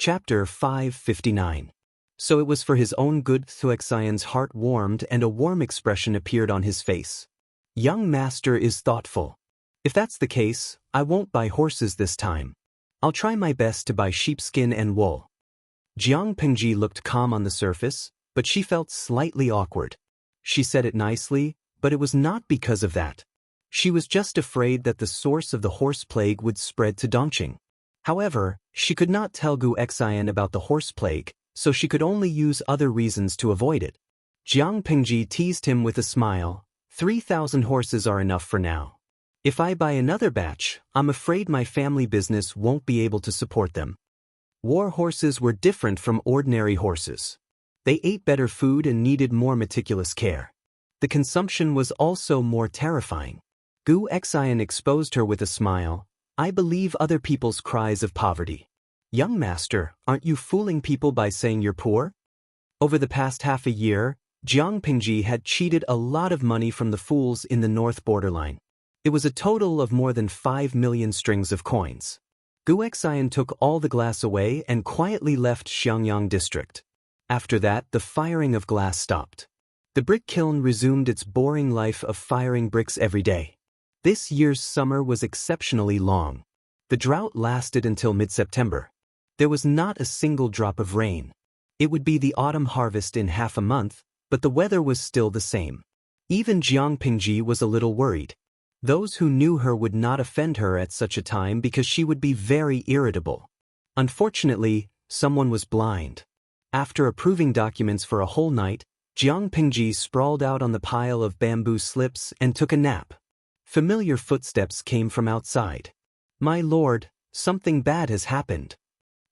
Chapter 559. So it was for his own good. Xuexian's heart warmed and a warm expression appeared on his face. Young master is thoughtful. If that's the case, I won't buy horses this time. I'll try my best to buy sheepskin and wool. Jiang Pengji looked calm on the surface, but she felt slightly awkward. She said it nicely, but it was not because of that. She was just afraid that the source of the horse plague would spread to Dongqing. However, she could not tell Xuexian about the horse plague, so she could only use other reasons to avoid it. Jiang Pengji teased him with a smile. 3,000 horses are enough for now. If I buy another batch, I'm afraid my family business won't be able to support them. War horses were different from ordinary horses. They ate better food and needed more meticulous care. The consumption was also more terrifying. Xuexian exposed her with a smile. I believe other people's cries of poverty. Young master, aren't you fooling people by saying you're poor? Over the past half a year, Jiang Pengji had cheated a lot of money from the fools in the north borderline. It was a total of more than 5 million strings of coins. Xuexian took all the glass away and quietly left Xiangyang district. After that, the firing of glass stopped. The brick kiln resumed its boring life of firing bricks every day. This year's summer was exceptionally long. The drought lasted until mid-September. There was not a single drop of rain. It would be the autumn harvest in half a month, but the weather was still the same. Even Jiang Pengji was a little worried. Those who knew her would not offend her at such a time because she would be very irritable. Unfortunately, someone was blind. After approving documents for a whole night, Jiang Pengji sprawled out on the pile of bamboo slips and took a nap. Familiar footsteps came from outside. My lord, something bad has happened.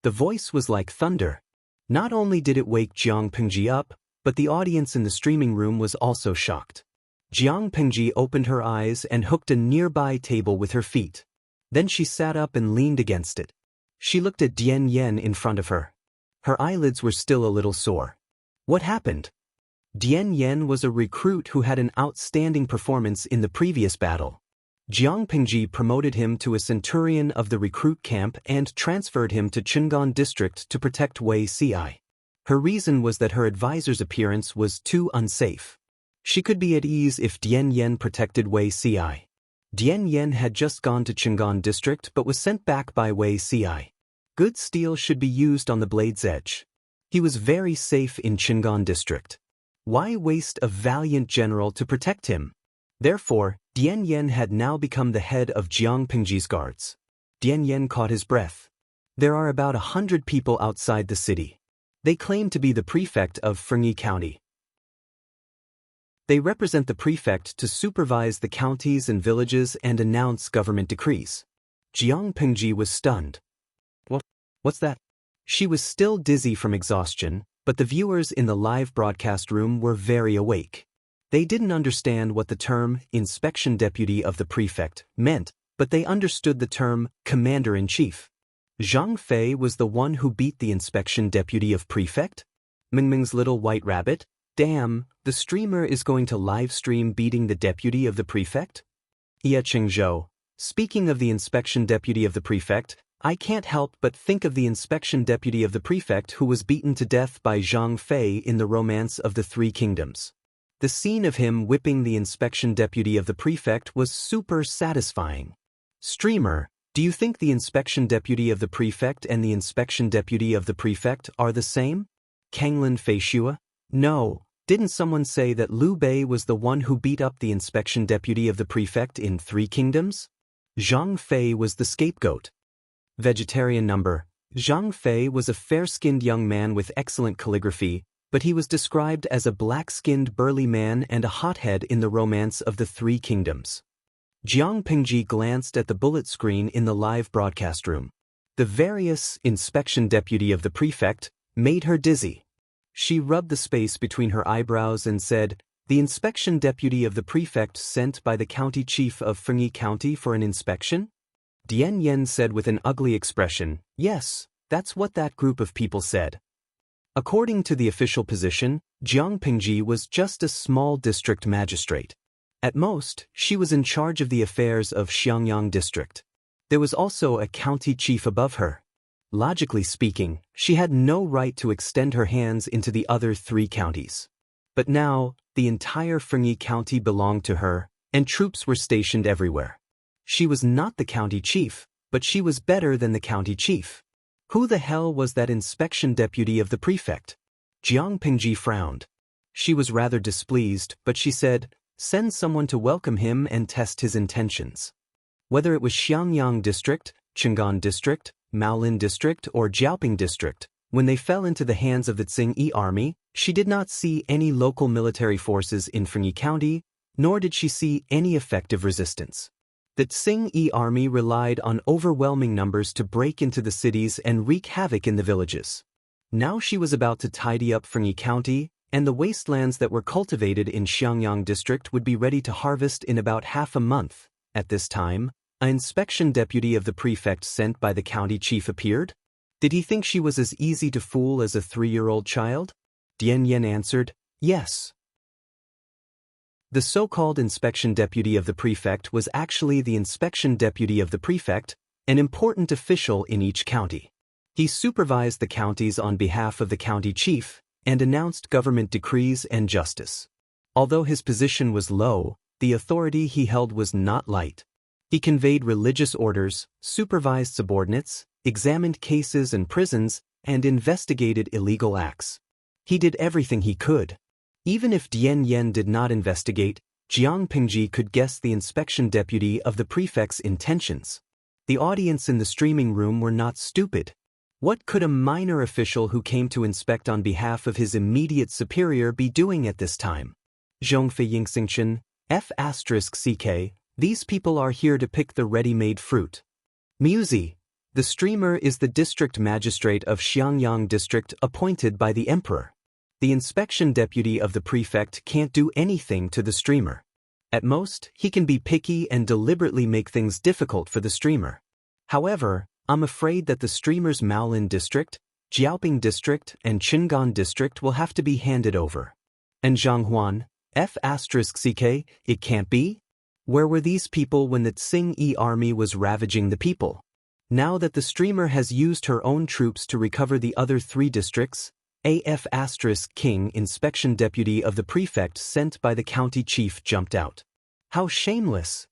The voice was like thunder. Not only did it wake Jiang Pengji up, but the audience in the streaming room was also shocked. Jiang Pengji opened her eyes and hooked a nearby table with her feet. Then she sat up and leaned against it. She looked at Dian Yen in front of her. Her eyelids were still a little sore. What happened? Dian Yen was a recruit who had an outstanding performance in the previous battle. Jiang Pengji promoted him to a centurion of the recruit camp and transferred him to Chungan district to protect Wei Ci. Her reason was that her advisor's appearance was too unsafe. She could be at ease if Dian Yen protected Wei Ci. Dian Yen had just gone to Chungan district but was sent back by Wei Ci. Good steel should be used on the blade's edge. He was very safe in Chungan district. Why waste a valiant general to protect him? Therefore, Dian Yen had now become the head of Jiang Pengji's guards. Dian Yen caught his breath. There are about 100 people outside the city. They claim to be the prefect of Fengyi County. They represent the prefect to supervise the counties and villages and announce government decrees. Jiang Pengji was stunned. What's that? She was still dizzy from exhaustion, but the viewers in the live broadcast room were very awake. They didn't understand what the term inspection deputy of the prefect meant, but they understood the term commander-in-chief. Zhang Fei was the one who beat the inspection deputy of prefect? Mingming's little white rabbit? Damn, the streamer is going to live stream beating the deputy of the prefect? Ye Qingzhou, speaking of the inspection deputy of the prefect, I can't help but think of the inspection deputy of the prefect who was beaten to death by Zhang Fei in the Romance of the Three Kingdoms. The scene of him whipping the inspection deputy of the prefect was super satisfying. Streamer, do you think the inspection deputy of the prefect and the inspection deputy of the prefect are the same? Kanglin Feishua? No, didn't someone say that Liu Bei was the one who beat up the inspection deputy of the prefect in Three Kingdoms? Zhang Fei was the scapegoat. Vegetarian number. Zhang Fei was a fair-skinned young man with excellent calligraphy, but he was described as a black-skinned burly man and a hothead in the Romance of the Three Kingdoms. Jiang Pengji glanced at the bullet screen in the live broadcast room. The various inspection deputy of the prefect made her dizzy. She rubbed the space between her eyebrows and said, "The inspection deputy of the prefect sent by the county chief of Fengyi County for an inspection?" Dian Yen said with an ugly expression, "Yes, that's what that group of people said." According to the official position, Jiang Pengji was just a small district magistrate. At most, she was in charge of the affairs of Xiangyang district. There was also a county chief above her. Logically speaking, she had no right to extend her hands into the other 3 counties. But now, the entire Fengyi County belonged to her, and troops were stationed everywhere. She was not the county chief, but she was better than the county chief. Who the hell was that inspection deputy of the prefect? Jiang Pingji frowned. She was rather displeased, but she said, "Send someone to welcome him and test his intentions." Whether it was Xiangyang District, Chang'an District, Maolin District, or Jiaoping District, when they fell into the hands of the Tsing-Yi army, she did not see any local military forces in Fengyi County, nor did she see any effective resistance. The Tsing-Yi army relied on overwhelming numbers to break into the cities and wreak havoc in the villages. Now she was about to tidy up Fengyi County, and the wastelands that were cultivated in Xiangyang District would be ready to harvest in about half a month. At this time, an inspection deputy of the prefect sent by the county chief appeared. Did he think she was as easy to fool as a 3-year-old child? Dian Yen answered, "Yes." The so-called inspection deputy of the prefect was actually the inspection deputy of the prefect, an important official in each county. He supervised the counties on behalf of the county chief and announced government decrees and justice. Although his position was low, the authority he held was not light. He conveyed religious orders, supervised subordinates, examined cases and prisons, and investigated illegal acts. He did everything he could. Even if Dian Yen did not investigate, Jiang Pingji could guess the inspection deputy of the prefect's intentions. The audience in the streaming room were not stupid. What could a minor official who came to inspect on behalf of his immediate superior be doing at this time? Zhongfei Yingxingchen, F***CK, these people are here to pick the ready-made fruit. Muzi, the streamer is the district magistrate of Xiangyang District appointed by the emperor. The inspection deputy of the prefect can't do anything to the streamer. At most, he can be picky and deliberately make things difficult for the streamer. However, I'm afraid that the streamer's Maolin District, Jiaoping District, and Chang'an District will have to be handed over. And Zhanghuan, F***CK, it can't be? Where were these people when the Tsing-Yi army was ravaging the people? Now that the streamer has used her own troops to recover the other 3 districts, King inspection deputy of the prefect sent by the county chief jumped out. How shameless!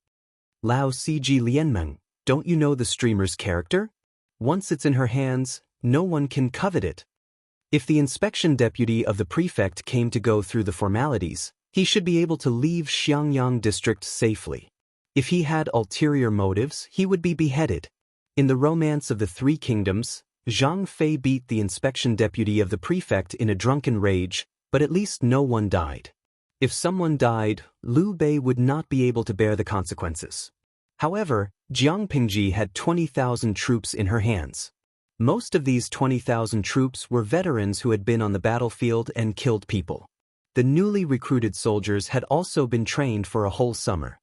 Lao Cg Lianmeng, don't you know the streamer's character? Once it's in her hands, no one can covet it. If the inspection deputy of the prefect came to go through the formalities, he should be able to leave Xiangyang District safely. If he had ulterior motives, he would be beheaded. In the Romance of the 3 Kingdoms, Zhang Fei beat the inspection deputy of the prefect in a drunken rage, but at least no one died. If someone died, Liu Bei would not be able to bear the consequences. However, Jiang Pingji had 20,000 troops in her hands. Most of these 20,000 troops were veterans who had been on the battlefield and killed people. The newly recruited soldiers had also been trained for a whole summer.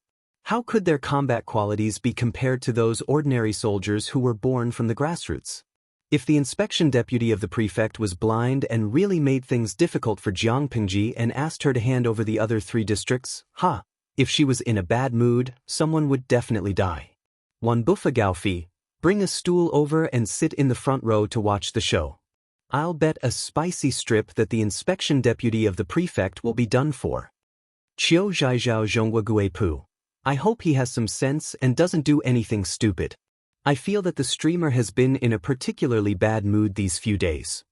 How could their combat qualities be compared to those ordinary soldiers who were born from the grassroots? If the inspection deputy of the prefect was blind and really made things difficult for Jiang Pingji and asked her to hand over the other 3 districts, if she was in a bad mood, someone would definitely die. Wan Buffa Gaofi, bring a stool over and sit in the front row to watch the show. I'll bet a spicy strip that the inspection deputy of the prefect will be done for. Qiu Zhaizhao Zhongwa Guipu. I hope he has some sense and doesn't do anything stupid. I feel that the streamer has been in a particularly bad mood these few days.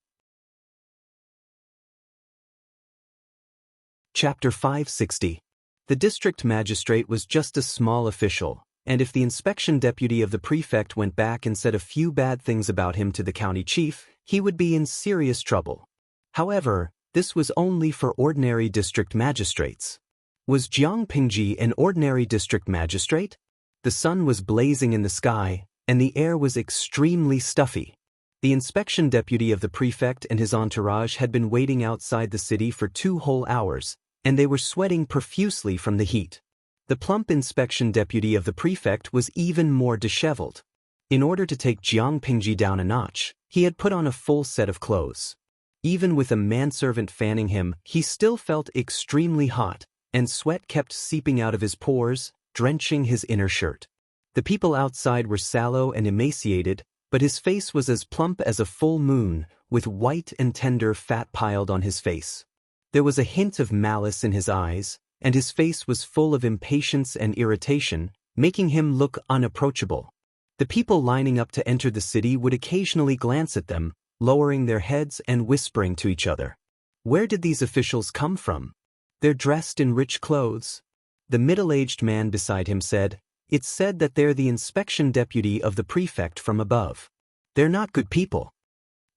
Chapter 560. The district magistrate was just a small official, and if the inspection deputy of the prefect went back and said a few bad things about him to the county chief, he would be in serious trouble. However, this was only for ordinary district magistrates. Was Jiang Pingji an ordinary district magistrate? The sun was blazing in the sky, and the air was extremely stuffy. The inspection deputy of the prefect and his entourage had been waiting outside the city for 2 whole hours, and they were sweating profusely from the heat. The plump inspection deputy of the prefect was even more disheveled. In order to take Jiang Pingji down a notch, he had put on a full set of clothes. Even with a manservant fanning him, he still felt extremely hot, and sweat kept seeping out of his pores, drenching his inner shirt. The people outside were sallow and emaciated, but his face was as plump as a full moon, with white and tender fat piled on his face. There was a hint of malice in his eyes, and his face was full of impatience and irritation, making him look unapproachable. The people lining up to enter the city would occasionally glance at them, lowering their heads and whispering to each other. Where did these officials come from? They're dressed in rich clothes. The middle-aged man beside him said, "It's said that they're the inspection deputy of the prefect from above. They're not good people."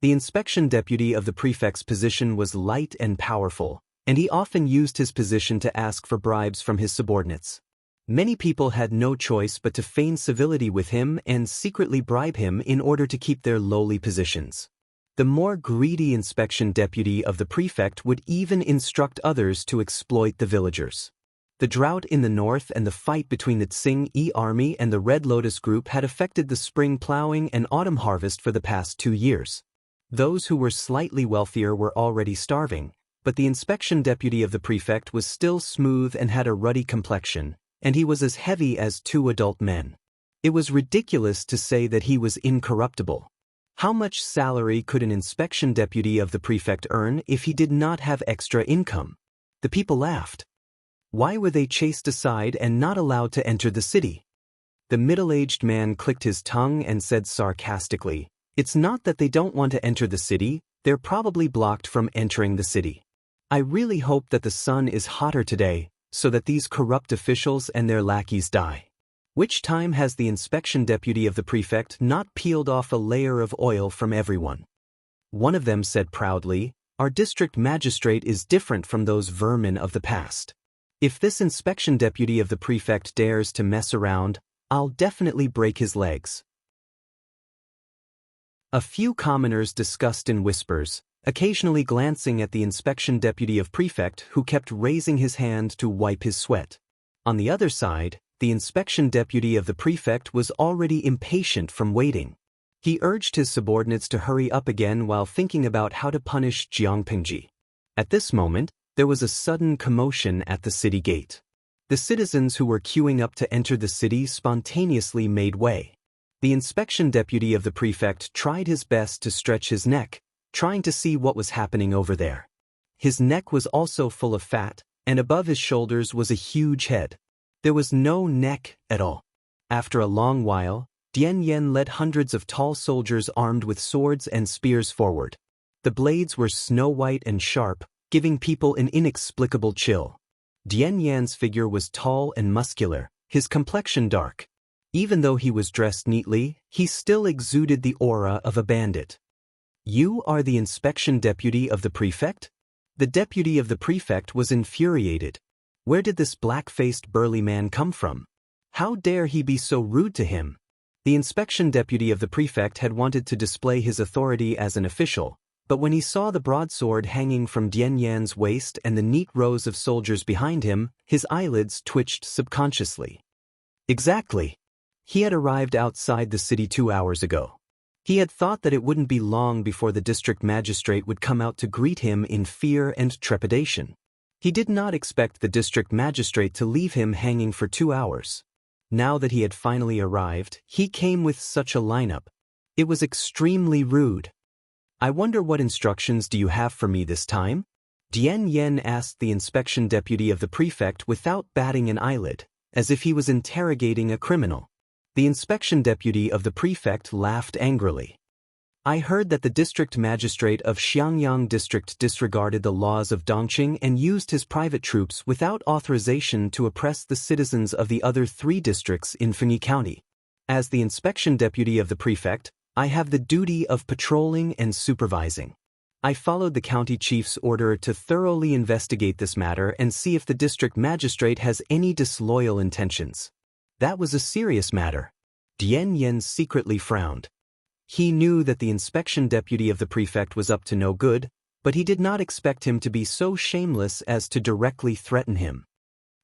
The inspection deputy of the prefect's position was light and powerful, and he often used his position to ask for bribes from his subordinates. Many people had no choice but to feign civility with him and secretly bribe him in order to keep their lowly positions. The more greedy inspection deputy of the prefect would even instruct others to exploit the villagers. The drought in the north and the fight between the Tsing-Yi army and the Red Lotus group had affected the spring plowing and autumn harvest for the past 2 years. Those who were slightly wealthier were already starving, but the inspection deputy of the prefect was still smooth and had a ruddy complexion, and he was as heavy as 2 adult men. It was ridiculous to say that he was incorruptible. How much salary could an inspection deputy of the prefect earn if he did not have extra income? The people laughed. Why were they chased aside and not allowed to enter the city? The middle-aged man clicked his tongue and said sarcastically, "It's not that they don't want to enter the city, they're probably blocked from entering the city. I really hope that the sun is hotter today, so that these corrupt officials and their lackeys die." Which time has the inspection deputy of the prefect not peeled off a layer of oil from everyone? One of them said proudly, "Our district magistrate is different from those vermin of the past. If this inspection deputy of the prefect dares to mess around, I'll definitely break his legs." A few commoners discussed in whispers, occasionally glancing at the inspection deputy of prefect who kept raising his hand to wipe his sweat. On the other side, the inspection deputy of the prefect was already impatient from waiting. He urged his subordinates to hurry up again while thinking about how to punish Jiangpingji. At this moment, there was a sudden commotion at the city gate. The citizens who were queuing up to enter the city spontaneously made way. The inspection deputy of the prefect tried his best to stretch his neck, trying to see what was happening over there. His neck was also full of fat, and above his shoulders was a huge head. There was no neck at all. After a long while, Dian Yen led hundreds of tall soldiers armed with swords and spears forward. The blades were snow-white and sharp, giving people an inexplicable chill. Dian Yan's figure was tall and muscular, his complexion dark. Even though he was dressed neatly, he still exuded the aura of a bandit. "You are the inspection deputy of the prefect?" The deputy of the prefect was infuriated. Where did this black-faced burly man come from? How dare he be so rude to him? The inspection deputy of the prefect had wanted to display his authority as an official, but when he saw the broadsword hanging from Dian Yan's waist and the neat rows of soldiers behind him, his eyelids twitched subconsciously. Exactly. He had arrived outside the city 2 hours ago. He had thought that it wouldn't be long before the district magistrate would come out to greet him in fear and trepidation. He did not expect the district magistrate to leave him hanging for 2 hours. Now that he had finally arrived, he came with such a lineup. It was extremely rude. "I wonder what instructions do you have for me this time?" Dian Yen asked the inspection deputy of the prefect without batting an eyelid, as if he was interrogating a criminal. The inspection deputy of the prefect laughed angrily. "I heard that the district magistrate of Xiangyang district disregarded the laws of Dongqing and used his private troops without authorization to oppress the citizens of the other 3 districts in Fengyi County. As the inspection deputy of the prefect, I have the duty of patrolling and supervising. I followed the county chief's order to thoroughly investigate this matter and see if the district magistrate has any disloyal intentions." That was a serious matter. Dian Yen secretly frowned. He knew that the inspection deputy of the prefect was up to no good, but he did not expect him to be so shameless as to directly threaten him.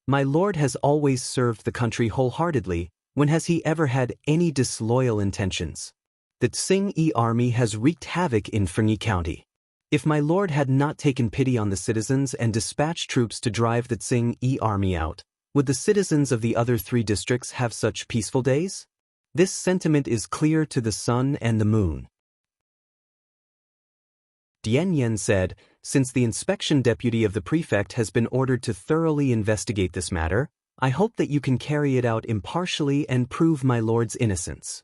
"My lord has always served the country wholeheartedly. When has he ever had any disloyal intentions? The Tsing-Yi army has wreaked havoc in Fengyi County. If my lord had not taken pity on the citizens and dispatched troops to drive the Tsing-Yi army out, would the citizens of the other 3 districts have such peaceful days?" This sentiment is clear to the sun and the moon. Dian Yen said, since the inspection deputy of the prefect has been ordered to thoroughly investigate this matter, I hope that you can carry it out impartially and prove my lord's innocence.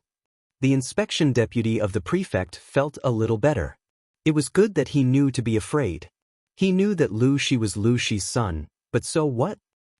The inspection deputy of the prefect felt a little better. It was good that he knew to be afraid. He knew that Lu Shi was Lu Shi's son, but so what?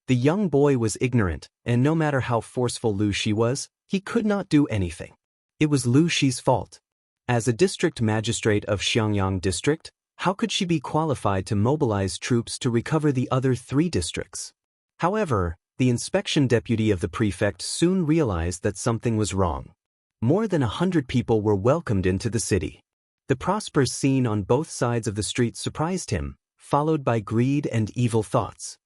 The young boy was ignorant, and no matter how forceful Lu Shi was, he could not do anything. It was Lu Shi's fault. As a district magistrate of Xiangyang district, how could she be qualified to mobilize troops to recover the other 3 districts? However, the inspection deputy of the prefect soon realized that something was wrong. More than 100 people were welcomed into the city. The prosperous scene on both sides of the street surprised him, followed by greed and evil thoughts.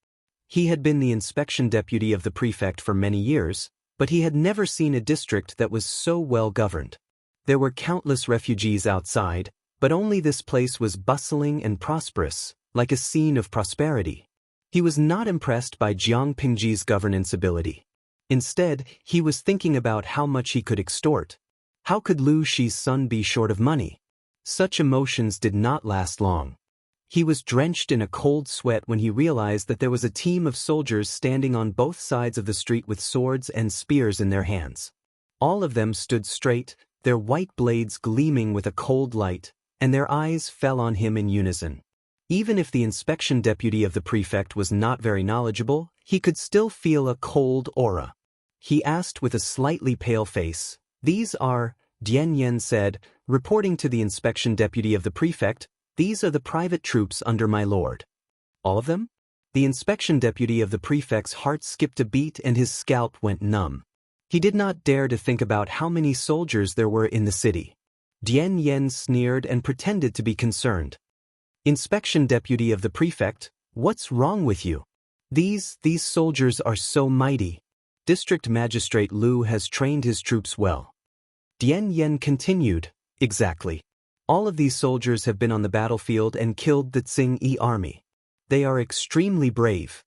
He had been the inspection deputy of the prefect for many years, but he had never seen a district that was so well governed. There were countless refugees outside, but only this place was bustling and prosperous, like a scene of prosperity. He was not impressed by Jiang Pingji's governance ability. Instead, he was thinking about how much he could extort. How could Lu Shi's son be short of money? Such emotions did not last long. He was drenched in a cold sweat when he realized that there was a team of soldiers standing on both sides of the street with swords and spears in their hands. All of them stood straight, their white blades gleaming with a cold light, and their eyes fell on him in unison. Even if the inspection deputy of the prefect was not very knowledgeable, he could still feel a cold aura. He asked with a slightly pale face, "These are," Dian Yen said, reporting to the inspection deputy of the prefect, "These are the private troops under my lord." All of them? The inspection deputy of the prefect's heart skipped a beat and his scalp went numb. He did not dare to think about how many soldiers there were in the city. Dian Yen sneered and pretended to be concerned. "Inspection deputy of the prefect, what's wrong with you? These soldiers are so mighty. District Magistrate Lu has trained his troops well." Dian Yen continued, "Exactly. All of these soldiers have been on the battlefield and killed the Tsing-Yi army. They are extremely brave.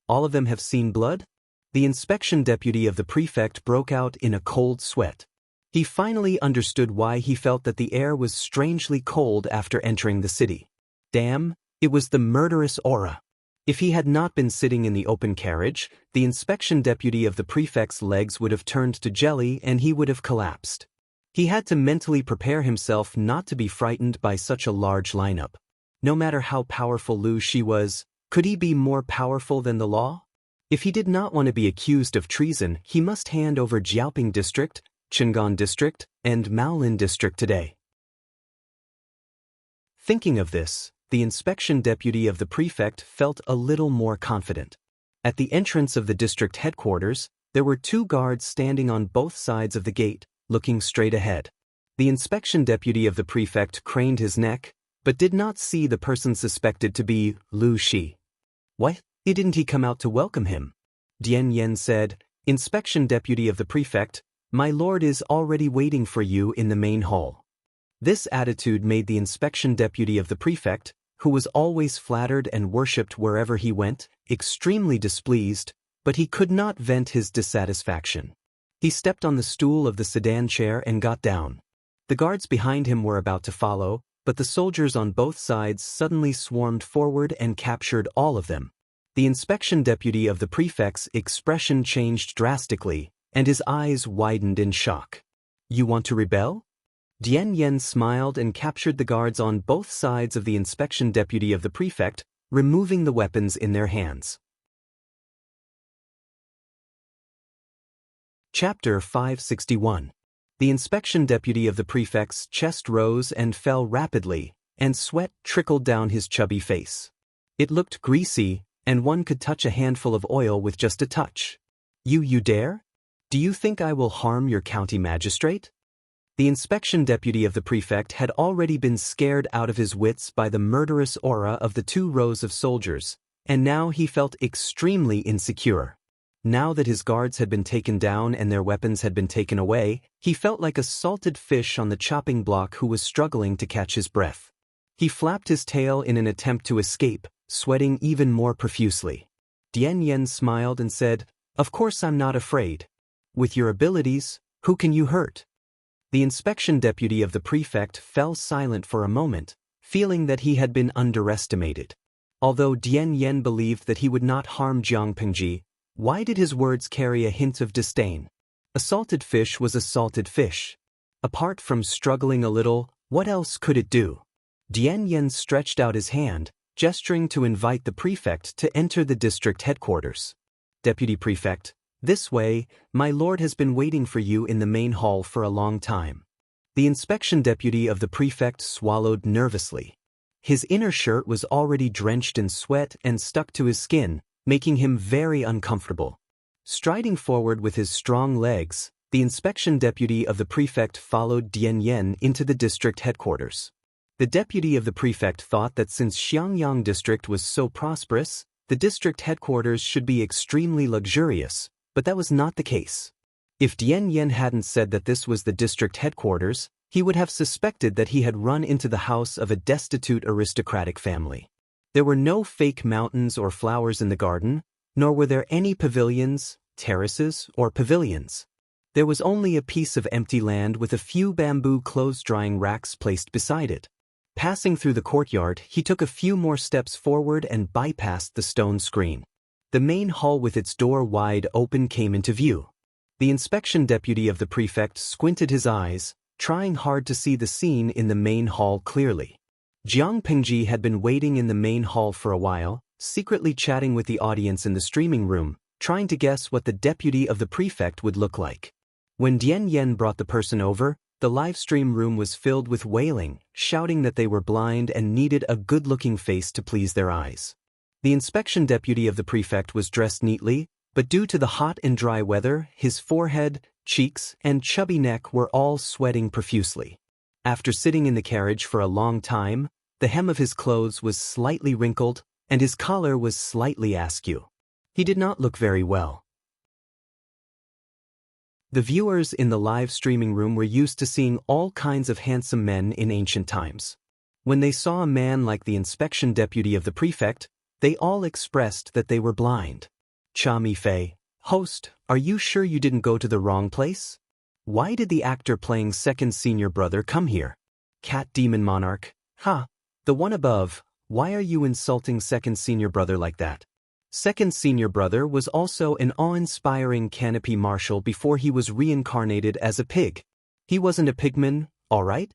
All of them have seen blood?" The inspection deputy of the prefect broke out in a cold sweat. He finally understood why he felt that the air was strangely cold after entering the city. Damn, it was the murderous aura. If he had not been sitting in the open carriage, the inspection deputy of the prefect's legs would have turned to jelly and he would have collapsed. He had to mentally prepare himself not to be frightened by such a large lineup. No matter how powerful Lu Shi was, could he be more powerful than the law? If he did not want to be accused of treason, he must hand over Jiaoping District, Qingan District, and Maolin District today. Thinking of this, the inspection deputy of the prefect felt a little more confident. At the entrance of the district headquarters, there were 2 guards standing on both sides of the gate, looking straight ahead. The inspection deputy of the prefect craned his neck, but did not see the person suspected to be Lu Shi. "What? Didn't he come out to welcome him?" Dian Yen said, "Inspection deputy of the prefect, my lord is already waiting for you in the main hall." This attitude made the inspection deputy of the prefect, who was always flattered and worshipped wherever he went, extremely displeased, but he could not vent his dissatisfaction. He stepped on the stool of the sedan chair and got down. The guards behind him were about to follow, but the soldiers on both sides suddenly swarmed forward and captured all of them. The inspection deputy of the prefect's expression changed drastically, and his eyes widened in shock. "You want to rebel?" Dian Yen smiled and captured the guards on both sides of the inspection deputy of the prefect, removing the weapons in their hands. Chapter 561. The inspection deputy of the prefect's chest rose and fell rapidly, and sweat trickled down his chubby face. It looked greasy, and one could touch a handful of oil with just a touch. You dare? Do you think I will harm your county magistrate?" The inspection deputy of the prefect had already been scared out of his wits by the murderous aura of the 2 rows of soldiers, and now he felt extremely insecure. Now that his guards had been taken down and their weapons had been taken away, he felt like a salted fish on the chopping block who was struggling to catch his breath. He flapped his tail in an attempt to escape, sweating even more profusely. Dian Yen smiled and said, "Of course I'm not afraid. With your abilities, Who can you hurt? The inspection deputy of the prefect fell silent for a moment, feeling that he had been underestimated. Although Dian Yen believed that he would not harm Jiang Pengji, why did his words carry a hint of disdain? A salted fish was a salted fish. Apart from struggling a little, what else could it do? Dian Yen stretched out his hand, gesturing to invite the prefect to enter the district headquarters. Deputy Prefect, this way, my lord has been waiting for you in the main hall for a long time. The inspection deputy of the prefect swallowed nervously. His inner shirt was already drenched in sweat and stuck to his skin, making him very uncomfortable. Striding forward with his strong legs, the inspection deputy of the prefect followed Dian Yen into the district headquarters. The deputy of the prefect thought that since Xiangyang district was so prosperous, the district headquarters should be extremely luxurious, but that was not the case. If Dian Yen hadn't said that this was the district headquarters, he would have suspected that he had run into the house of a destitute aristocratic family. There were no fake mountains or flowers in the garden, nor were there any pavilions, terraces, or pavilions. There was only a piece of empty land with a few bamboo clothes-drying racks placed beside it. Passing through the courtyard, he took a few more steps forward and bypassed the stone screen. The main hall with its door wide open came into view. The inspection deputy of the prefect squinted his eyes, trying hard to see the scene in the main hall clearly. Jiang Pengji had been waiting in the main hall for a while, secretly chatting with the audience in the streaming room, trying to guess what the deputy of the prefect would look like. When Dian Yen brought the person over, the live stream room was filled with wailing, shouting that they were blind and needed a good-looking face to please their eyes. The inspection deputy of the prefect was dressed neatly, but due to the hot and dry weather, his forehead, cheeks, and chubby neck were all sweating profusely. After sitting in the carriage for a long time, the hem of his clothes was slightly wrinkled, and his collar was slightly askew. He did not look very well. The viewers in the live streaming room were used to seeing all kinds of handsome men in ancient times. When they saw a man like the inspection deputy of the prefect, they all expressed that they were blind. Cha Mi-fei, host, are you sure you didn't go to the wrong place? Why did the actor playing second senior brother come here? Cat Demon Monarch, the one above, why are you insulting second senior brother like that? Second senior brother was also an awe-inspiring canopy marshal before he was reincarnated as a pig. He wasn't a pigman, all right?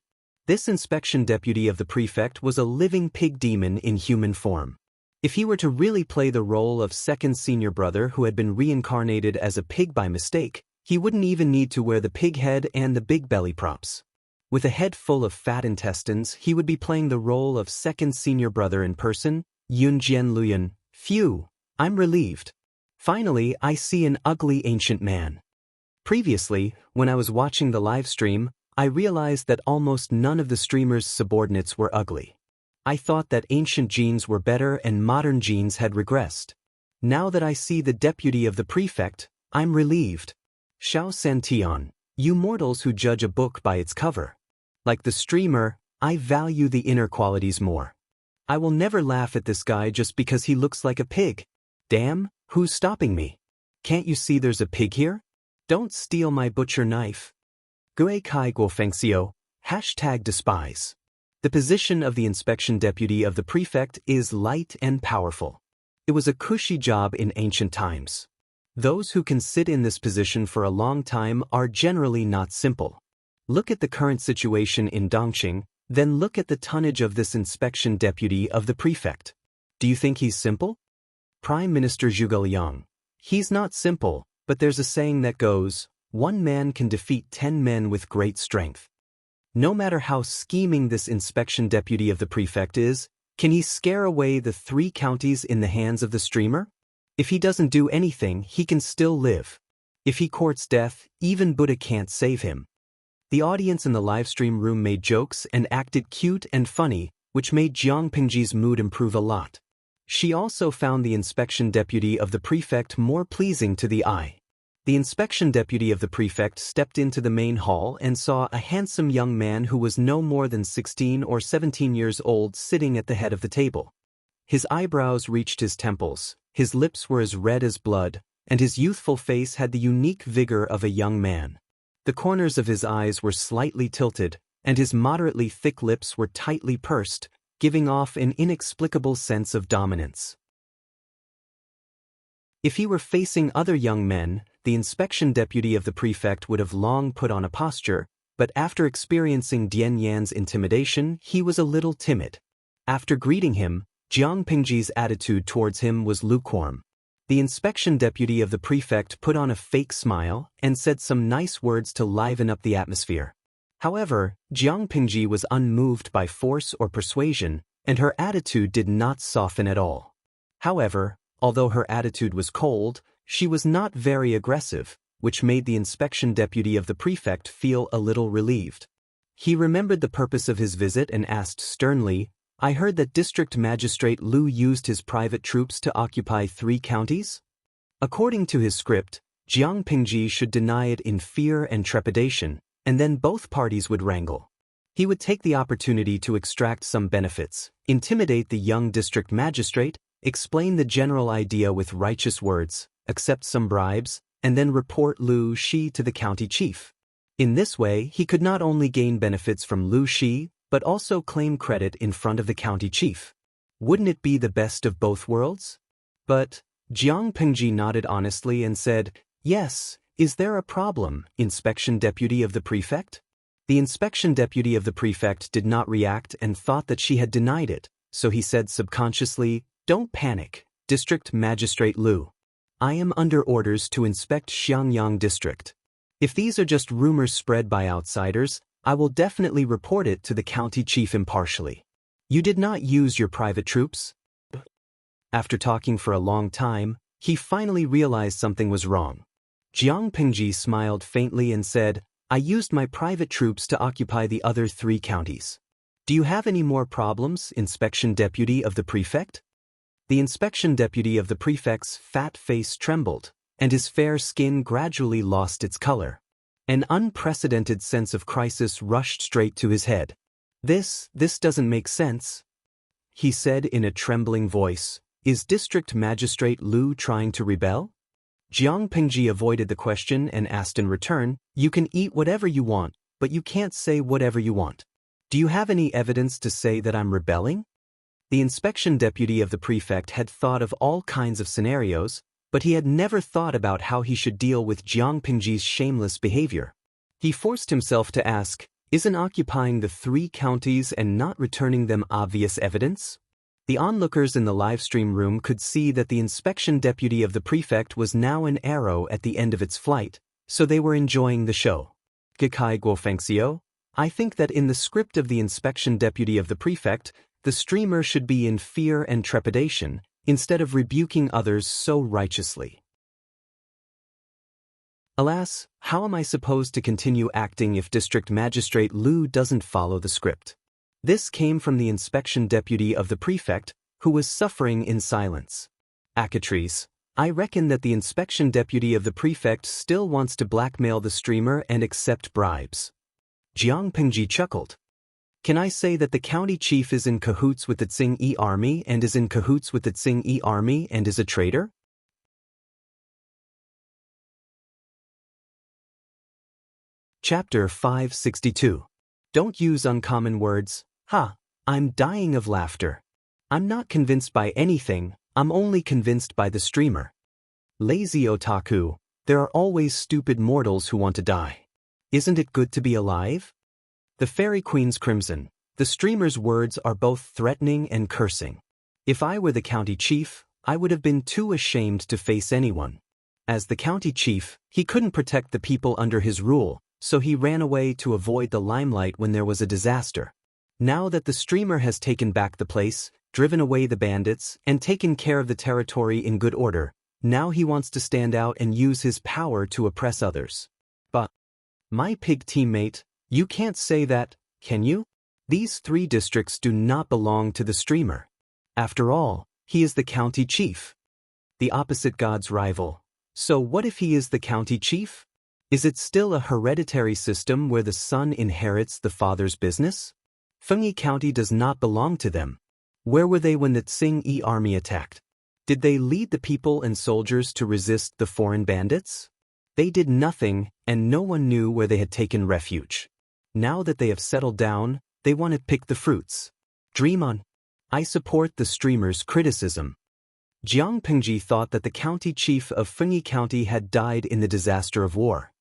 This inspection deputy of the prefect was a living pig demon in human form. If he were to really play the role of second senior brother who had been reincarnated as a pig by mistake, he wouldn't even need to wear the pig head and the big belly props. With a head full of fat intestines, he would be playing the role of second senior brother in person. Yun Jian Luyan, phew. I'm relieved. Finally, I see an ugly ancient man. Previously, when I was watching the live stream, I realized that almost none of the streamers' subordinates were ugly. I thought that ancient genes were better and modern genes had regressed. Now that I see the deputy of the prefect, I'm relieved. Xiao Santian, you mortals who judge a book by its cover. Like the streamer, I value the inner qualities more. I will never laugh at this guy just because he looks like a pig. Damn, who's stopping me? Can't you see there's a pig here? Don't steal my butcher knife. Gue Kai Guofengxiu, #despise. The position of the inspection deputy of the prefect is light and powerful. It was a cushy job in ancient times. Those who can sit in this position for a long time are generally not simple. Look at the current situation in Dongqing, then look at the tonnage of this inspection deputy of the prefect. Do you think he's simple? Prime Minister Zhuge Liang. He's not simple, but there's a saying that goes, one man can defeat 10 men with great strength. No matter how scheming this inspection deputy of the prefect is, can he scare away the 3 counties in the hands of the streamer? If he doesn't do anything, he can still live. If he courts death, even Buddha can't save him. The audience in the livestream room made jokes and acted cute and funny, which made Jiang Pengji's mood improve a lot. She also found the inspection deputy of the prefect more pleasing to the eye. The inspection deputy of the prefect stepped into the main hall and saw a handsome young man who was no more than 16 or 17 years old sitting at the head of the table. His eyebrows reached his temples, his lips were as red as blood, and his youthful face had the unique vigor of a young man. The corners of his eyes were slightly tilted, and his moderately thick lips were tightly pursed, giving off an inexplicable sense of dominance. If he were facing other young men, the inspection deputy of the prefect would have long put on a posture, but after experiencing Dian Yan's intimidation, he was a little timid. After greeting him, Jiang Pingji's attitude towards him was lukewarm. The inspection deputy of the prefect put on a fake smile and said some nice words to liven up the atmosphere. However, Jiang Pingji was unmoved by force or persuasion, and her attitude did not soften at all. However, although her attitude was cold, she was not very aggressive, which made the inspection deputy of the prefect feel a little relieved. He remembered the purpose of his visit and asked sternly, "I heard that District Magistrate Lu used his private troops to occupy 3 counties?" According to his script, Jiang Pingji should deny it in fear and trepidation, and then both parties would wrangle. He would take the opportunity to extract some benefits, intimidate the young district magistrate, explain the general idea with righteous words, accept some bribes, and then report Lu Shi to the county chief. In this way, he could not only gain benefits from Lu Shi, but also claim credit in front of the county chief. Wouldn't it be the best of both worlds? But Jiang Pingji nodded honestly and said, "Yes, is there a problem, inspection deputy of the prefect?" The inspection deputy of the prefect did not react and thought that she had denied it, so he said subconsciously, "Don't panic, District Magistrate Lu. I am under orders to inspect Xiangyang District. If these are just rumors spread by outsiders, I will definitely report it to the county chief impartially. You did not use your private troops?" After talking for a long time, he finally realized something was wrong. Jiang Pingji smiled faintly and said, "I used my private troops to occupy the other 3 counties. Do you have any more problems, inspection deputy of the prefect?" The inspection deputy of the prefect's fat face trembled, and his fair skin gradually lost its color. An unprecedented sense of crisis rushed straight to his head. This doesn't make sense," he said in a trembling voice. "Is District Magistrate Lu trying to rebel?" Jiang Pingji avoided the question and asked in return, "You can eat whatever you want, but you can't say whatever you want. Do you have any evidence to say that I'm rebelling?" The inspection deputy of the prefect had thought of all kinds of scenarios, but he had never thought about how he should deal with Jiang Pingji's shameless behavior. He forced himself to ask, "Isn't occupying the 3 counties and not returning them obvious evidence?" The onlookers in the livestream room could see that the inspection deputy of the prefect was now an arrow at the end of its flight, so they were enjoying the show. Gekai Guofengxiu, I think that in the script of the inspection deputy of the prefect, the streamer should be in fear and trepidation, instead of rebuking others so righteously. Alas, how am I supposed to continue acting if District Magistrate Lu doesn't follow the script? This came from the inspection deputy of the prefect, who was suffering in silence. Acatrice, I reckon that the inspection deputy of the prefect still wants to blackmail the streamer and accept bribes. Jiang Pingji chuckled. Can I say that the county chief is in cahoots with the Tsing-Yi army and is in cahoots with the Tsing-Yi army and is a traitor? Chapter 562. Don't use uncommon words. Ha, I'm dying of laughter. I'm not convinced by anything, I'm only convinced by the streamer. Lazy otaku, there are always stupid mortals who want to die. Isn't it good to be alive? The Fairy Queen's Crimson. The streamer's words are both threatening and cursing. If I were the county chief, I would have been too ashamed to face anyone. As the county chief, he couldn't protect the people under his rule, so he ran away to avoid the limelight when there was a disaster. Now that the streamer has taken back the place, driven away the bandits, and taken care of the territory in good order, now he wants to stand out and use his power to oppress others. But, my pig teammate, you can't say that, can you? These 3 districts do not belong to the streamer. After all, he is the county chief. The opposite god's rival. So what if he is the county chief? Is it still a hereditary system where the son inherits the father's business? Fengyi County does not belong to them. Where were they when the Tsing-Yi army attacked? Did they lead the people and soldiers to resist the foreign bandits? They did nothing, and no one knew where they had taken refuge. Now that they have settled down, they want to pick the fruits. Dream on. I support the streamer's criticism. Jiang Pingji thought that the county chief of Fengyi County had died in the disaster of war.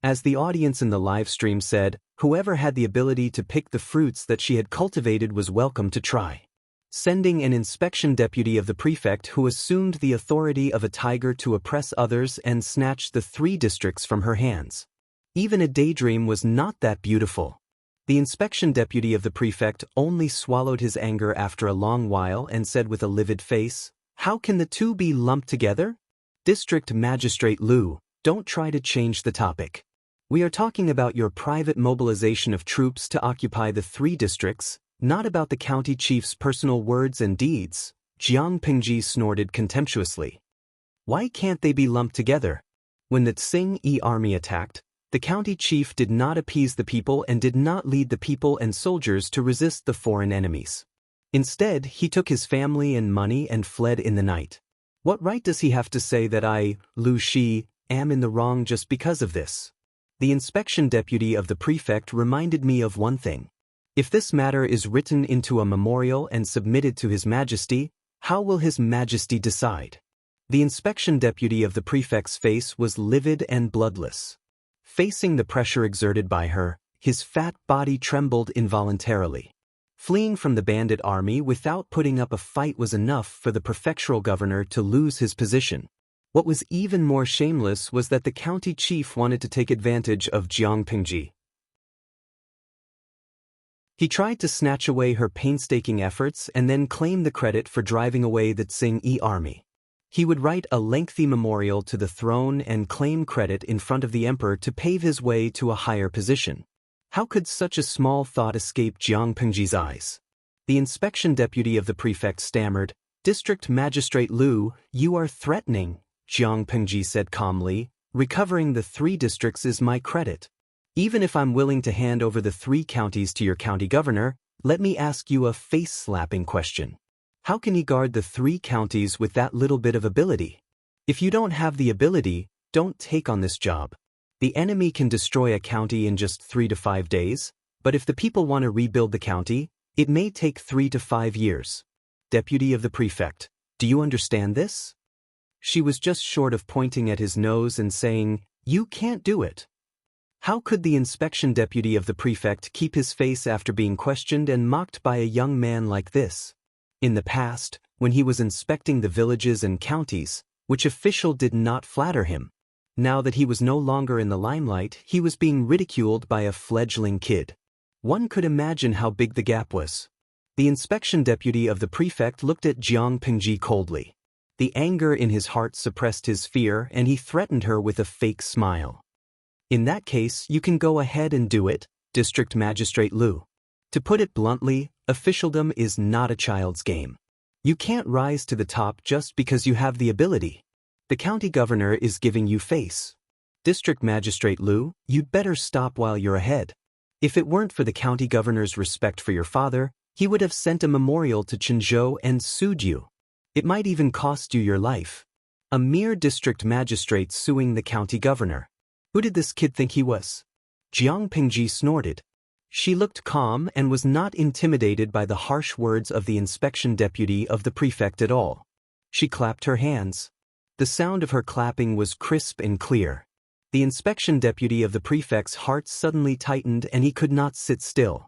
As the audience in the live stream said, whoever had the ability to pick the fruits that she had cultivated was welcome to try. Sending an inspection deputy of the prefect who assumed the authority of a tiger to oppress others and snatch the 3 districts from her hands. Even a daydream was not that beautiful. The inspection deputy of the prefect only swallowed his anger after a long while and said with a livid face, "How can the two be lumped together?" District Magistrate Liu, don't try to change the topic. We are talking about your private mobilization of troops to occupy the 3 districts, not about the county chief's personal words and deeds. Jiang Pingji snorted contemptuously. Why can't they be lumped together? When the Tsing-Yi army attacked, the county chief did not appease the people and did not lead the people and soldiers to resist the foreign enemies. Instead, he took his family and money and fled in the night. What right does he have to say that I, Lu Shi, am in the wrong just because of this? The inspection deputy of the prefect reminded me of one thing. If this matter is written into a memorial and submitted to His Majesty, how will His Majesty decide? The inspection deputy of the prefect's face was livid and bloodless. Facing the pressure exerted by her, his fat body trembled involuntarily. Fleeing from the bandit army without putting up a fight was enough for the prefectural governor to lose his position. What was even more shameless was that the county chief wanted to take advantage of Jiang Pingji. He tried to snatch away her painstaking efforts and then claim the credit for driving away the Tsing-Yi army. He would write a lengthy memorial to the throne and claim credit in front of the emperor to pave his way to a higher position. How could such a small thought escape Jiang Pingji's eyes? The inspection deputy of the prefect stammered, "District Magistrate Liu, you are threatening," Jiang Pingji said calmly. "Recovering the 3 districts is my credit. Even if I'm willing to hand over the 3 counties to your county governor, let me ask you a face-slapping question. How can he guard the 3 counties with that little bit of ability? If you don't have the ability, don't take on this job. The enemy can destroy a county in just 3 to 5 days, but if the people want to rebuild the county, it may take 3 to 5 years. Deputy of the prefect, do you understand this?" She was just short of pointing at his nose and saying, "You can't do it." How could the inspection deputy of the prefect keep his face after being questioned and mocked by a young man like this? In the past, when he was inspecting the villages and counties, which official did not flatter him? Now that he was no longer in the limelight, he was being ridiculed by a fledgling kid. One could imagine how big the gap was. The inspection deputy of the prefect looked at Jiang Pingji coldly. The anger in his heart suppressed his fear and he threatened her with a fake smile. "In that case, you can go ahead and do it, District Magistrate Liu. To put it bluntly, officialdom is not a child's game. You can't rise to the top just because you have the ability. The county governor is giving you face. District Magistrate Liu, you'd better stop while you're ahead. If it weren't for the county governor's respect for your father, he would have sent a memorial to Qinzhou and sued you. It might even cost you your life. A mere district magistrate suing the county governor. Who did this kid think he was?" Jiang Pingji snorted. She looked calm and was not intimidated by the harsh words of the inspection deputy of the prefect at all. She clapped her hands. The sound of her clapping was crisp and clear. The inspection deputy of the prefect's heart suddenly tightened and he could not sit still.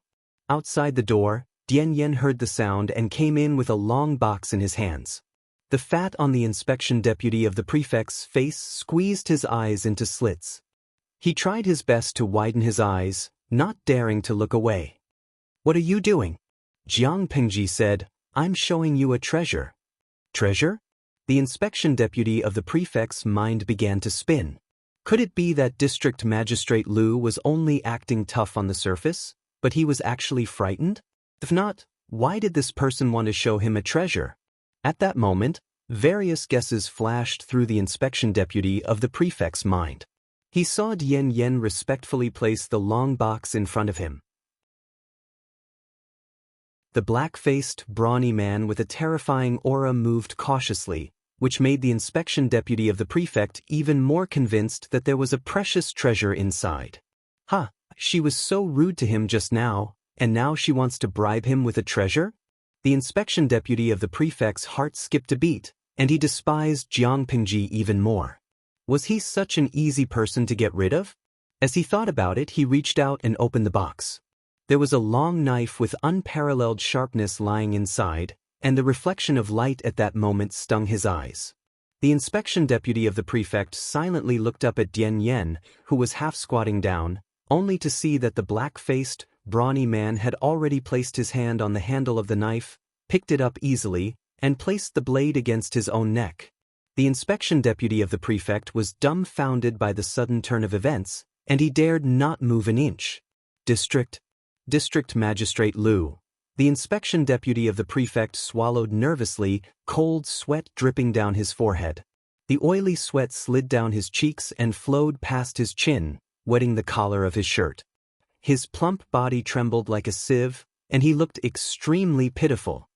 Outside the door, Dian Yen heard the sound and came in with a long box in his hands. The fat on the inspection deputy of the prefect's face squeezed his eyes into slits. He tried his best to widen his eyes, not daring to look away. "What are you doing?" Jiang Pingji said, "I'm showing you a treasure." "Treasure?" The inspection deputy of the prefect's mind began to spin. Could it be that District Magistrate Liu was only acting tough on the surface, but he was actually frightened? If not, why did this person want to show him a treasure? At that moment, various guesses flashed through the inspection deputy of the prefect's mind. He saw Dian Yen respectfully place the long box in front of him. The black-faced, brawny man with a terrifying aura moved cautiously, which made the inspection deputy of the prefect even more convinced that there was a precious treasure inside. She was so rude to him just now, and now she wants to bribe him with a treasure? The inspection deputy of the prefect's heart skipped a beat, and he despised Jiang Pingji even more. Was he such an easy person to get rid of? As he thought about it, he reached out and opened the box. There was a long knife with unparalleled sharpness lying inside, and the reflection of light at that moment stung his eyes. The inspection deputy of the prefect silently looked up at Dian Yen, who was half squatting down, only to see that the black-faced, brawny man had already placed his hand on the handle of the knife, picked it up easily, and placed the blade against his own neck. The inspection deputy of the prefect was dumbfounded by the sudden turn of events, and he dared not move an inch. District Magistrate Liu. The inspection deputy of the prefect swallowed nervously, cold sweat dripping down his forehead. The oily sweat slid down his cheeks and flowed past his chin, wetting the collar of his shirt. His plump body trembled like a sieve, and he looked extremely pitiful.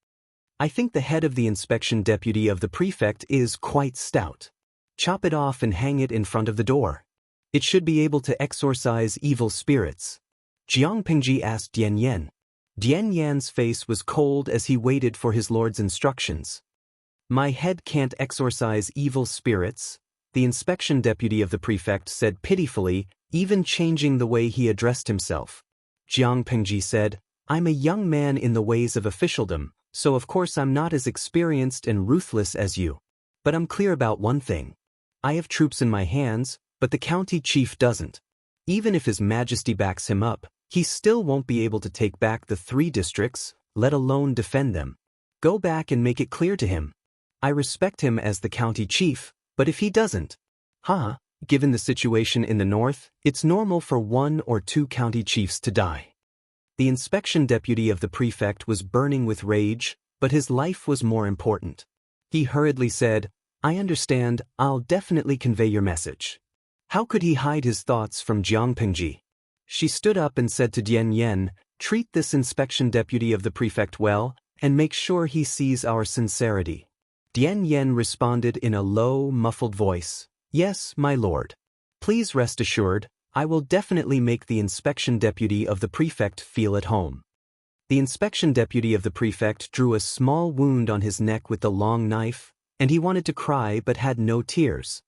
I think the head of the inspection deputy of the prefect is quite stout. Chop it off and hang it in front of the door. It should be able to exorcise evil spirits. Jiang Pingji asked Dian Yen. Dian Yan's face was cold as he waited for his lord's instructions. My head can't exorcise evil spirits, the inspection deputy of the prefect said pitifully, even changing the way he addressed himself. Jiang Pingji said, I'm a young man in the ways of officialdom, so of course I'm not as experienced and ruthless as you. But I'm clear about one thing. I have troops in my hands, but the county chief doesn't. Even if His Majesty backs him up, he still won't be able to take back the 3 districts, let alone defend them. Go back and make it clear to him. I respect him as the county chief, but if he doesn't, given the situation in the north, it's normal for 1 or 2 county chiefs to die. The inspection deputy of the prefect was burning with rage, but his life was more important. He hurriedly said, I understand, I'll definitely convey your message. How could he hide his thoughts from Jiang Pingji? She stood up and said to Dian Yen, treat this inspection deputy of the prefect well, and make sure he sees our sincerity. Dian Yen responded in a low, muffled voice, Yes, my lord. Please rest assured, I will definitely make the inspection deputy of the prefect feel at home. The inspection deputy of the prefect drew a small wound on his neck with the long knife, and he wanted to cry but had no tears.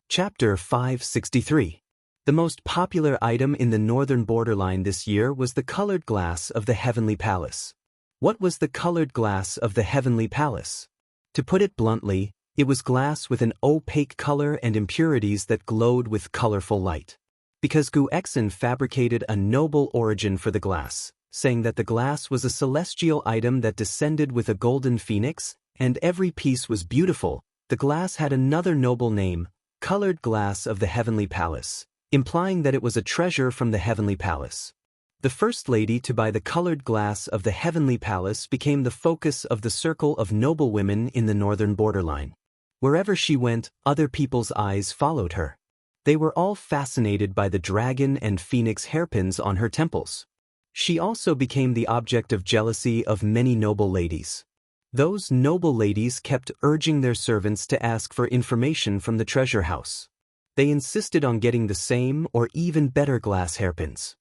Chapter 563. The most popular item in the northern borderline this year was the colored glass of the Heavenly Palace. What was the colored glass of the Heavenly Palace? To put it bluntly, it was glass with an opaque color and impurities that glowed with colorful light. Because Gu Exin fabricated a noble origin for the glass, saying that the glass was a celestial item that descended with a golden phoenix, and every piece was beautiful, the glass had another noble name, colored glass of the Heavenly Palace, implying that it was a treasure from the Heavenly Palace. The first lady to buy the colored glass of the Heavenly Palace became the focus of the circle of noble women in the northern borderline. Wherever she went, other people's eyes followed her. They were all fascinated by the dragon and phoenix hairpins on her temples. She also became the object of jealousy of many noble ladies. Those noble ladies kept urging their servants to ask for information from the treasure house. They insisted on getting the same or even better glass hairpins.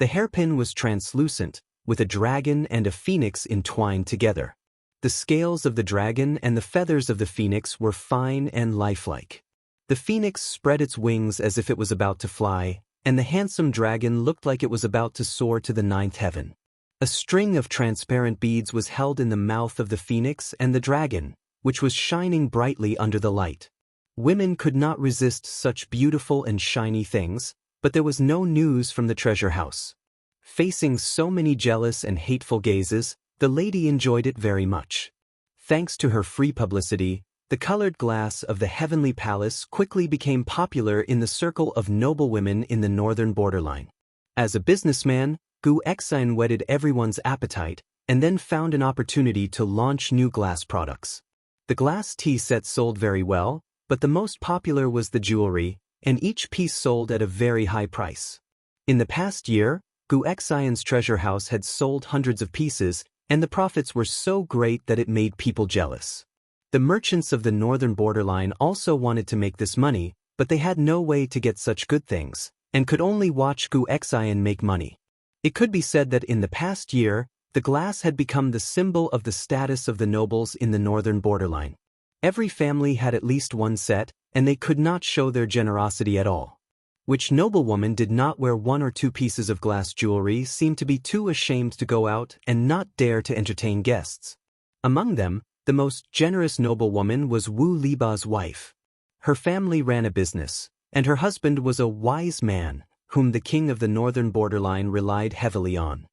The hairpin was translucent, with a dragon and a phoenix entwined together. The scales of the dragon and the feathers of the phoenix were fine and lifelike. The phoenix spread its wings as if it was about to fly, and the handsome dragon looked like it was about to soar to the 9th heaven. A string of transparent beads was held in the mouth of the phoenix and the dragon, which was shining brightly under the light. Women could not resist such beautiful and shiny things, but there was no news from the treasure house. Facing so many jealous and hateful gazes, the lady enjoyed it very much. Thanks to her free publicity, the colored glass of the Heavenly Palace quickly became popular in the circle of noble women in the northern borderline. As a businessman, Gu Exin whetted everyone's appetite and then found an opportunity to launch new glass products. The glass tea set sold very well, but the most popular was the jewelry, and each piece sold at a very high price. In the past year, Gu Exin's treasure house had sold hundreds of pieces, and the profits were so great that it made people jealous. The merchants of the northern borderline also wanted to make this money, but they had no way to get such good things, and could only watch Gu Xian make money. It could be said that in the past year, the glass had become the symbol of the status of the nobles in the northern borderline. Every family had at least one set, and they could not show their generosity at all. Which noblewoman did not wear 1 or 2 pieces of glass jewelry seemed to be too ashamed to go out and not dare to entertain guests. Among them, the most generous noblewoman was Wu Liba's wife. Her family ran a business, and her husband was a wise man, whom the king of the northern borderline relied heavily on.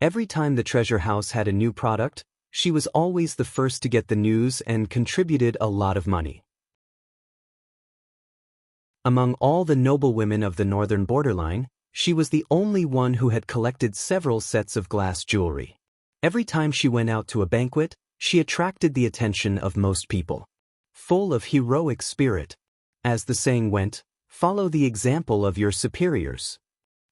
Every time the treasure house had a new product, she was always the first to get the news and contributed a lot of money. Among all the noblewomen of the northern borderline, she was the only one who had collected several sets of glass jewelry. Every time she went out to a banquet, she attracted the attention of most people. Full of heroic spirit. As the saying went, follow the example of your superiors.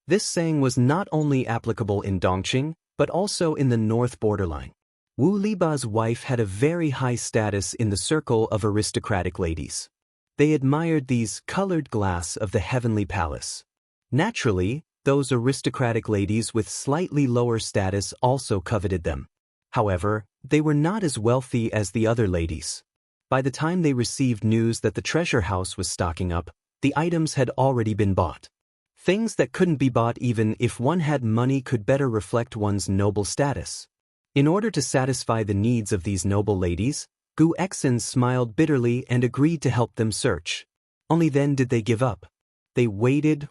This saying was not only applicable in Dongqing, but also in the north borderline. Wu Liba's wife had a very high status in the circle of aristocratic ladies. They admired these colored glass of the heavenly palace. Naturally, those aristocratic ladies with slightly lower status also coveted them. However, they were not as wealthy as the other ladies. By the time they received news that the treasure house was stocking up, the items had already been bought. Things that couldn't be bought even if one had money could better reflect one's noble status. In order to satisfy the needs of these noble ladies, Gu Xian smiled bitterly and agreed to help them search. Only then did they give up. They waited,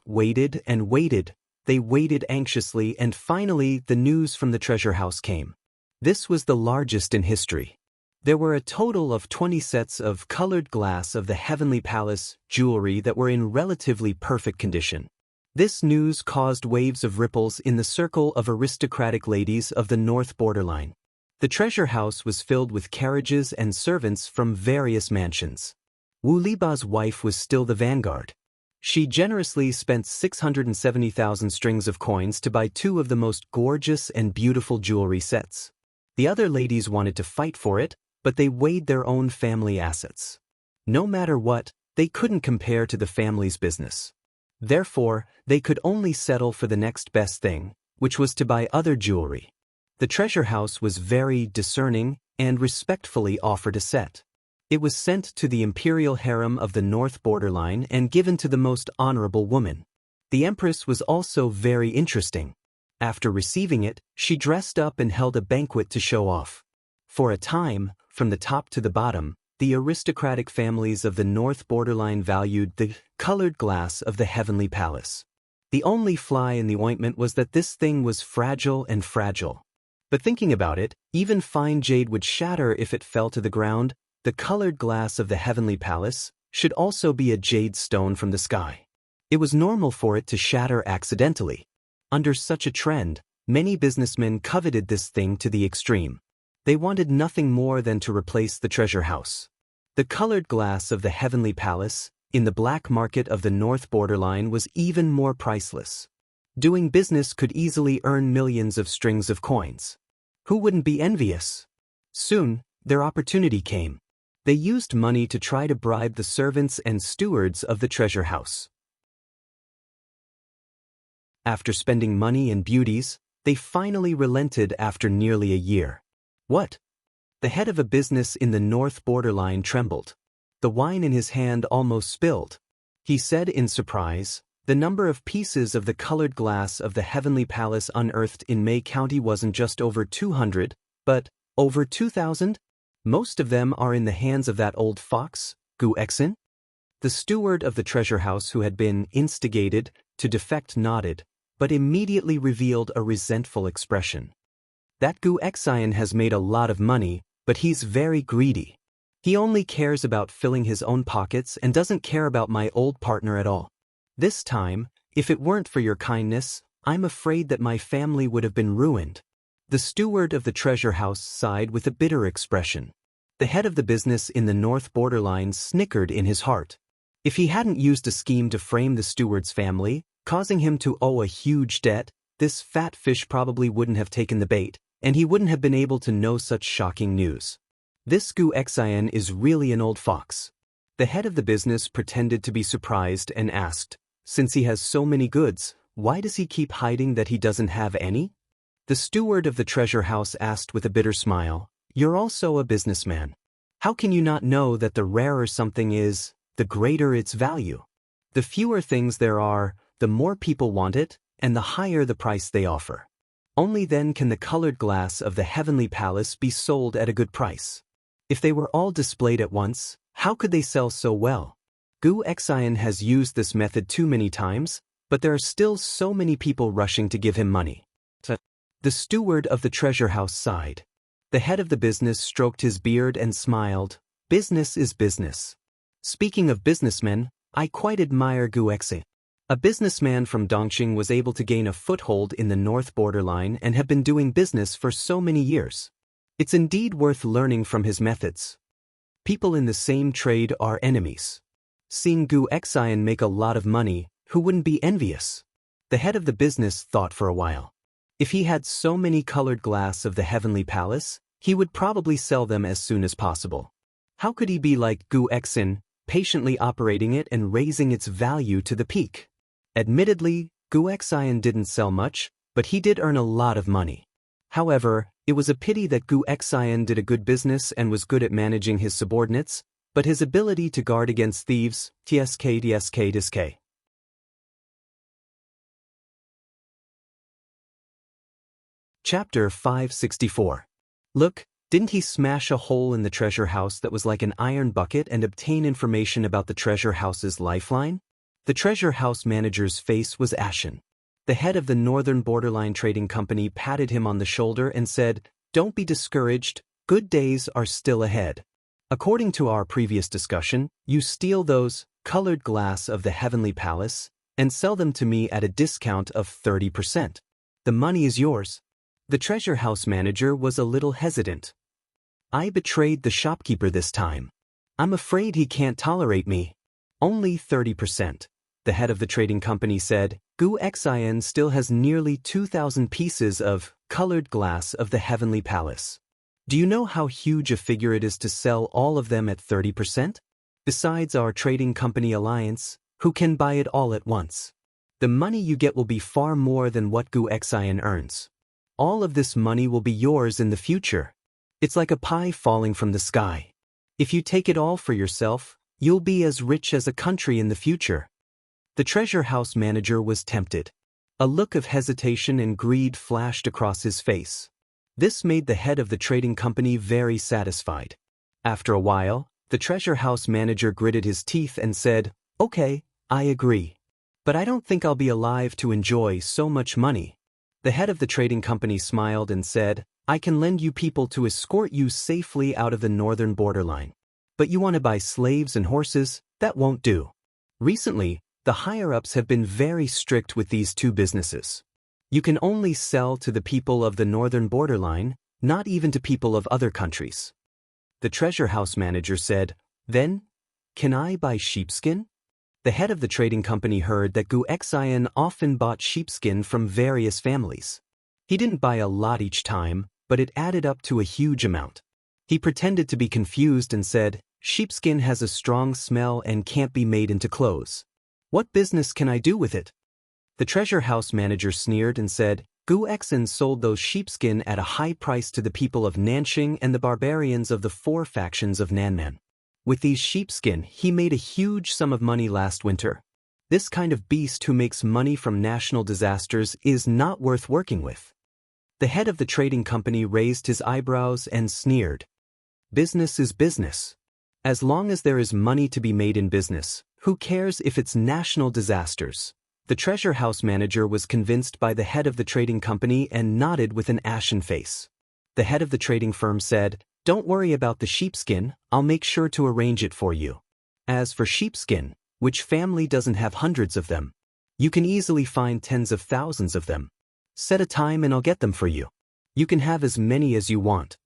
and waited. They waited anxiously, and finally the news from the treasure house came. This was the largest in history. There were a total of 20 sets of colored glass of the heavenly palace jewelry that were in relatively perfect condition. This news caused waves of ripples in the circle of aristocratic ladies of the north borderline. The treasure house was filled with carriages and servants from various mansions. Wu Liba's wife was still the vanguard. She generously spent 670,000 strings of coins to buy 2 of the most gorgeous and beautiful jewelry sets. The other ladies wanted to fight for it, but they weighed their own family assets. No matter what, they couldn't compare to the family's business. Therefore, they could only settle for the next best thing, which was to buy other jewelry. The treasure house was very discerning and respectfully offered a set. It was sent to the imperial harem of the north borderline and given to the most honorable woman. The empress was also very interesting. After receiving it, she dressed up and held a banquet to show off. For a time, from the top to the bottom, the aristocratic families of the north borderline valued the colored glass of the heavenly palace. The only fly in the ointment was that this thing was fragile and fragile. But thinking about it, even fine jade would shatter if it fell to the ground. The colored glass of the heavenly palace should also be a jade stone from the sky. It was normal for it to shatter accidentally. Under such a trend, many businessmen coveted this thing to the extreme. They wanted nothing more than to replace the treasure house. The colored glass of the heavenly palace, in the black market of the north borderline, was even more priceless. Doing business could easily earn millions of strings of coins. Who wouldn't be envious? Soon, their opportunity came. They used money to try to bribe the servants and stewards of the treasure house. After spending money and beauties, they finally relented after nearly a year. What? The head of a business in the north borderline trembled. The wine in his hand almost spilled. He said in surprise, the number of pieces of the colored glass of the heavenly palace unearthed in May County wasn't just over 200, but over 2,000? Most of them are in the hands of that old fox, Gu Xian? The steward of the treasure house, who had been instigated to defect, nodded, but immediately revealed a resentful expression. That Gu Xian has made a lot of money, but he's very greedy. He only cares about filling his own pockets and doesn't care about my old partner at all. This time, if it weren't for your kindness, I'm afraid that my family would have been ruined. The steward of the treasure house sighed with a bitter expression. The head of the business in the north borderline snickered in his heart. If he hadn't used a scheme to frame the steward's family, causing him to owe a huge debt, this fat fish probably wouldn't have taken the bait, and he wouldn't have been able to know such shocking news. This Gu Xian is really an old fox. The head of the business pretended to be surprised and asked, since he has so many goods, why does he keep hiding that he doesn't have any? The steward of the treasure house asked with a bitter smile, "You're also a businessman. How can you not know that the rarer something is, the greater its value? The fewer things there are, the more people want it, and the higher the price they offer. Only then can the colored glass of the heavenly palace be sold at a good price. If they were all displayed at once, how could they sell so well?" Gu Xian has used this method too many times, but there are still so many people rushing to give him money. The steward of the treasure house sighed. The head of the business stroked his beard and smiled. Business is business. Speaking of businessmen, I quite admire Gu Xian. A businessman from Dongqing was able to gain a foothold in the north borderline and have been doing business for so many years. It's indeed worth learning from his methods. People in the same trade are enemies. Seeing Gu Xian make a lot of money, who wouldn't be envious? The head of the business thought for a while. If he had so many colored glass of the heavenly palace, he would probably sell them as soon as possible. How could he be like Gu Xian, patiently operating it and raising its value to the peak? Admittedly, Gu Xian didn't sell much, but he did earn a lot of money. However, it was a pity that Gu Xian did a good business and was good at managing his subordinates, but his ability to guard against thieves, tsk. Chapter 564. Look, didn't he smash a hole in the treasure house that was like an iron bucket and obtain information about the treasure house's lifeline? The treasure house manager's face was ashen. The head of the Northern Borderline Trading Company patted him on the shoulder and said, "Don't be discouraged, good days are still ahead. According to our previous discussion, you steal those colored glass of the heavenly palace and sell them to me at a discount of 30%. The money is yours." The treasure house manager was a little hesitant. "I betrayed the shopkeeper this time. I'm afraid he can't tolerate me." "Only 30%. The head of the trading company said. Gu Xian still has nearly 2,000 pieces of colored glass of the heavenly palace. Do you know how huge a figure it is to sell all of them at 30%? Besides our trading company alliance, who can buy it all at once? The money you get will be far more than what Gu Xian earns. All of this money will be yours in the future. It's like a pie falling from the sky. If you take it all for yourself, you'll be as rich as a country in the future." The treasure house manager was tempted. A look of hesitation and greed flashed across his face. This made the head of the trading company very satisfied. After a while, the treasure house manager gritted his teeth and said, "Okay, I agree. But I don't think I'll be alive to enjoy so much money." The head of the trading company smiled and said, "I can lend you people to escort you safely out of the northern borderline. But you want to buy slaves and horses? That won't do." Recently, the higher-ups have been very strict with these two businesses. You can only sell to the people of the northern borderline, not even to people of other countries. The treasure house manager said, "Then, can I buy sheepskin?" The head of the trading company heard that Gu Xian often bought sheepskin from various families. He didn't buy a lot each time, but it added up to a huge amount. He pretended to be confused and said, "Sheepskin has a strong smell and can't be made into clothes. What business can I do with it?" The treasure house manager sneered and said, "Gu Xian sold those sheepskin at a high price to the people of Nanqing and the barbarians of the 4 factions of Nanman. With these sheepskin, he made a huge sum of money last winter. This kind of beast who makes money from national disasters is not worth working with." The head of the trading company raised his eyebrows and sneered. Business is business. As long as there is money to be made in business, who cares if it's national disasters? The treasure house manager was convinced by the head of the trading company and nodded with an ashen face. The head of the trading firm said, "Don't worry about the sheepskin, I'll make sure to arrange it for you. As for sheepskin, which family doesn't have hundreds of them? You can easily find tens of thousands of them. Set a time and I'll get them for you. You can have as many as you want."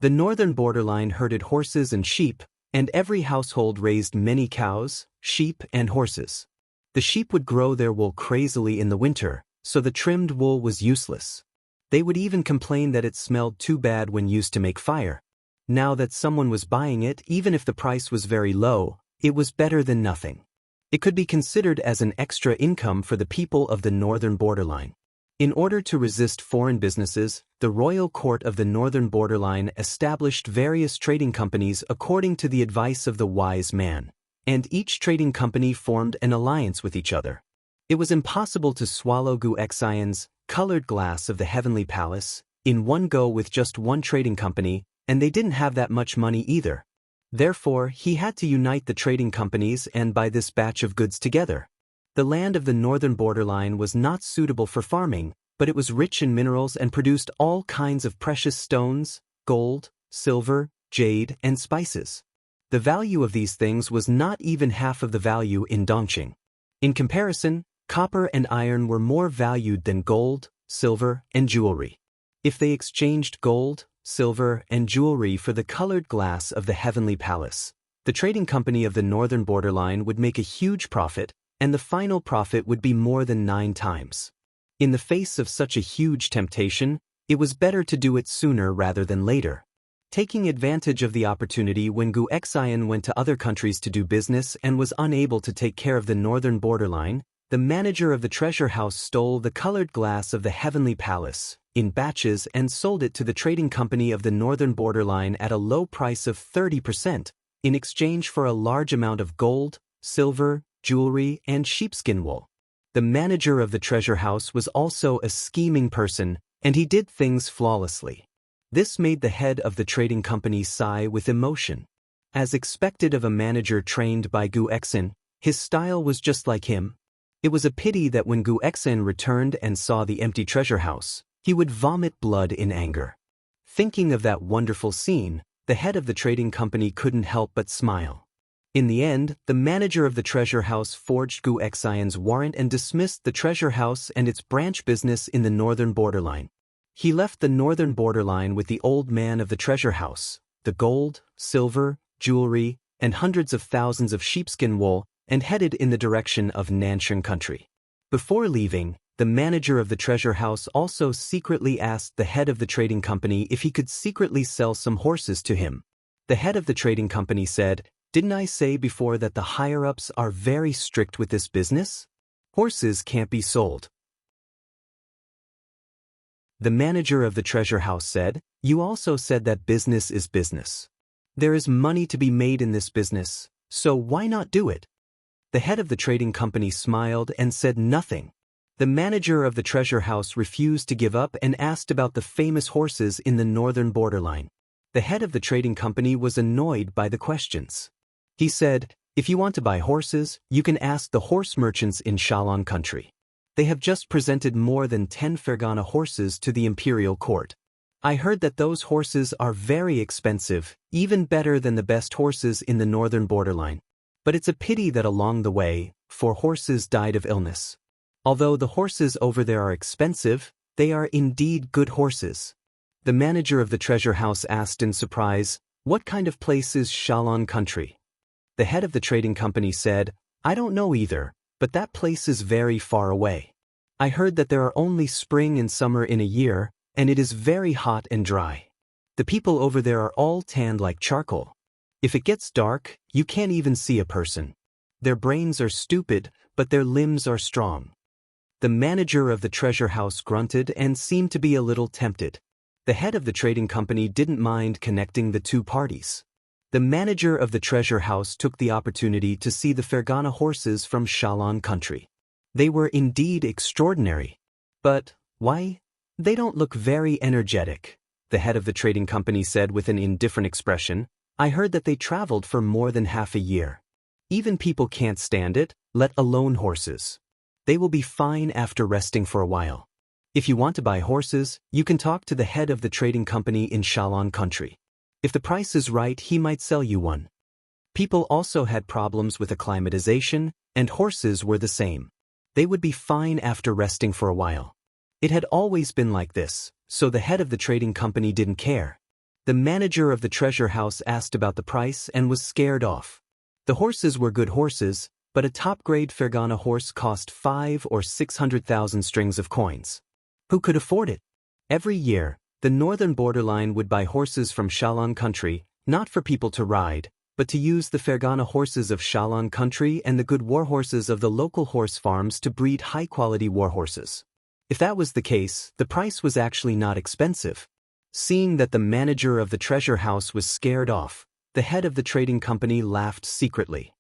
The northern borderline herded horses and sheep, and every household raised many cows, sheep, and horses. The sheep would grow their wool crazily in the winter, so the trimmed wool was useless. They would even complain that it smelled too bad when used to make fire. Now that someone was buying it, even if the price was very low, it was better than nothing. It could be considered as an extra income for the people of the northern borderline. In order to resist foreign businesses, the royal court of the northern borderline established various trading companies according to the advice of the wise man, and each trading company formed an alliance with each other. It was impossible to swallow Wuxian's colored glass of the heavenly palace in one go with just one trading company, and they didn't have that much money either. Therefore, he had to unite the trading companies and buy this batch of goods together. The land of the northern borderline was not suitable for farming, but it was rich in minerals and produced all kinds of precious stones, gold, silver, jade, and spices. The value of these things was not even half of the value in Dongqing. In comparison, copper and iron were more valued than gold, silver, and jewelry. If they exchanged gold, silver, and jewelry for the colored glass of the heavenly palace, the trading company of the northern borderline would make a huge profit, and the final profit would be more than 9 times. In the face of such a huge temptation, it was better to do it sooner rather than later. Taking advantage of the opportunity when Wuxian went to other countries to do business and was unable to take care of the northern borderline, the manager of the treasure house stole the colored glass of the heavenly palace in batches and sold it to the trading company of the northern borderline at a low price of 30% in exchange for a large amount of gold, silver, jewelry, and sheepskin wool. The manager of the treasure house was also a scheming person, and he did things flawlessly. This made the head of the trading company sigh with emotion. As expected of a manager trained by Wuxian, his style was just like him. It was a pity that when Wuxian returned and saw the empty treasure house, he would vomit blood in anger. Thinking of that wonderful scene, the head of the trading company couldn't help but smile. In the end, the manager of the treasure house forged Wuxian's warrant and dismissed the treasure house and its branch business in the northern borderline. He left the northern borderline with the old man of the treasure house, the gold, silver, jewelry, and hundreds of thousands of sheepskin wool, and headed in the direction of Nansheng country. Before leaving, the manager of the treasure house also secretly asked the head of the trading company if he could secretly sell some horses to him. The head of the trading company said, "Didn't I say before that the higher-ups are very strict with this business? Horses can't be sold." The manager of the treasure house said, "You also said that business is business. There is money to be made in this business, so why not do it?" The head of the trading company smiled and said nothing. The manager of the treasure house refused to give up and asked about the famous horses in the northern borderline. The head of the trading company was annoyed by the questions. He said, "If you want to buy horses, you can ask the horse merchants in Shalon country. They have just presented more than 10 Fergana horses to the imperial court. I heard that those horses are very expensive, even better than the best horses in the northern borderline. But it's a pity that along the way, 4 horses died of illness. Although the horses over there are expensive, they are indeed good horses." The manager of the treasure house asked in surprise, "What kind of place is Shalon country?" The head of the trading company said, "I don't know either, but that place is very far away. I heard that there are only spring and summer in a year, and it is very hot and dry. The people over there are all tanned like charcoal. If it gets dark, you can't even see a person. Their brains are stupid, but their limbs are strong." The manager of the treasure house grunted and seemed to be a little tempted. The head of the trading company didn't mind connecting the two parties. The manager of the treasure house took the opportunity to see the Fergana horses from Shalon country. They were indeed extraordinary. "But why? They don't look very energetic," the head of the trading company said with an indifferent expression. "I heard that they traveled for more than half a year. Even people can't stand it, let alone horses. They will be fine after resting for a while. If you want to buy horses, you can talk to the head of the trading company in Shalon country. If the price is right, he might sell you one." People also had problems with acclimatization, and horses were the same. They would be fine after resting for a while. It had always been like this, so the head of the trading company didn't care. The manager of the treasure house asked about the price and was scared off. The horses were good horses, but a top-grade Fergana horse cost 5 or 600,000 strings of coins. Who could afford it? Every year, the northern borderline would buy horses from Xialan country, not for people to ride, but to use the Fergana horses of Xialan country and the good warhorses of the local horse farms to breed high-quality warhorses. If that was the case, the price was actually not expensive. Seeing that the manager of the treasure house was scared off, the head of the trading company laughed secretly.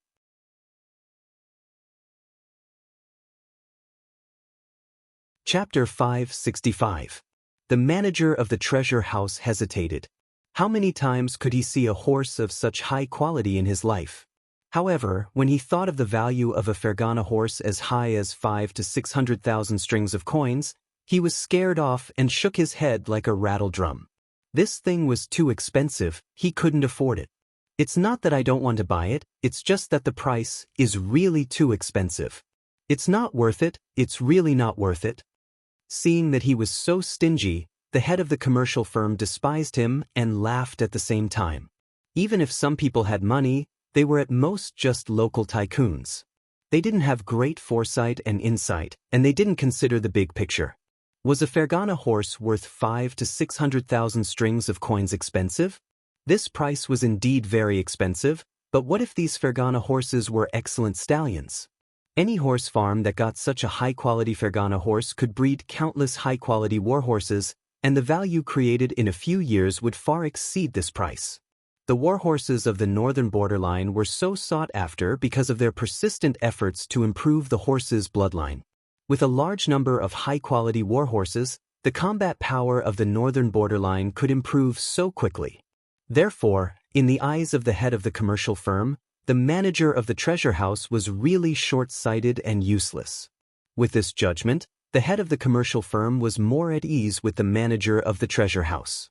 Chapter 565. The manager of the treasure house hesitated. How many times could he see a horse of such high quality in his life? However, when he thought of the value of a Fergana horse as high as 5 to 600,000 strings of coins, he was scared off and shook his head like a rattle drum. This thing was too expensive, he couldn't afford it. It's not that I don't want to buy it, it's just that the price is really too expensive. It's not worth it, it's really not worth it. Seeing that he was so stingy, the head of the commercial firm despised him and laughed at the same time. Even if some people had money, they were at most just local tycoons. They didn't have great foresight and insight, and they didn't consider the big picture. Was a Fergana horse worth 5 to 600,000 strings of coins expensive? This price was indeed very expensive, but what if these Fergana horses were excellent stallions? Any horse farm that got such a high-quality Fergana horse could breed countless high-quality warhorses, and the value created in a few years would far exceed this price. The warhorses of the northern borderline were so sought after because of their persistent efforts to improve the horse's bloodline. With a large number of high-quality warhorses, the combat power of the northern borderline could improve so quickly. Therefore, in the eyes of the head of the commercial firm, the manager of the treasure house was really short-sighted and useless. With this judgment, the head of the commercial firm was more at ease with the manager of the treasure house.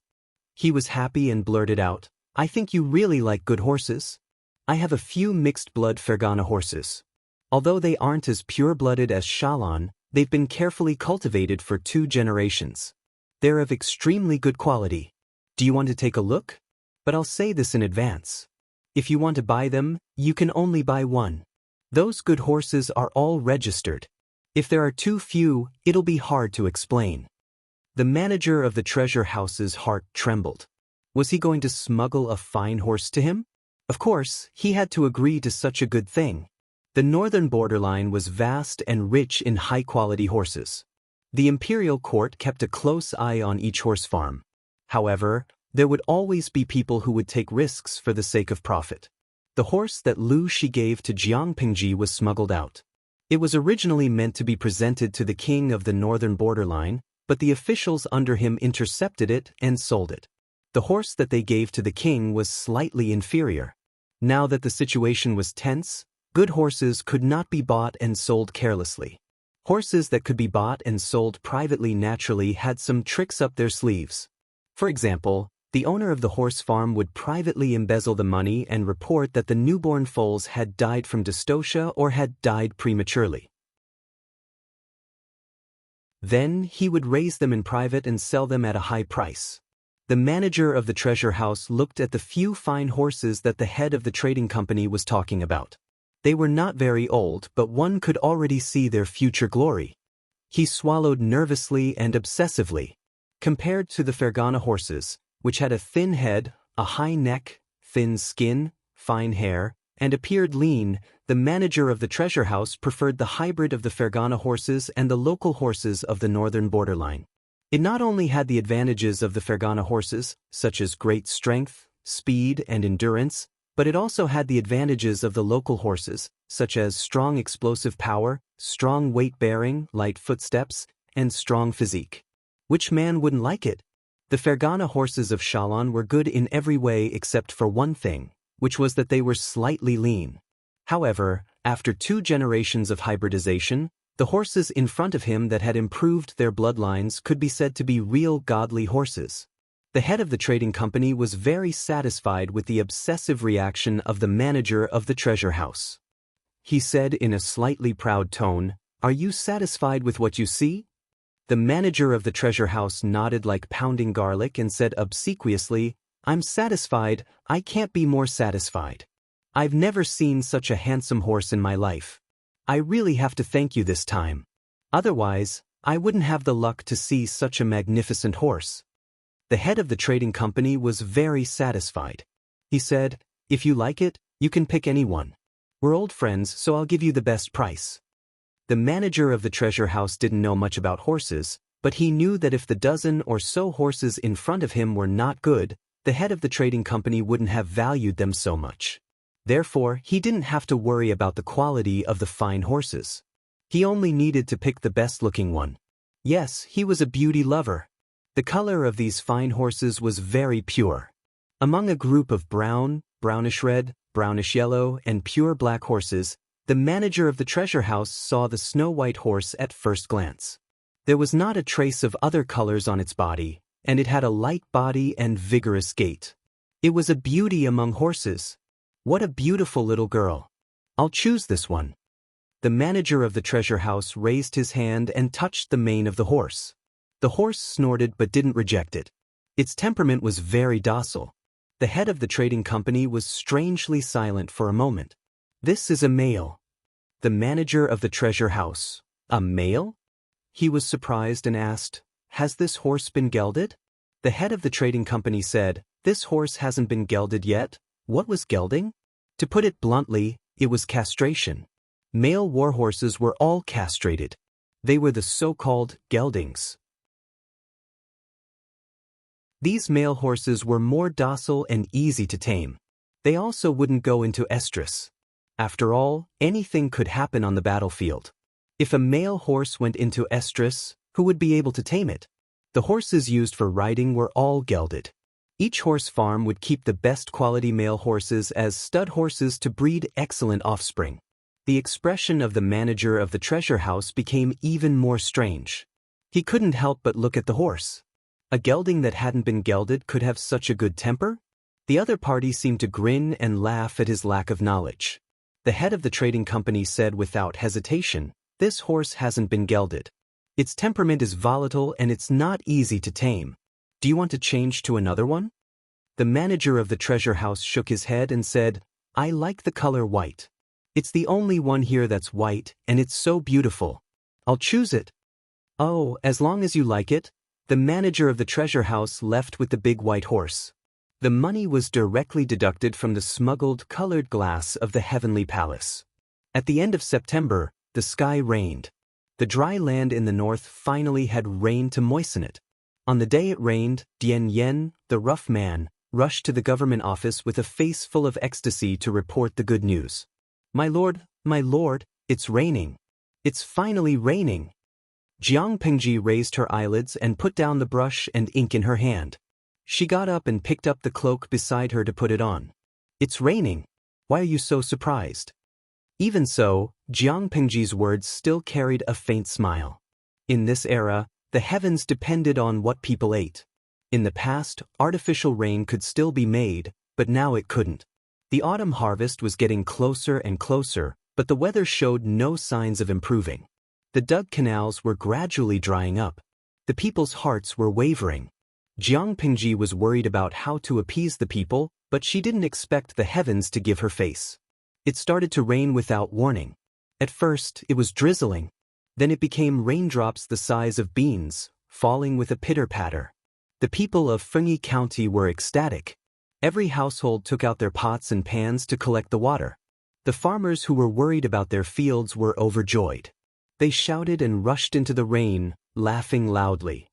He was happy and blurted out, "I think you really like good horses. I have a few mixed-blood Fergana horses. Although they aren't as pure-blooded as Xialan, they've been carefully cultivated for 2 generations. They're of extremely good quality. Do you want to take a look? But I'll say this in advance. If you want to buy them, you can only buy one. Those good horses are all registered. If there are too few, it'll be hard to explain." The manager of the treasure house's heart trembled. Was he going to smuggle a fine horse to him? Of course, he had to agree to such a good thing. The northern borderline was vast and rich in high-quality horses. The imperial court kept a close eye on each horse farm. However, there would always be people who would take risks for the sake of profit. The horse that Lu Shi gave to Jiang Pingji was smuggled out. It was originally meant to be presented to the king of the northern borderline, but the officials under him intercepted it and sold it. The horse that they gave to the king was slightly inferior. Now that the situation was tense, good horses could not be bought and sold carelessly. Horses that could be bought and sold privately naturally had some tricks up their sleeves. For example, the owner of the horse farm would privately embezzle the money and report that the newborn foals had died from dystocia or had died prematurely. Then he would raise them in private and sell them at a high price. The manager of the treasure house looked at the few fine horses that the head of the trading company was talking about. They were not very old, but one could already see their future glory. He swallowed nervously and obsessively. Compared to the Fergana horses, which had a thin head, a high neck, thin skin, fine hair, and appeared lean, the manager of the treasure house preferred the hybrid of the Fergana horses and the local horses of the northern borderline. It not only had the advantages of the Fergana horses, such as great strength, speed, and endurance, but it also had the advantages of the local horses, such as strong explosive power, strong weight-bearing, light footsteps, and strong physique. Which man wouldn't like it? The Fergana horses of Xialan were good in every way except for one thing, which was that they were slightly lean. However, after 2 generations of hybridization, the horses in front of him that had improved their bloodlines could be said to be real godly horses. The head of the trading company was very satisfied with the obsessive reaction of the manager of the treasure house. He said in a slightly proud tone, "Are you satisfied with what you see?" The manager of the treasure house nodded like pounding garlic and said obsequiously, "I'm satisfied, I can't be more satisfied." I've never seen such a handsome horse in my life. I really have to thank you this time. Otherwise, I wouldn't have the luck to see such a magnificent horse." The head of the trading company was very satisfied. He said, "If you like it, you can pick any one. We're old friends, so I'll give you the best price." The manager of the treasure house didn't know much about horses, but he knew that if the dozen or so horses in front of him were not good, the head of the trading company wouldn't have valued them so much. Therefore, he didn't have to worry about the quality of the fine horses. He only needed to pick the best-looking one. Yes, he was a beauty lover. The color of these fine horses was very pure. Among a group of brown, brownish red, brownish yellow, and pure black horses, the manager of the treasure house saw the snow-white horse at first glance. There was not a trace of other colors on its body, and it had a light body and vigorous gait. It was a beauty among horses. What a beautiful little girl. I'll choose this one. The manager of the treasure house raised his hand and touched the mane of the horse. The horse snorted but didn't reject it. Its temperament was very docile. The head of the trading company was strangely silent for a moment. "This is a male." The manager of the treasure house. "A male?" He was surprised and asked, "Has this horse been gelded?" The head of the trading company said, "This horse hasn't been gelded yet." What was gelding? To put it bluntly, it was castration. Male war horses were all castrated. They were the so-called geldings. These male horses were more docile and easy to tame. They also wouldn't go into estrus. After all, anything could happen on the battlefield. If a male horse went into estrus, who would be able to tame it? The horses used for riding were all gelded. Each horse farm would keep the best quality male horses as stud horses to breed excellent offspring. The expression of the manager of the treasure house became even more strange. He couldn't help but look at the horse. A gelding that hadn't been gelded could have such a good temper? The other party seemed to grin and laugh at his lack of knowledge. The head of the trading company said without hesitation, "This horse hasn't been gelded. Its temperament is volatile and it's not easy to tame. Do you want to change to another one?" The manager of the treasure house shook his head and said, "I like the color white. It's the only one here that's white, and it's so beautiful. I'll choose it." "Oh, as long as you like it." The manager of the treasure house left with the big white horse. The money was directly deducted from the smuggled colored glass of the heavenly palace. At the end of September, the sky rained. The dry land in the north finally had rain to moisten it. On the day it rained, Dian Yen, the rough man, rushed to the government office with a face full of ecstasy to report the good news. My lord, it's raining. It's finally raining." Jiang Pengji raised her eyelids and put down the brush and ink in her hand. She got up and picked up the cloak beside her to put it on. "It's raining. Why are you so surprised?" Even so, Jiang Pengji's words still carried a faint smile. In this era, the heavens depended on what people ate. In the past, artificial rain could still be made, but now it couldn't. The autumn harvest was getting closer and closer, but the weather showed no signs of improving. The dug canals were gradually drying up. The people's hearts were wavering. Jiang Pengji was worried about how to appease the people, but she didn't expect the heavens to give her face. It started to rain without warning. At first, it was drizzling. Then it became raindrops the size of beans, falling with a pitter-patter. The people of Fengyi County were ecstatic. Every household took out their pots and pans to collect the water. The farmers who were worried about their fields were overjoyed. They shouted and rushed into the rain, laughing loudly.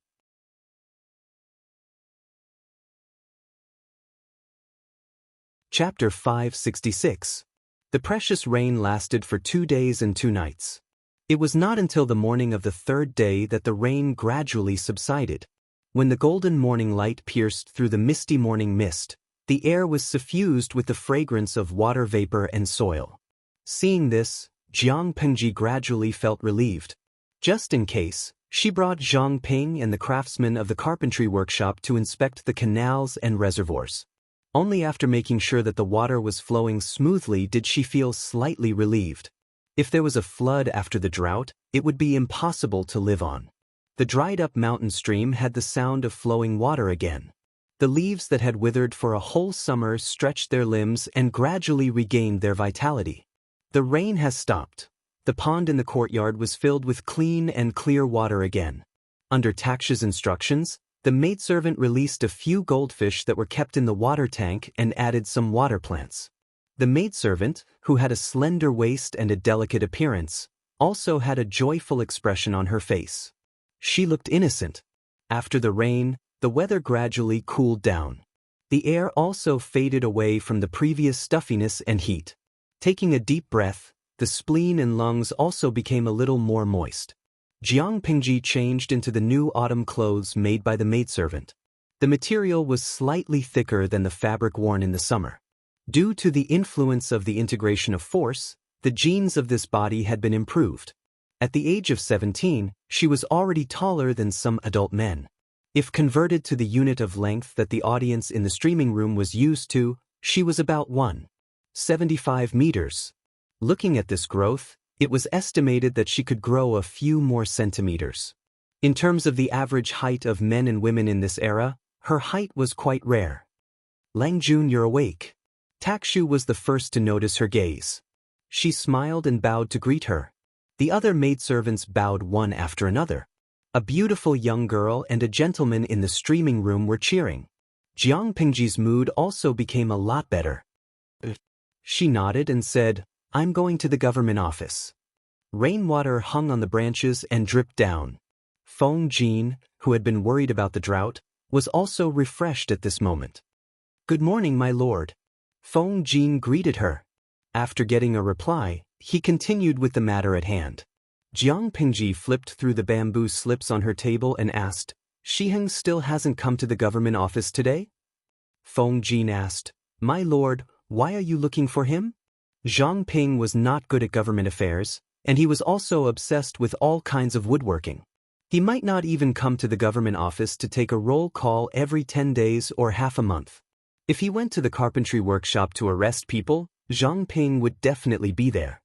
Chapter 566. The precious rain lasted for 2 days and 2 nights. It was not until the morning of the 3rd day that the rain gradually subsided. When the golden morning light pierced through the misty morning mist, the air was suffused with the fragrance of water vapor and soil. Seeing this, Jiang Pengji gradually felt relieved. Just in case, she brought Zhang Ping and the craftsmen of the carpentry workshop to inspect the canals and reservoirs. Only after making sure that the water was flowing smoothly did she feel slightly relieved. If there was a flood after the drought, it would be impossible to live on. The dried-up mountain stream had the sound of flowing water again. The leaves that had withered for a whole summer stretched their limbs and gradually regained their vitality. The rain has stopped. The pond in the courtyard was filled with clean and clear water again. Under Taksha's instructions, the maidservant released a few goldfish that were kept in the water tank and added some water plants. The maidservant, who had a slender waist and a delicate appearance, also had a joyful expression on her face. She looked innocent. After the rain, the weather gradually cooled down. The air also faded away from the previous stuffiness and heat. Taking a deep breath, the spleen and lungs also became a little more moist. Jiang Pingji changed into the new autumn clothes made by the maidservant. The material was slightly thicker than the fabric worn in the summer. Due to the influence of the integration of force, the genes of this body had been improved. At the age of 17, she was already taller than some adult men. If converted to the unit of length that the audience in the streaming room was used to, she was about 1.75 meters. Looking at this growth, it was estimated that she could grow a few more centimeters. In terms of the average height of men and women in this era, her height was quite rare. Lang Jun, you're awake. Takshu was the first to notice her gaze. She smiled and bowed to greet her. The other maidservants bowed one after another. A beautiful young girl and a gentleman in the streaming room were cheering. Jiang Pingji's mood also became a lot better. She nodded and said, I'm going to the government office. Rainwater hung on the branches and dripped down. Feng Jin, who had been worried about the drought, was also refreshed at this moment. Good morning, my lord. Feng Jin greeted her. After getting a reply, he continued with the matter at hand. Jiang Pingji flipped through the bamboo slips on her table and asked, Shiheng still hasn't come to the government office today? Feng Jin asked, My lord, why are you looking for him? Zhang Ping was not good at government affairs, and he was also obsessed with all kinds of woodworking. He might not even come to the government office to take a roll call every 10 days or half a month. If he went to the carpentry workshop to arrest people, Zhang Ping would definitely be there.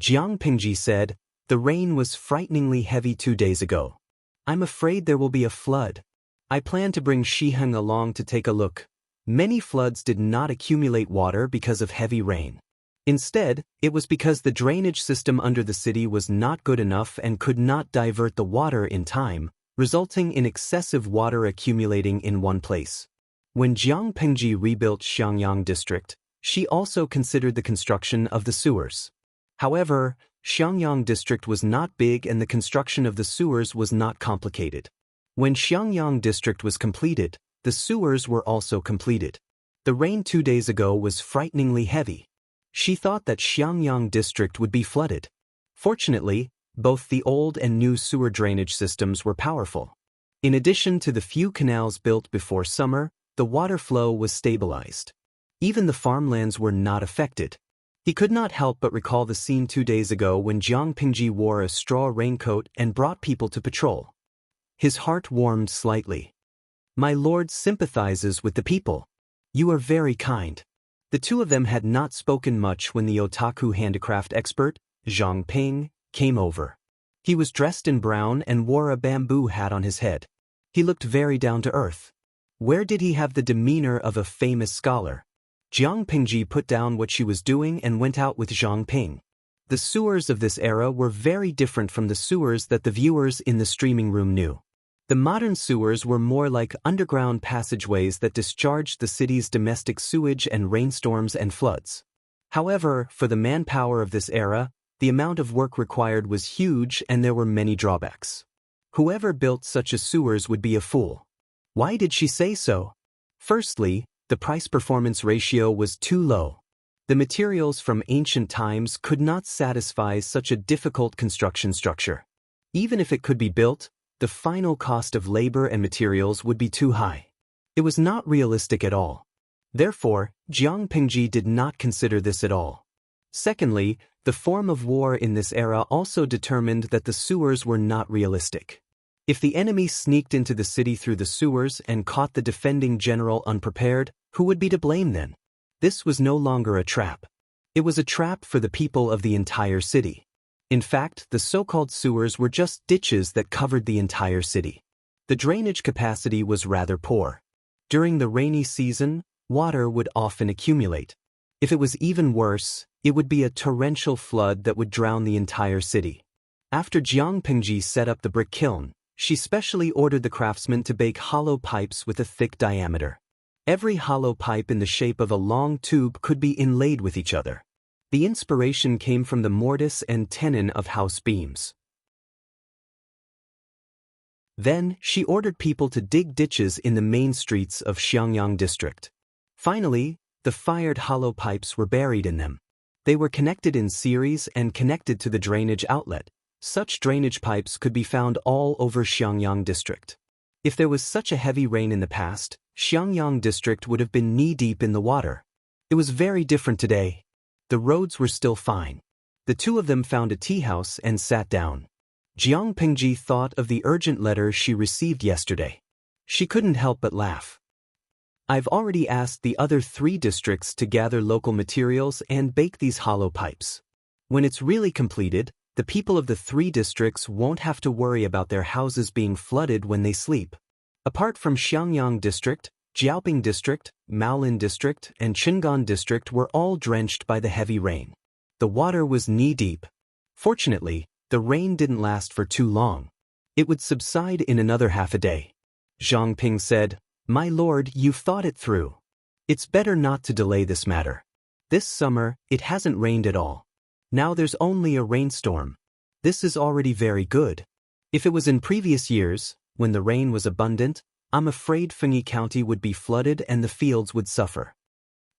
Jiang Pingji said, The rain was frighteningly heavy 2 days ago. I'm afraid there will be a flood. I plan to bring Shiheng along to take a look. Many floods did not accumulate water because of heavy rain. Instead, it was because the drainage system under the city was not good enough and could not divert the water in time, resulting in excessive water accumulating in one place. When Jiang Pingji rebuilt Xiangyang district, she also considered the construction of the sewers. However, Xiangyang district was not big and the construction of the sewers was not complicated. When Xiangyang district was completed, the sewers were also completed. The rain 2 days ago was frighteningly heavy. She thought that Xiangyang district would be flooded. Fortunately, both the old and new sewer drainage systems were powerful. In addition to the few canals built before summer, the water flow was stabilized. Even the farmlands were not affected. He could not help but recall the scene 2 days ago when Jiang Pingji wore a straw raincoat and brought people to patrol. His heart warmed slightly. My lord sympathizes with the people. You are very kind. The two of them had not spoken much when the otaku handicraft expert, Zhang Ping, came over. He was dressed in brown and wore a bamboo hat on his head. He looked very down to earth. Where did he have the demeanor of a famous scholar? Jiang Pingji put down what she was doing and went out with Zhang Ping. The sewers of this era were very different from the sewers that the viewers in the streaming room knew. The modern sewers were more like underground passageways that discharged the city's domestic sewage and rainstorms and floods. However, for the manpower of this era, the amount of work required was huge and there were many drawbacks. Whoever built such a sewers would be a fool. Why did she say so? Firstly, the price-performance ratio was too low. The materials from ancient times could not satisfy such a difficult construction structure. Even if it could be built, the final cost of labor and materials would be too high. It was not realistic at all. Therefore, Jiang Pingji did not consider this at all. Secondly, the form of war in this era also determined that the sewers were not realistic. If the enemy sneaked into the city through the sewers and caught the defending general unprepared, who would be to blame then? This was no longer a trap. It was a trap for the people of the entire city. In fact, the so-called sewers were just ditches that covered the entire city. The drainage capacity was rather poor. During the rainy season, water would often accumulate. If it was even worse, it would be a torrential flood that would drown the entire city. After Jiang Pingji set up the brick kiln, she specially ordered the craftsmen to bake hollow pipes with a thick diameter. Every hollow pipe in the shape of a long tube could be inlaid with each other. The inspiration came from the mortise and tenon of house beams. Then, she ordered people to dig ditches in the main streets of Xiangyang district. Finally, the fired hollow pipes were buried in them. They were connected in series and connected to the drainage outlet. Such drainage pipes could be found all over Xiangyang district. If there was such a heavy rain in the past, Xiangyang district would have been knee-deep in the water. It was very different today. The roads were still fine. The two of them found a tea house and sat down. Jiang Pingji thought of the urgent letter she received yesterday. She couldn't help but laugh. I've already asked the other 3 districts to gather local materials and bake these hollow pipes. When it's really completed, the people of the 3 districts won't have to worry about their houses being flooded when they sleep. Apart from Xiangyang district, Jiaoping district, Maolin district, and Qingan district were all drenched by the heavy rain. The water was knee-deep. Fortunately, the rain didn't last for too long. It would subside in another half a day. Zhang Ping said, "My lord, you've thought it through. It's better not to delay this matter. This summer, it hasn't rained at all. Now there's only a rainstorm. This is already very good. If it was in previous years, when the rain was abundant, I'm afraid Fengyi County would be flooded and the fields would suffer."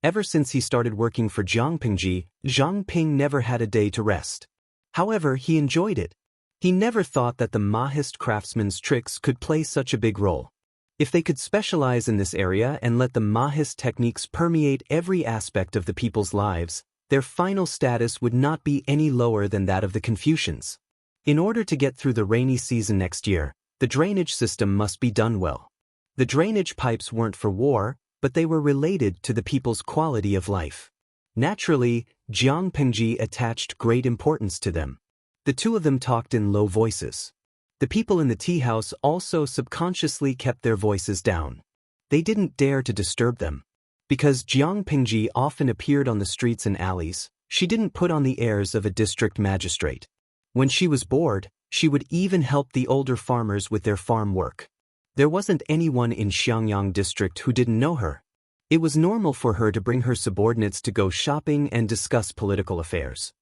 Ever since he started working for Jiang Pingji, Zhang Ping never had a day to rest. However, he enjoyed it. He never thought that the Mahist craftsman's tricks could play such a big role. If they could specialize in this area and let the Mahist techniques permeate every aspect of the people's lives, their final status would not be any lower than that of the Confucians. In order to get through the rainy season next year, the drainage system must be done well. The drainage pipes weren't for war, but they were related to the people's quality of life. Naturally, Jiang Pingji attached great importance to them. The two of them talked in low voices. The people in the tea house also subconsciously kept their voices down. They didn't dare to disturb them. Because Jiang Pingji often appeared on the streets and alleys, she didn't put on the airs of a district magistrate. When she was bored, she would even help the older farmers with their farm work. There wasn't anyone in Xiangyang district who didn't know her. It was normal for her to bring her subordinates to go shopping and discuss political affairs.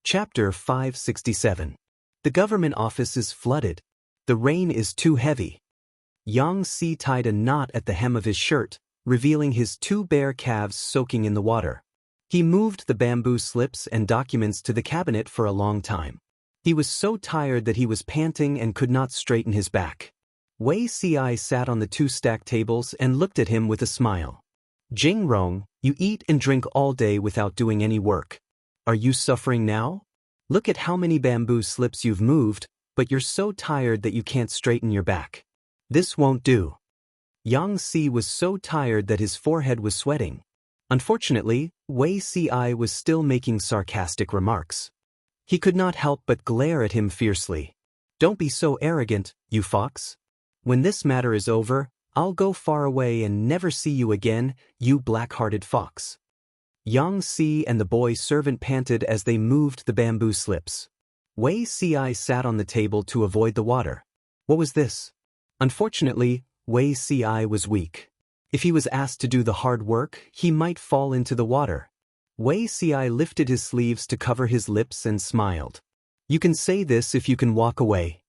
Chapter 567. The government office is flooded. The rain is too heavy. Yang Si tied a knot at the hem of his shirt, revealing his 2 bare calves soaking in the water. He moved the bamboo slips and documents to the cabinet for a long time. He was so tired that he was panting and could not straighten his back. Wei Ci sat on the 2 stacked tables and looked at him with a smile. "Jing Rong, you eat and drink all day without doing any work. Are you suffering now? Look at how many bamboo slips you've moved, but you're so tired that you can't straighten your back. This won't do." Yang Si was so tired that his forehead was sweating. Unfortunately, Wei Ci was still making sarcastic remarks. He could not help but glare at him fiercely. "Don't be so arrogant, you fox. When this matter is over, I'll go far away and never see you again, you black-hearted fox." Yang Si and the boy servant panted as they moved the bamboo slips. Wei Ci sat on the table to avoid the water. What was this? Unfortunately, Wei Ci was weak. If he was asked to do the hard work, he might fall into the water. Wei Ci lifted his sleeves to cover his lips and smiled. "You can say this if you can walk away."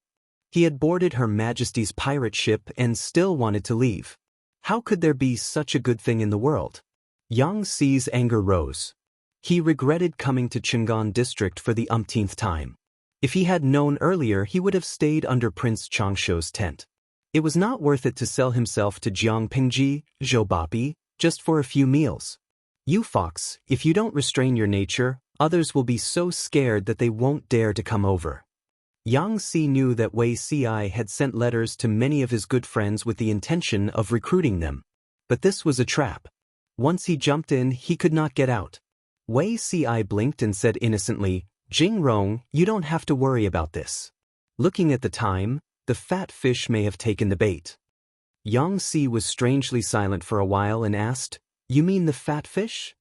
He had boarded Her Majesty's pirate ship and still wanted to leave. How could there be such a good thing in the world? Yang Si's anger rose. He regretted coming to Qingan district for the umpteenth time. If he had known earlier, he would have stayed under Prince Changshuo's tent. It was not worth it to sell himself to Jiang Pingji, Zhou Bapi, just for a few meals. "You fox, if you don't restrain your nature, others will be so scared that they won't dare to come over." Yang Si knew that Wei Ci had sent letters to many of his good friends with the intention of recruiting them. But this was a trap. Once he jumped in, he could not get out. Wei Ci blinked and said innocently, Jingrong, you don't have to worry about this. Looking at the time, the fat fish may have taken the bait. Xianxia was strangely silent for a while and asked, "You mean the fat fish?"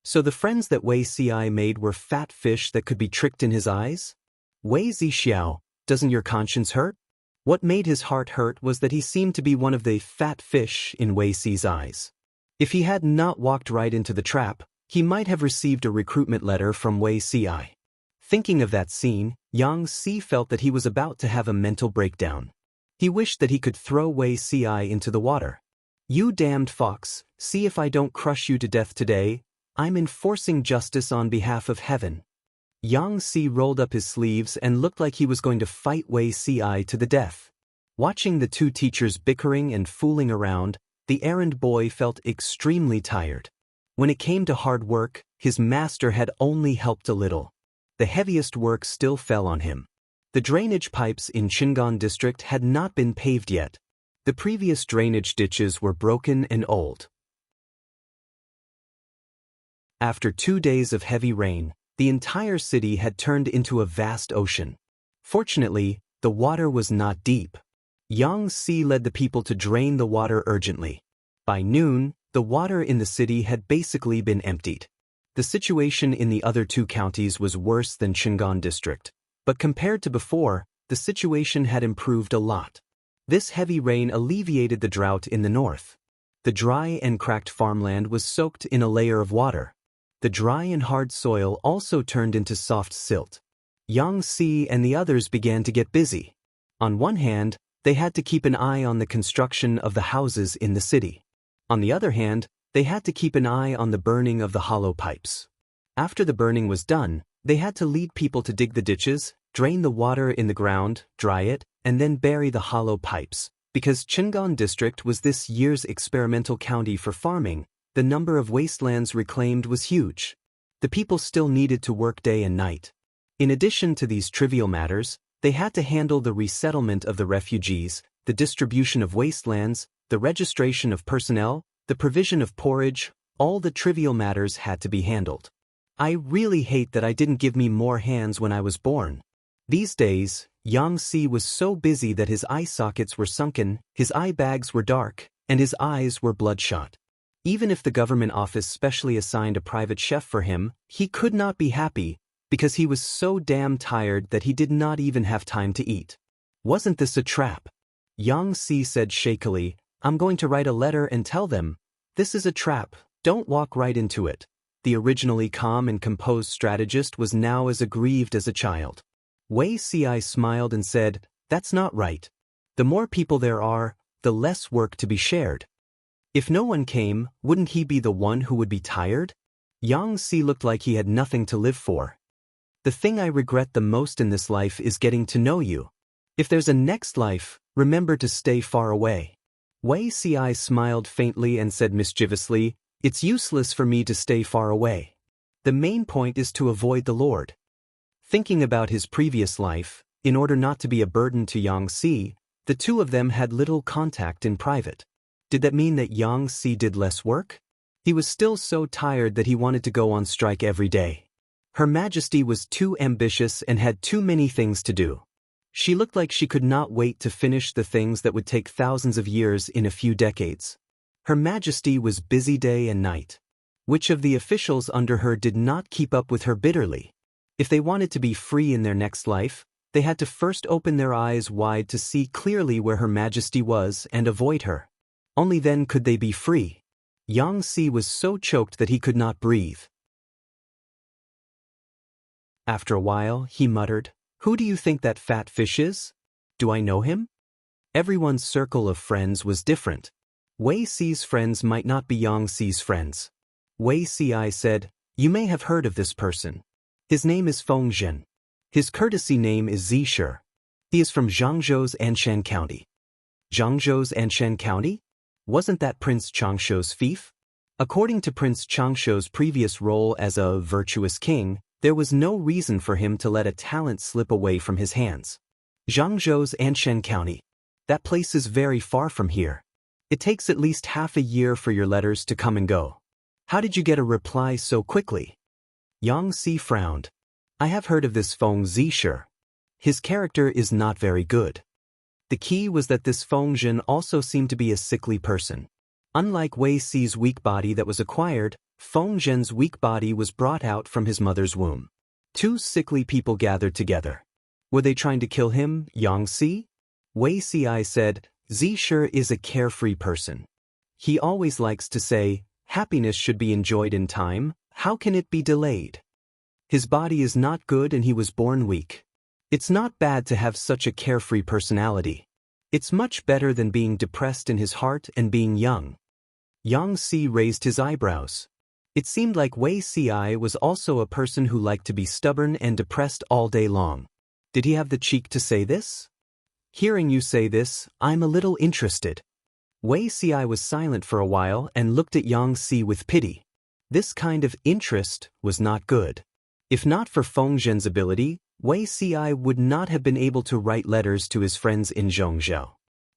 So the friends that Wei Xiai made were fat fish that could be tricked in his eyes? Wei Zixiao, doesn't your conscience hurt? What made his heart hurt was that he seemed to be one of the fat fish in Wei Xi's eyes. If he had not walked right into the trap, he might have received a recruitment letter from Wei Xiai. Thinking of that scene, Xianxia felt that he was about to have a mental breakdown. He wished that he could throw Wei Xiai into the water. "You damned fox, see if I don't crush you to death today. I'm enforcing justice on behalf of heaven." Xianxia rolled up his sleeves and looked like he was going to fight Wei Xiai to the death. Watching the two teachers bickering and fooling around, the errand boy felt extremely tired. When it came to hard work, his master had only helped a little. The heaviest work still fell on him. The drainage pipes in Qingan district had not been paved yet. The previous drainage ditches were broken and old. After 2 days of heavy rain, the entire city had turned into a vast ocean. Fortunately, the water was not deep. Xianxia led the people to drain the water urgently. By noon, the water in the city had basically been emptied. The situation in the other two counties was worse than Qingan district, but compared to before, the situation had improved a lot. This heavy rain alleviated the drought in the north. The dry and cracked farmland was soaked in a layer of water. The dry and hard soil also turned into soft silt. Xianxia and the others began to get busy. On one hand, they had to keep an eye on the construction of the houses in the city. On the other hand, they had to keep an eye on the burning of the hollow pipes. After the burning was done, they had to lead people to dig the ditches, drain the water in the ground, dry it, and then bury the hollow pipes. Because Qingan district was this year's experimental county for farming, the number of wastelands reclaimed was huge. The people still needed to work day and night. In addition to these trivial matters, they had to handle the resettlement of the refugees, the distribution of wastelands, the registration of personnel, the provision of porridge. All the trivial matters had to be handled. I really hate that I didn't give me more hands when I was born. These days, Xianxia was so busy that his eye sockets were sunken, his eye bags were dark, and his eyes were bloodshot. Even if the government office specially assigned a private chef for him, he could not be happy, because he was so damn tired that he did not even have time to eat. Wasn't this a trap? Xianxia said shakily, "I'm going to write a letter and tell them, this is a trap, don't walk right into it." The originally calm and composed strategist was now as aggrieved as a child. Wei Xiai smiled and said, "That's not right. The more people there are, the less work to be shared. If no one came, wouldn't he be the one who would be tired?" Xianxia looked like he had nothing to live for. "The thing I regret the most in this life is getting to know you. If there's a next life, remember to stay far away." Wei Xiai smiled faintly and said mischievously, "It's useless for me to stay far away. The main point is to avoid the Lord." Thinking about his previous life, in order not to be a burden to Xianxia, the two of them had little contact in private. Did that mean that Xianxia did less work? He was still so tired that he wanted to go on strike every day. Her Majesty was too ambitious and had too many things to do. She looked like she could not wait to finish the things that would take thousands of years in a few decades. Her Majesty was busy day and night. Which of the officials under her did not keep up with her bitterly? If they wanted to be free in their next life, they had to first open their eyes wide to see clearly where Her Majesty was and avoid her. Only then could they be free. Xianxia was so choked that he could not breathe. After a while, he muttered, "Who do you think that fat fish is? Do I know him?" Everyone's circle of friends was different. Wei Xi's friends might not be Xianxi's friends. Wei Xiai said, "You may have heard of this person. His name is Feng Zhen. His courtesy name is Zisher. He is from Zhangzhou's Anshan County." Zhangzhou's Anshan County? Wasn't that Prince Changshuo's fief? According to Prince Changshuo's previous role as a virtuous king, there was no reason for him to let a talent slip away from his hands. Zhangzhou's Anshan County. That place is very far from here. It takes at least half a year for your letters to come and go. How did you get a reply so quickly? Xianxia frowned. I have heard of this Feng Zisher. His character is not very good. The key was that this Feng Zhen also seemed to be a sickly person. Unlike Wei Si's weak body that was acquired, Feng Zhen's weak body was brought out from his mother's womb. Two sickly people gathered together. Were they trying to kill him, Yang Si? Wei Si said, Zisher is a carefree person. He always likes to say, happiness should be enjoyed in time, how can it be delayed? His body is not good and he was born weak. It's not bad to have such a carefree personality. It's much better than being depressed in his heart and being young. Yang Si raised his eyebrows. It seemed like Wei Si was also a person who liked to be stubborn and depressed all day long. Did he have the cheek to say this? Hearing you say this, I'm a little interested. Wei Si was silent for a while and looked at Yang Si with pity. This kind of interest was not good. If not for Feng Zhen's ability, Wei Si would not have been able to write letters to his friends in Zhongzhou.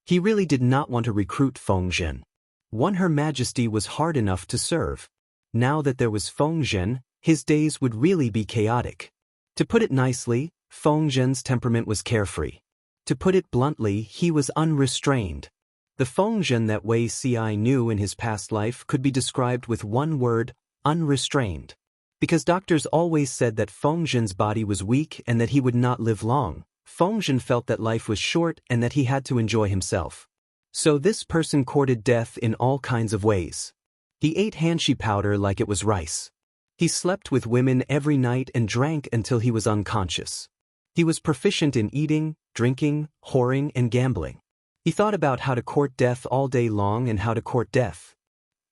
He really did not want to recruit Feng Zhen. One Her Majesty was hard enough to serve. Now that there was Feng Zhen, his days would really be chaotic. To put it nicely, Feng Zhen's temperament was carefree. To put it bluntly, he was unrestrained. The Feng Zhen that Wei Si knew in his past life could be described with one word, unrestrained. Because doctors always said that Feng Zhen's body was weak and that he would not live long, Feng Zhen felt that life was short and that he had to enjoy himself. So this person courted death in all kinds of ways. He ate hanshi powder like it was rice. He slept with women every night and drank until he was unconscious. He was proficient in eating, drinking, whoring, and gambling. He thought about how to court death all day long and how to court death.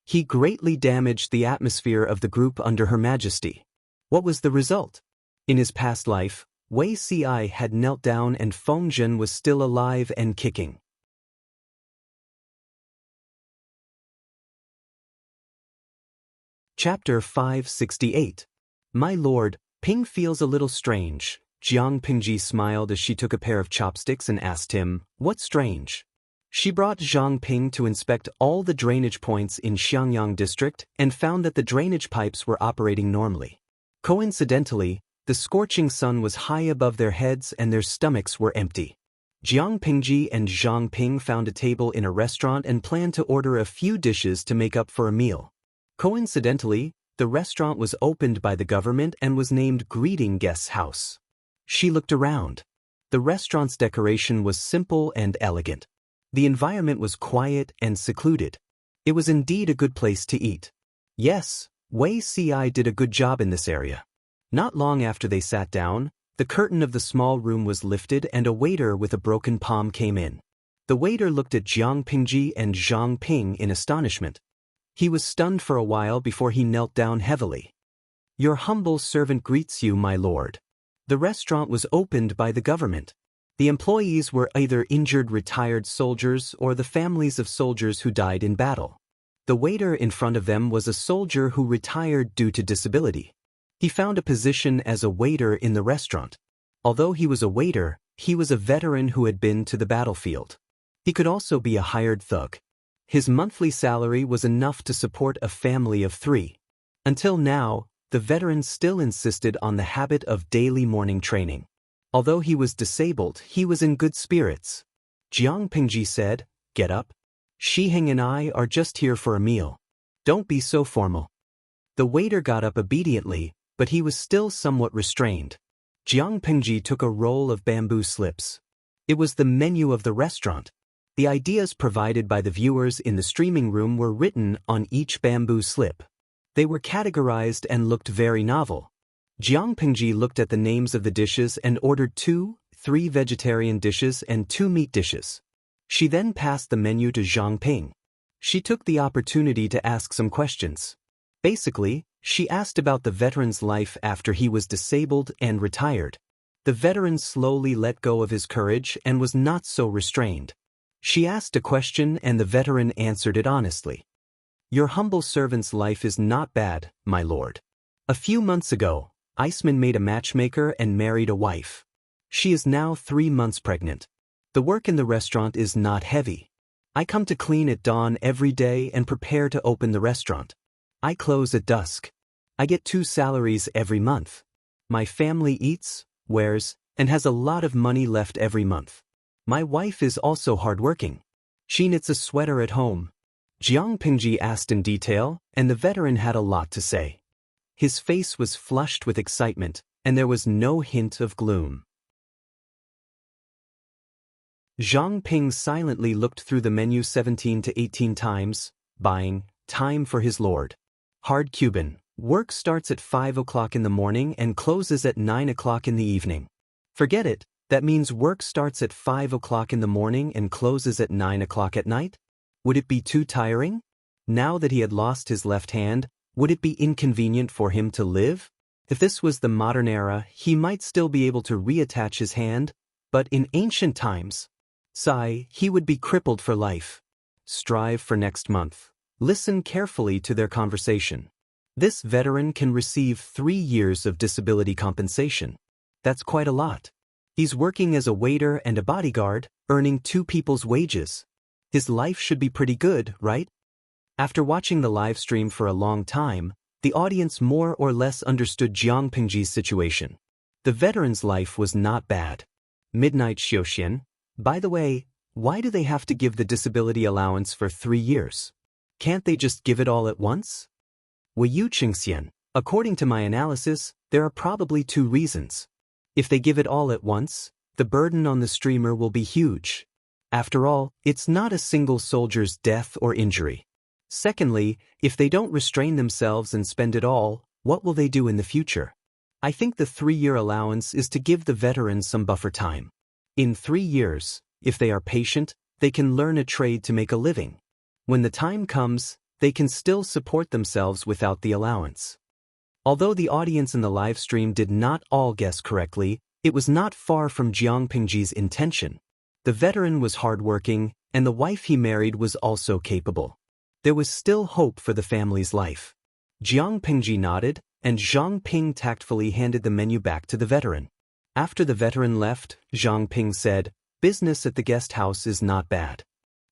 He greatly damaged the atmosphere of the group under Her Majesty. What was the result? In his past life, Wei Si had knelt down and Feng Zhen was still alive and kicking. Chapter 568. My lord, Ping feels a little strange. Jiang Pingji smiled as she took a pair of chopsticks and asked him, what strange? She brought Zhang Ping to inspect all the drainage points in Xiangyang district and found that the drainage pipes were operating normally. Coincidentally, the scorching sun was high above their heads and their stomachs were empty. Jiang Pingji and Zhang Ping found a table in a restaurant and planned to order a few dishes to make up for a meal. Coincidentally, the restaurant was opened by the government and was named Greeting Guests House. She looked around. The restaurant's decoration was simple and elegant. The environment was quiet and secluded. It was indeed a good place to eat. Yes, Wei Si did a good job in this area. Not long after they sat down, the curtain of the small room was lifted and a waiter with a broken palm came in. The waiter looked at Jiang Pingji and Zhang Ping in astonishment. He was stunned for a while before he knelt down heavily. Your humble servant greets you, my lord. The restaurant was opened by the government. The employees were either injured retired soldiers or the families of soldiers who died in battle. The waiter in front of them was a soldier who retired due to disability. He found a position as a waiter in the restaurant. Although he was a waiter, he was a veteran who had been to the battlefield. He could also be a hired thug. His monthly salary was enough to support a family of 3. Until now, the veteran still insisted on the habit of daily morning training. Although he was disabled, he was in good spirits. Jiang Pingji said, get up. Shiheng and I are just here for a meal. Don't be so formal. The waiter got up obediently, but he was still somewhat restrained. Jiang Pingji took a roll of bamboo slips. It was the menu of the restaurant. The ideas provided by the viewers in the streaming room were written on each bamboo slip. They were categorized and looked very novel. Jiang Pingji looked at the names of the dishes and ordered 3 vegetarian dishes and 2 meat dishes. She then passed the menu to Zhang Ping. She took the opportunity to ask some questions. Basically, she asked about the veteran's life after he was disabled and retired. The veteran slowly let go of his courage and was not so restrained. She asked a question and the veteran answered it honestly. Your humble servant's life is not bad, my lord. A few months ago, Iceman made a matchmaker and married a wife. She is now 3 months pregnant. The work in the restaurant is not heavy. I come to clean at dawn every day and prepare to open the restaurant. I close at dusk. I get 2 salaries every month. My family eats, wears, and has a lot of money left every month. My wife is also hardworking. She knits a sweater at home. Jiang Pingji asked in detail, and the veteran had a lot to say. His face was flushed with excitement, and there was no hint of gloom. Zhang Ping silently looked through the menu 17 to 18 times, buying time for his lord. Hard Cuban. Work starts at 5 o'clock in the morning and closes at 9 o'clock in the evening. Forget it, that means work starts at 5 o'clock in the morning and closes at 9 o'clock at night? Would it be too tiring? Now that he had lost his left hand, would it be inconvenient for him to live? If this was the modern era, he might still be able to reattach his hand, but in ancient times, he would be crippled for life. Strive for next month. Listen carefully to their conversation. This veteran can receive 3 years of disability compensation. That's quite a lot. He's working as a waiter and a bodyguard, earning 2 people's wages. His life should be pretty good, right? After watching the live stream for a long time, the audience more or less understood Jiang Pingji's situation. The veteran's life was not bad. Midnight Xiaoxian. By the way, why do they have to give the disability allowance for 3 years? Can't they just give it all at once? Wuxia and Xianxia. According to my analysis, there are probably 2 reasons. If they give it all at once, the burden on the streamer will be huge. After all, it's not a single soldier's death or injury. Secondly, if they don't restrain themselves and spend it all, what will they do in the future? I think the 3-year allowance is to give the veterans some buffer time. In 3 years, if they are patient, they can learn a trade to make a living. When the time comes, they can still support themselves without the allowance. Although the audience in the live stream did not all guess correctly, it was not far from Jiang Pingji's intention. The veteran was hardworking, and the wife he married was also capable. There was still hope for the family's life. Jiang Pingji nodded, and Zhang Ping tactfully handed the menu back to the veteran. After the veteran left, Zhang Ping said, "Business at the guest house is not bad.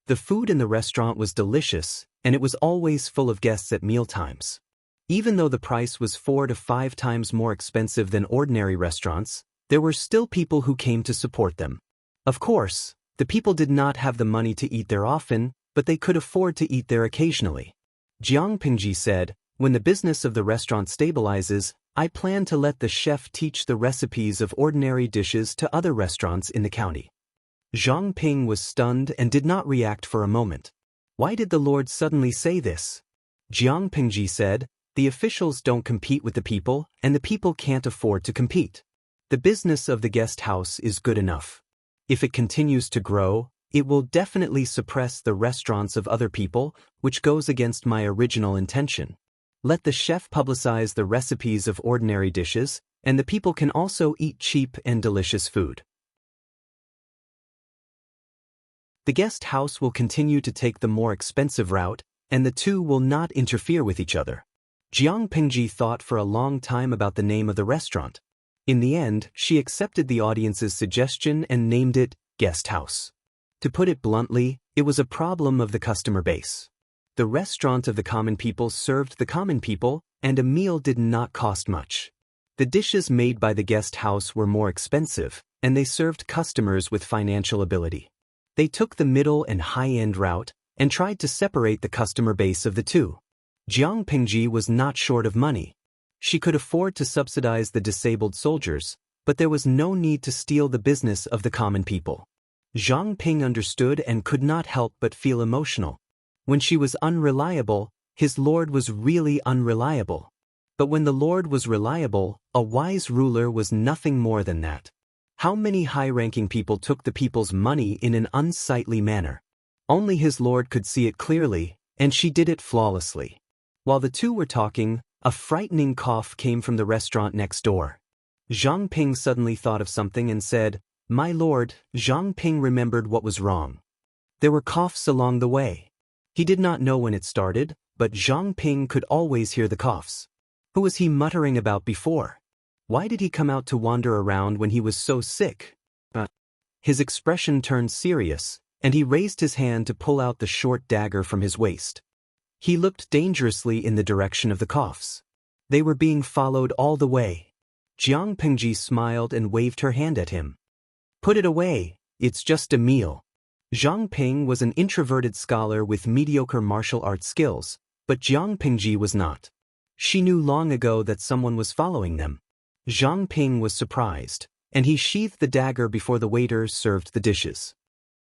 The food in the restaurant was delicious, and it was always full of guests at mealtimes. Even though the price was 4 to 5 times more expensive than ordinary restaurants, there were still people who came to support them. Of course, the people did not have the money to eat there often, but they could afford to eat there occasionally." Jiang Pingji said, "When the business of the restaurant stabilizes, I plan to let the chef teach the recipes of ordinary dishes to other restaurants in the county." Zhang Ping was stunned and did not react for a moment. Why did the Lord suddenly say this? Jiang Pingji said, "The officials don't compete with the people, and the people can't afford to compete. The business of the guest house is good enough. If it continues to grow, it will definitely suppress the restaurants of other people, which goes against my original intention. Let the chef publicize the recipes of ordinary dishes, and the people can also eat cheap and delicious food. The guest house will continue to take the more expensive route, and the 2 will not interfere with each other." Jiang Pingji thought for a long time about the name of the restaurant. In the end, she accepted the audience's suggestion and named it Guest House. To put it bluntly, it was a problem of the customer base. The restaurant of the common people served the common people, and a meal did not cost much. The dishes made by the guest house were more expensive, and they served customers with financial ability. They took the middle and high-end route and tried to separate the customer base of the 2. Jiang Pingji was not short of money. She could afford to subsidize the disabled soldiers, but there was no need to steal the business of the common people. Zhang Ping understood and could not help but feel emotional. When she was unreliable, his lord was really unreliable. But when the lord was reliable, a wise ruler was nothing more than that. How many high-ranking people took the people's money in an unsightly manner? Only his lord could see it clearly, and she did it flawlessly. While the 2 were talking, a frightening cough came from the restaurant next door. Zhang Ping suddenly thought of something and said, "My lord." Zhang Ping remembered what was wrong. There were coughs along the way. He did not know when it started, but Zhang Ping could always hear the coughs. Who was he muttering about before? Why did he come out to wander around when he was so sick? His expression turned serious, and he raised his hand to pull out the short dagger from his waist. He looked dangerously in the direction of the coughs. They were being followed all the way. Jiang Pingji smiled and waved her hand at him. Put it away, it's just a meal. Zhang Ping was an introverted scholar with mediocre martial arts skills, but Jiang Pingji was not. She knew long ago that someone was following them. Zhang Ping was surprised, and he sheathed the dagger before the waiter served the dishes.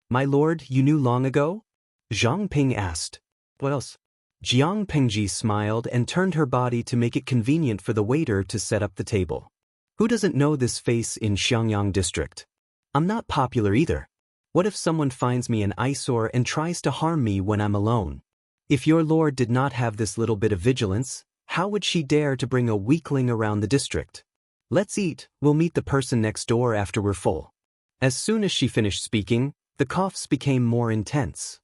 My lord, you knew long ago? Zhang Ping asked. What else? Jiang Pingji smiled and turned her body to make it convenient for the waiter to set up the table. Who doesn't know this face in Xiangyang district? I'm not popular either. What if someone finds me an eyesore and tries to harm me when I'm alone? If your lord did not have this little bit of vigilance, how would she dare to bring a weakling around the district? Let's eat, we'll meet the person next door after we're full. As soon as she finished speaking, the coughs became more intense.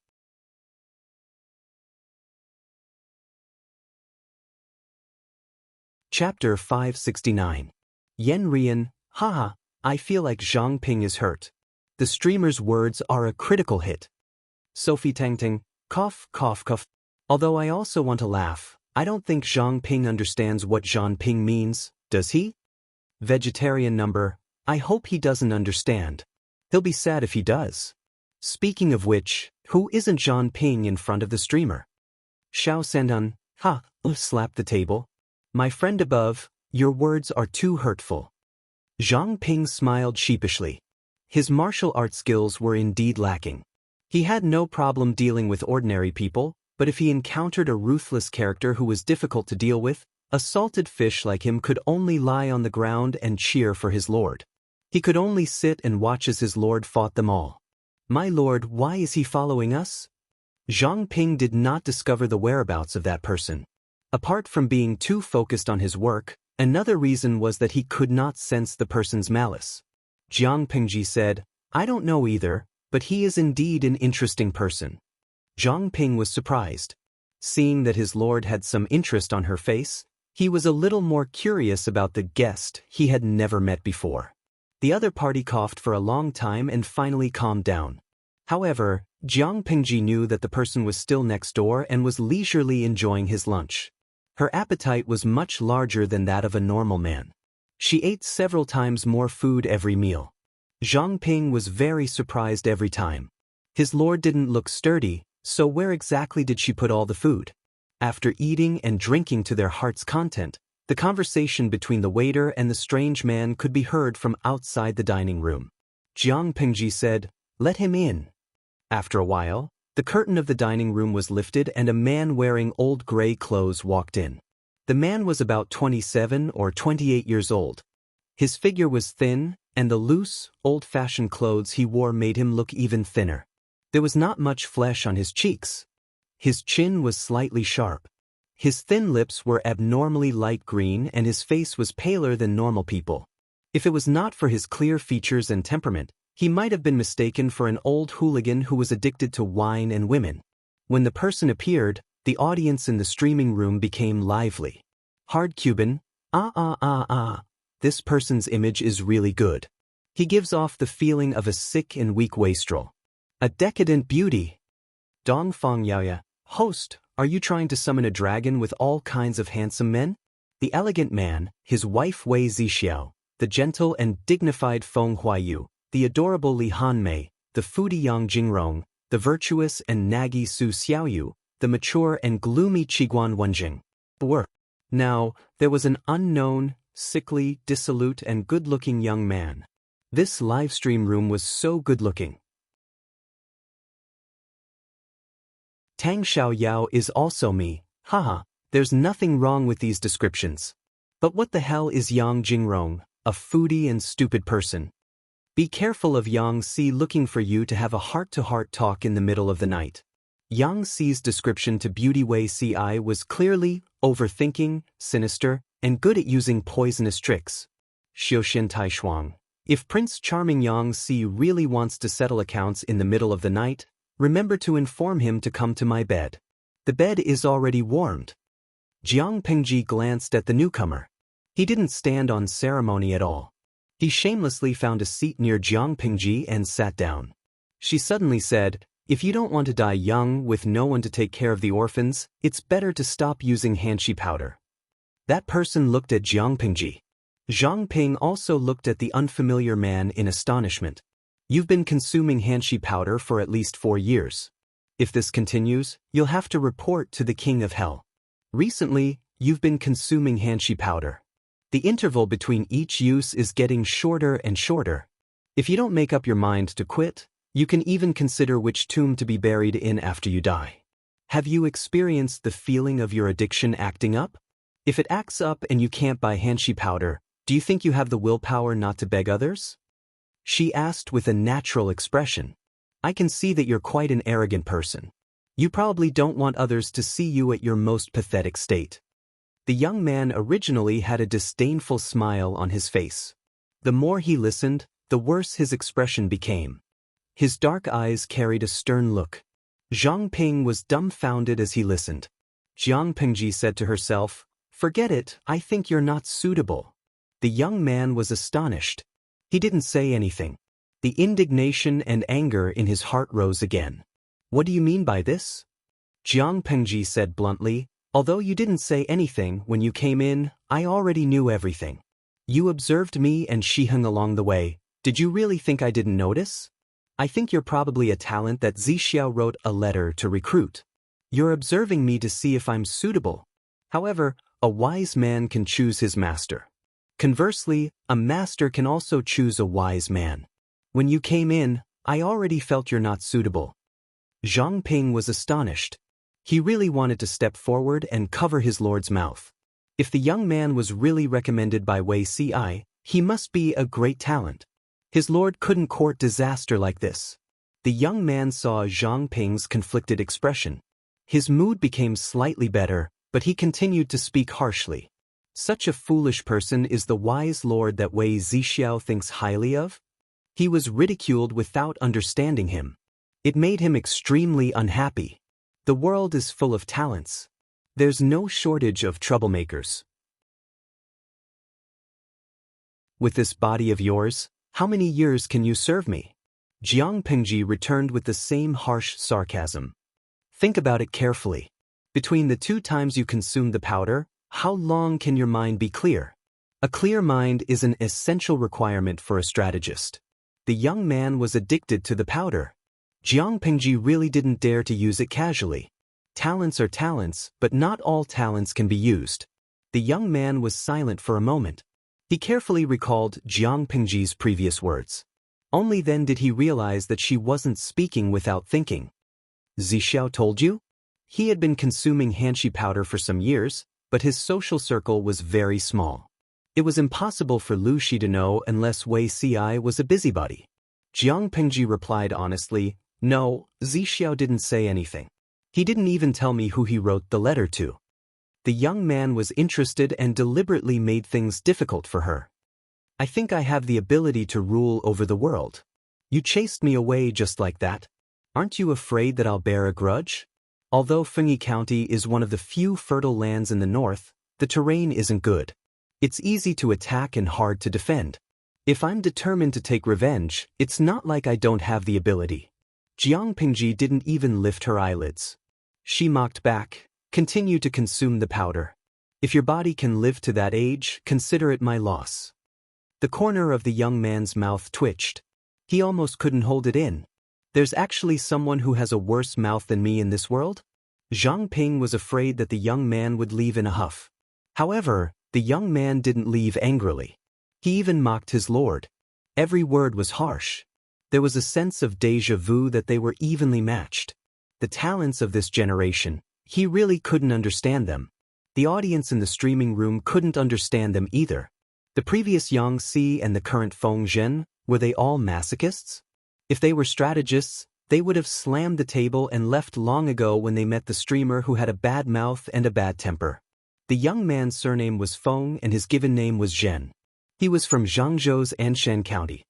Chapter 569. Yan Rian, haha, I feel like Zhang Ping is hurt. The streamer's words are a critical hit. Sophie Tangting, cough, cough, cough. Although I also want to laugh, I don't think Zhang Ping understands what Zhang Ping means, does he? Vegetarian number, I hope he doesn't understand. He'll be sad if he does. Speaking of which, who isn't Zhang Ping in front of the streamer? Xiao Sandun, slapped the table. My friend above, your words are too hurtful. Zhang Ping smiled sheepishly. His martial arts skills were indeed lacking. He had no problem dealing with ordinary people, but if he encountered a ruthless character who was difficult to deal with, a salted fish like him could only lie on the ground and cheer for his lord. He could only sit and watch as his lord fought them all. My lord, why is he following us? Zhang Ping did not discover the whereabouts of that person. Apart from being too focused on his work, another reason was that he could not sense the person's malice. Jiang Pingji said, I don't know either, but he is indeed an interesting person. Zhang Ping was surprised. Seeing that his lord had some interest on her face, he was a little more curious about the guest he had never met before. The other party coughed for a long time and finally calmed down. However, Jiang Pingji knew that the person was still next door and was leisurely enjoying his lunch. Her appetite was much larger than that of a normal man. She ate several times more food every meal. Zhang Ping was very surprised every time. His lord didn't look sturdy, so where exactly did she put all the food? After eating and drinking to their heart's content, the conversation between the waiter and the strange man could be heard from outside the dining room. Jiang Pingji said, Let him in. After a while, the curtain of the dining room was lifted and a man wearing old gray clothes walked in. The man was about 27 or 28 years old. His figure was thin, and the loose, old-fashioned clothes he wore made him look even thinner. There was not much flesh on his cheeks. His chin was slightly sharp. His thin lips were abnormally light green and his face was paler than normal people. If it was not for his clear features and temperament, he might have been mistaken for an old hooligan who was addicted to wine and women. When the person appeared, the audience in the streaming room became lively. Hard Cuban, this person's image is really good. He gives off the feeling of a sick and weak wastrel. A decadent beauty. Dongfang Yaoya, host, are you trying to summon a dragon with all kinds of handsome men? The elegant man, his wife Wei Zixiao, the gentle and dignified Feng Huayu, the adorable Li Hanmei, the foodie Yang Jingrong, the virtuous and naggy Su Xiaoyu, the mature and gloomy Qiguan Wenjing. Now, there was an unknown, sickly, dissolute and good-looking young man. This livestream room was so good-looking. Tang Xiaoyao is also me, there's nothing wrong with these descriptions. But what the hell is Yang Jingrong, a foodie and stupid person? Be careful of Yang Si looking for you to have a heart-to-heart talk in the middle of the night. Yang Si's description to Beauty Wei Ci was clearly overthinking, sinister, and good at using poisonous tricks. Xiuxian Tai Shuang. If Prince Charming Yang Si really wants to settle accounts in the middle of the night, remember to inform him to come to my bed. The bed is already warmed. Jiang Pingji glanced at the newcomer. He didn't stand on ceremony at all. He shamelessly found a seat near Jiang Pingji and sat down. She suddenly said, if you don't want to die young with no one to take care of the orphans, it's better to stop using hanshi powder. That person looked at Jiang Pingji. Zhang Ping also looked at the unfamiliar man in astonishment. You've been consuming Hanshi powder for at least 4 years. If this continues, you'll have to report to the King of Hell. Recently, you've been consuming Hanshi powder. The interval between each use is getting shorter and shorter. If you don't make up your mind to quit, you can even consider which tomb to be buried in after you die. Have you experienced the feeling of your addiction acting up? If it acts up and you can't buy Hanshi powder, do you think you have the willpower not to beg others? She asked with a natural expression. I can see that you're quite an arrogant person. You probably don't want others to see you at your most pathetic state. The young man originally had a disdainful smile on his face. The more he listened, the worse his expression became. His dark eyes carried a stern look. Zhang Ping was dumbfounded as he listened. Jiang Pingji said to herself, "Forget it, I think you're not suitable." The young man was astonished. He didn't say anything. The indignation and anger in his heart rose again. What do you mean by this? Jiang Pingji said bluntly, although you didn't say anything when you came in, I already knew everything. You observed me and Shiheng along the way. Did you really think I didn't notice? I think you're probably a talent that Zixiao wrote a letter to recruit. You're observing me to see if I'm suitable. However, a wise man can choose his master. Conversely, a master can also choose a wise man. When you came in, I already felt you're not suitable. Zhang Ping was astonished. He really wanted to step forward and cover his lord's mouth. If the young man was really recommended by Wei Ci, he must be a great talent. His lord couldn't court disaster like this. The young man saw Zhang Ping's conflicted expression. His mood became slightly better, but he continued to speak harshly. Such a foolish person is the wise lord that Wei Zixiao thinks highly of? He was ridiculed without understanding him. It made him extremely unhappy. The world is full of talents. There's no shortage of troublemakers. With this body of yours, how many years can you serve me? Jiang Pingji returned with the same harsh sarcasm. Think about it carefully. Between the 2 times you consumed the powder, how long can your mind be clear? A clear mind is an essential requirement for a strategist. The young man was addicted to the powder. Jiang Pingji really didn't dare to use it casually. Talents are talents, but not all talents can be used. The young man was silent for a moment. He carefully recalled Jiang Pingji's previous words. Only then did he realize that she wasn't speaking without thinking. Zixiao told you? He had been consuming Hanshi powder for some years, but his social circle was very small. It was impossible for Lu Shi to know unless Wei Ci was a busybody. Jiang Pingji replied honestly, no, Zixiao didn't say anything. He didn't even tell me who he wrote the letter to. The young man was interested and deliberately made things difficult for her. I think I have the ability to rule over the world. You chased me away just like that. Aren't you afraid that I'll bear a grudge? Although Fengyi County is one of the few fertile lands in the north, the terrain isn't good. It's easy to attack and hard to defend. If I'm determined to take revenge, it's not like I don't have the ability. Jiang Pingji didn't even lift her eyelids. She mocked back, continue to consume the powder. If your body can live to that age, consider it my loss. The corner of the young man's mouth twitched. He almost couldn't hold it in. There's actually someone who has a worse mouth than me in this world? Zhang Ping was afraid that the young man would leave in a huff. However, the young man didn't leave angrily. He even mocked his lord. Every word was harsh. There was a sense of déjà vu that they were evenly matched. The talents of this generation, he really couldn't understand them. The audience in the streaming room couldn't understand them either. The previous Yang Si and the current Feng Zhen, were they all masochists? If they were strategists, they would have slammed the table and left long ago when they met the streamer who had a bad mouth and a bad temper. The young man's surname was Feng and his given name was Zhen. He was from Zhangzhou's Anshan County.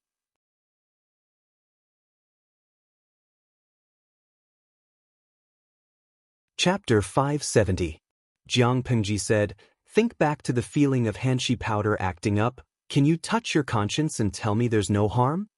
Chapter 570. Jiang Pingji said, think back to the feeling of Hanshi powder acting up. Can you touch your conscience and tell me there's no harm?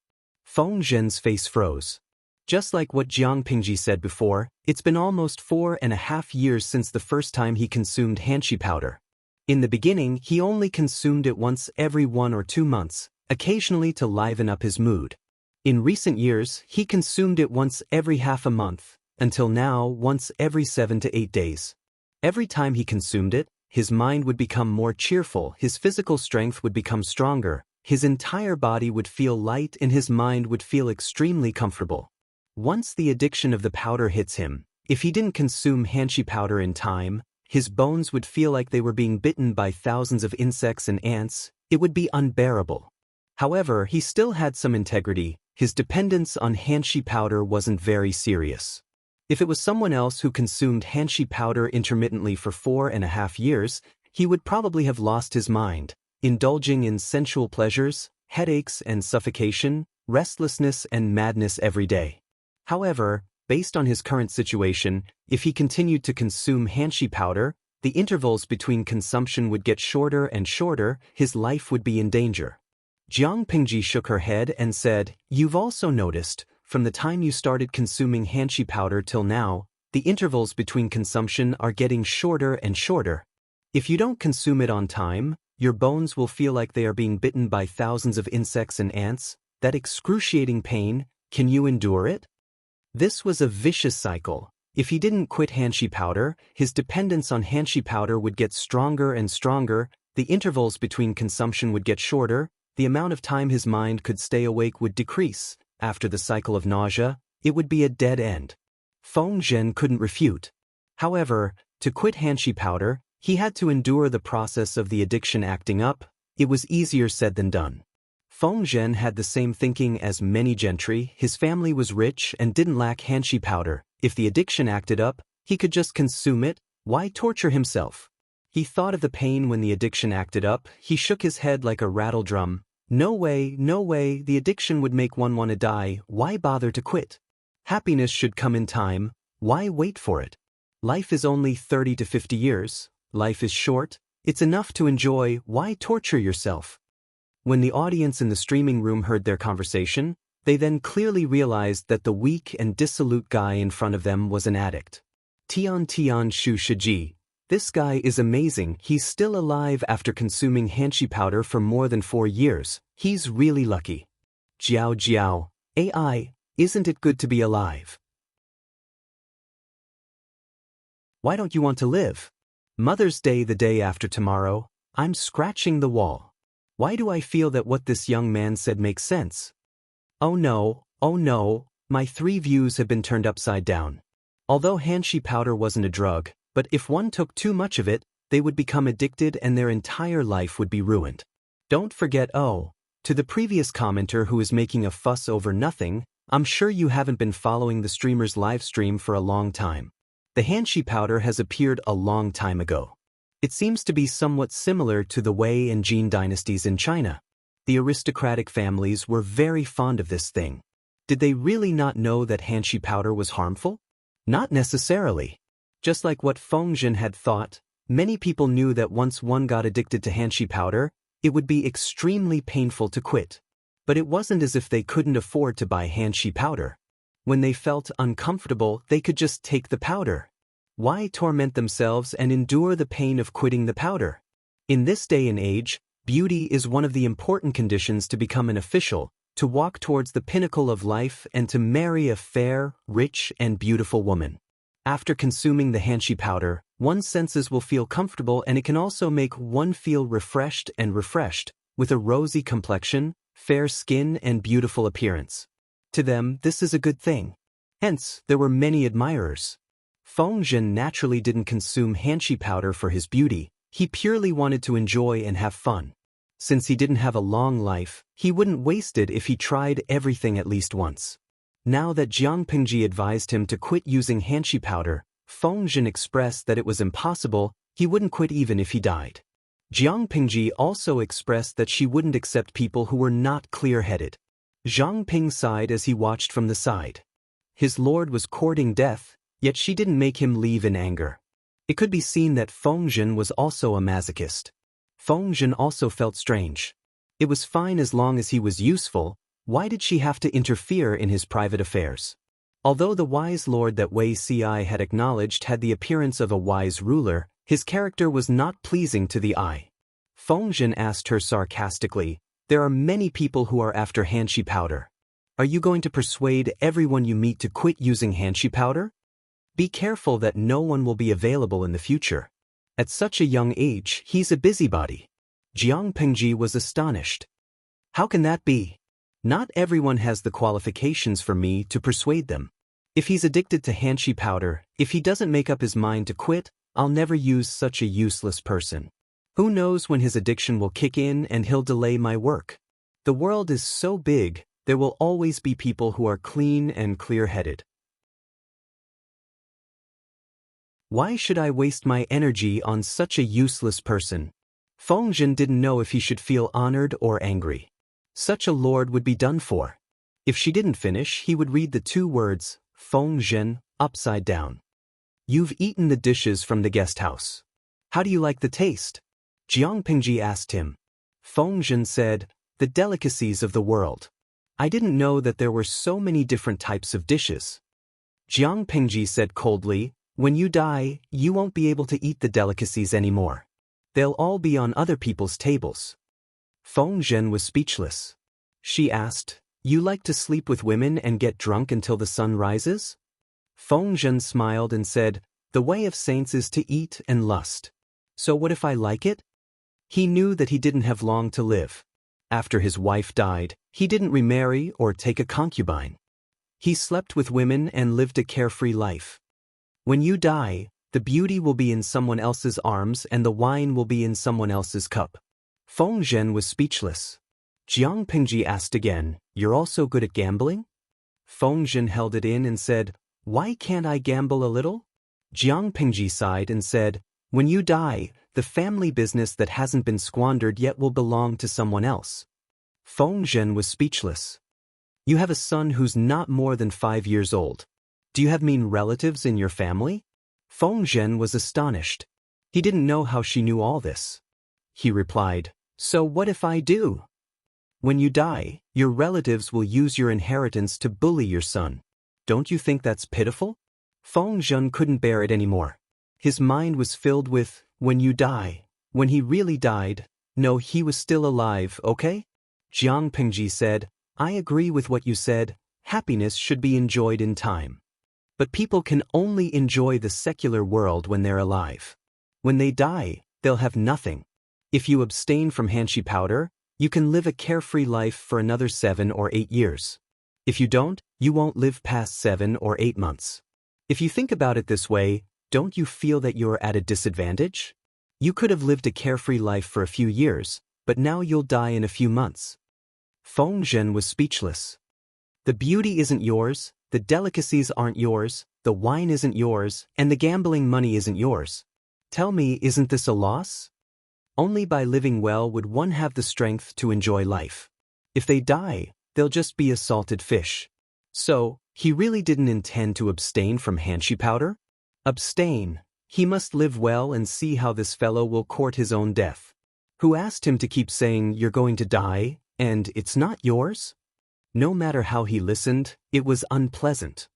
Feng Zhen's face froze. Just like what Jiang Pingji said before, it's been almost 4.5 years since the first time he consumed Hanshi powder. In the beginning, he only consumed it once every 1 or 2 months, occasionally to liven up his mood. In recent years, he consumed it once every half a month, until now once every 7 to 8 days. Every time he consumed it, his mind would become more cheerful, his physical strength would become stronger, his entire body would feel light and his mind would feel extremely comfortable. Once the addiction of the powder hits him, if he didn't consume Xianxia powder in time, his bones would feel like they were being bitten by thousands of insects and ants. It would be unbearable. However, he still had some integrity. His dependence on Xianxia powder wasn't very serious. If it was someone else who consumed Xianxia powder intermittently for 4.5 years, he would probably have lost his mind, indulging in sensual pleasures, headaches and suffocation, restlessness and madness every day. However, based on his current situation, if he continued to consume Xianxia powder, the intervals between consumption would get shorter and shorter, his life would be in danger. Jiang Pingji shook her head and said, "You've also noticed, from the time you started consuming Xianxia powder till now, the intervals between consumption are getting shorter and shorter. If you don't consume it on time, your bones will feel like they are being bitten by thousands of insects and ants. That excruciating pain, can you endure it?" This was a vicious cycle. If he didn't quit Xianxia powder, his dependence on Xianxia powder would get stronger and stronger, the intervals between consumption would get shorter, the amount of time his mind could stay awake would decrease. After the cycle of nausea, it would be a dead end. Feng Zhen couldn't refute. However, to quit Xianxia powder, he had to endure the process of the addiction acting up. It was easier said than done. Feng Zhen had the same thinking as many gentry. His family was rich and didn't lack Xianxia powder. If the addiction acted up, he could just consume it. Why torture himself? He thought of the pain when the addiction acted up. He shook his head like a rattle drum. No way, the addiction would make one want to die. Why bother to quit? Happiness should come in time. Why wait for it? Life is only 30 to 50 years. Life is short. It's enough to enjoy. Why torture yourself? When the audience in the streaming room heard their conversation, they then clearly realized that the weak and dissolute guy in front of them was an addict. Tian Shu Shiji. This guy is amazing. He's still alive after consuming Xianxia powder for more than 4 years. He's really lucky. Jiao. AI, isn't it good to be alive? Why don't you want to live? Mother's Day the day after tomorrow. I'm scratching the wall. Why do I feel that what this young man said makes sense? Oh no, my 3 views have been turned upside down. Although Xianxia powder wasn't a drug, but if one took too much of it, they would become addicted and their entire life would be ruined. Don't forget to the previous commenter who is making a fuss over nothing, I'm sure you haven't been following the streamer's live stream for a long time. The Xianxia powder has appeared a long time ago. It seems to be somewhat similar to the Wei and Jin dynasties in China. The aristocratic families were very fond of this thing. Did they really not know that Xianxia powder was harmful? Not necessarily. Just like what Feng Zhen had thought, many people knew that once one got addicted to Xianxia powder, it would be extremely painful to quit. But it wasn't as if they couldn't afford to buy Xianxia powder. When they felt uncomfortable, they could just take the powder. Why torment themselves and endure the pain of quitting the powder? In this day and age, beauty is one of the important conditions to become an official, to walk towards the pinnacle of life and to marry a fair, rich, and beautiful woman. After consuming the Xianxia powder, one's senses will feel comfortable and it can also make one feel refreshed, with a rosy complexion, fair skin and beautiful appearance. To them, this is a good thing. Hence, there were many admirers. Feng Zhen naturally didn't consume Xianxia powder for his beauty, he purely wanted to enjoy and have fun. Since he didn't have a long life, he wouldn't waste it if he tried everything at least once. Now that Jiang Pingji advised him to quit using Xianxia powder, Feng Zhen expressed that it was impossible, he wouldn't quit even if he died. Jiang Pingji also expressed that she wouldn't accept people who were not clear-headed. Zhang Ping sighed as he watched from the side. His lord was courting death, yet she didn't make him leave in anger. It could be seen that Feng Zhen was also a masochist. Feng Zhen also felt strange. It was fine as long as he was useful. Why did she have to interfere in his private affairs? Although the wise lord that Wei Ci had acknowledged had the appearance of a wise ruler, His character was not pleasing to the eye. Feng Zhen asked her sarcastically, "There are many people who are after Hanshi powder. Are you going to persuade everyone you meet to quit using Hanshi powder? Be careful that no one will be available in the future. At such a young age, he's a busybody." Jiang Pengji was astonished. "How can that be? Not everyone has the qualifications for me to persuade them. If he's addicted to Hanshi powder, if he doesn't make up his mind to quit, I'll never use such a useless person. Who knows when his addiction will kick in and he'll delay my work. The world is so big, there will always be people who are clean and clear-headed. Why should I waste my energy on such a useless person?" Feng Zhen didn't know if he should feel honored or angry. Such a lord would be done for. If she didn't finish, he would read the 2 words, Feng Zhen, upside down. "You've eaten the dishes from the guest house. How do you like the taste?" Jiang Pengji asked him. Feng Zhen said, "The delicacies of the world. I didn't know that there were so many different types of dishes." Jiang Pengji said coldly, "When you die, you won't be able to eat the delicacies anymore. They'll all be on other people's tables." Feng Zhen was speechless. She asked, "You like to sleep with women and get drunk until the sun rises?" Feng Zhen smiled and said, "The way of saints is to eat and lust. So what if I like it?" He knew that he didn't have long to live. After his wife died, he didn't remarry or take a concubine. He slept with women and lived a carefree life. When you die, the beauty will be in someone else's arms and the wine will be in someone else's cup. Feng Zhen was speechless. Jiang Pengji asked again, "You're also good at gambling?" Feng Zhen held it in and said, "Why can't I gamble a little?" Jiang Pengji sighed and said, "When you die, the family business that hasn't been squandered yet will belong to someone else." Feng Zhen was speechless. "You have a son who's not more than 5 years old. Do you have mean relatives in your family?" Feng Zhen was astonished. He didn't know how she knew all this. He replied, "So what if I do? When you die, your relatives will use your inheritance to bully your son. Don't you think that's pitiful?" Feng Zhen couldn't bear it anymore. His mind was filled with, when you die, when he really died. No, he was still alive, okay? Jiang Pengji said, "I agree with what you said. Happiness should be enjoyed in time. But people can only enjoy the secular world when they're alive. When they die, they'll have nothing. If you abstain from Hanshi powder, you can live a carefree life for another 7 or 8 years. If you don't, you won't live past 7 or 8 months. If you think about it this way, don't you feel that you're at a disadvantage? You could have lived a carefree life for a few years, but now you'll die in a few months." Feng Zhen was speechless. The beauty isn't yours, the delicacies aren't yours, the wine isn't yours, and the gambling money isn't yours. Tell me, isn't this a loss? Only by living well would one have the strength to enjoy life. If they die, they'll just be a salted fish. So, he really didn't intend to abstain from Hanshi powder? Abstain. He must live well and see how this fellow will court his own death. Who asked him to keep saying, "You're going to die, and it's not yours"? No matter how he listened, it was unpleasant.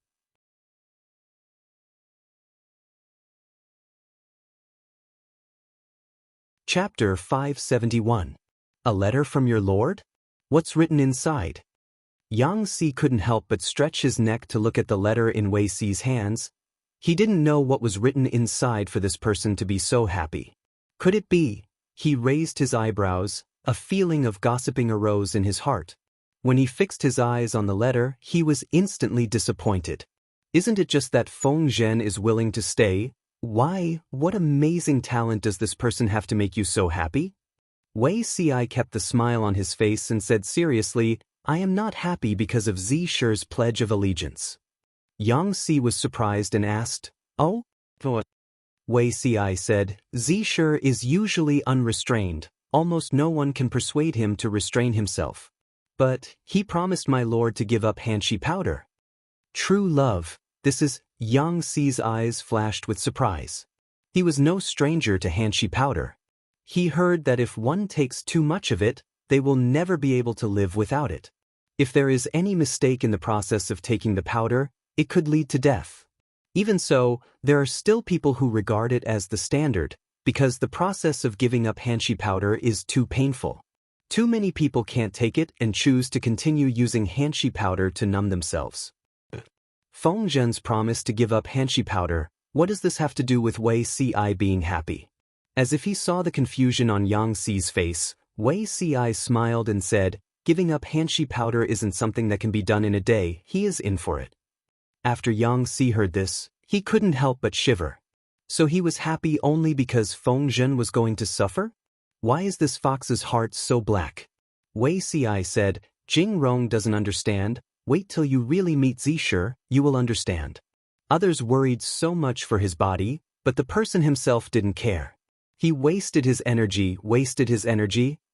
Chapter 571. A Letter from Your Lord? What's written inside? Yang Si couldn't help but stretch his neck to look at the letter in Wei Si's hands. He didn't know what was written inside for this person to be so happy. Could it be? He raised his eyebrows. A feeling of gossiping arose in his heart. When he fixed his eyes on the letter, he was instantly disappointed. Isn't it just that Feng Zhen is willing to stay? Why, what amazing talent does this person have to make you so happy? Wei Si kept the smile on his face and said seriously, "I am not happy because of Zishi's pledge of allegiance." Yang Si was surprised and asked, "Oh? What?" Wei Si said, "Zishi is usually unrestrained. Almost no one can persuade him to restrain himself. But he promised my lord to give up Hanshi powder." True love, this is. Yang Si's eyes flashed with surprise. He was no stranger to Hanshi powder. He heard that if one takes too much of it, they will never be able to live without it. If there is any mistake in the process of taking the powder, it could lead to death. Even so, there are still people who regard it as the standard, because the process of giving up Hanshi powder is too painful. Too many people can't take it and choose to continue using Hanshi powder to numb themselves. Feng Zhen's promise to give up Hanshi powder, what does this have to do with Wei Ci being happy? As if he saw the confusion on Yang Xi's face, Wei Ci smiled and said, giving up Hanshi powder isn't something that can be done in a day, he is in for it. After Yang Xi heard this, he couldn't help but shiver. So he was happy only because Feng Zhen was going to suffer? Why is this fox's heart so black? Wei Ci said, Jing Rong doesn't understand, wait till you really meet Zisher, you will understand. Others worried so much for his body, but the person himself didn't care. He wasted his energy.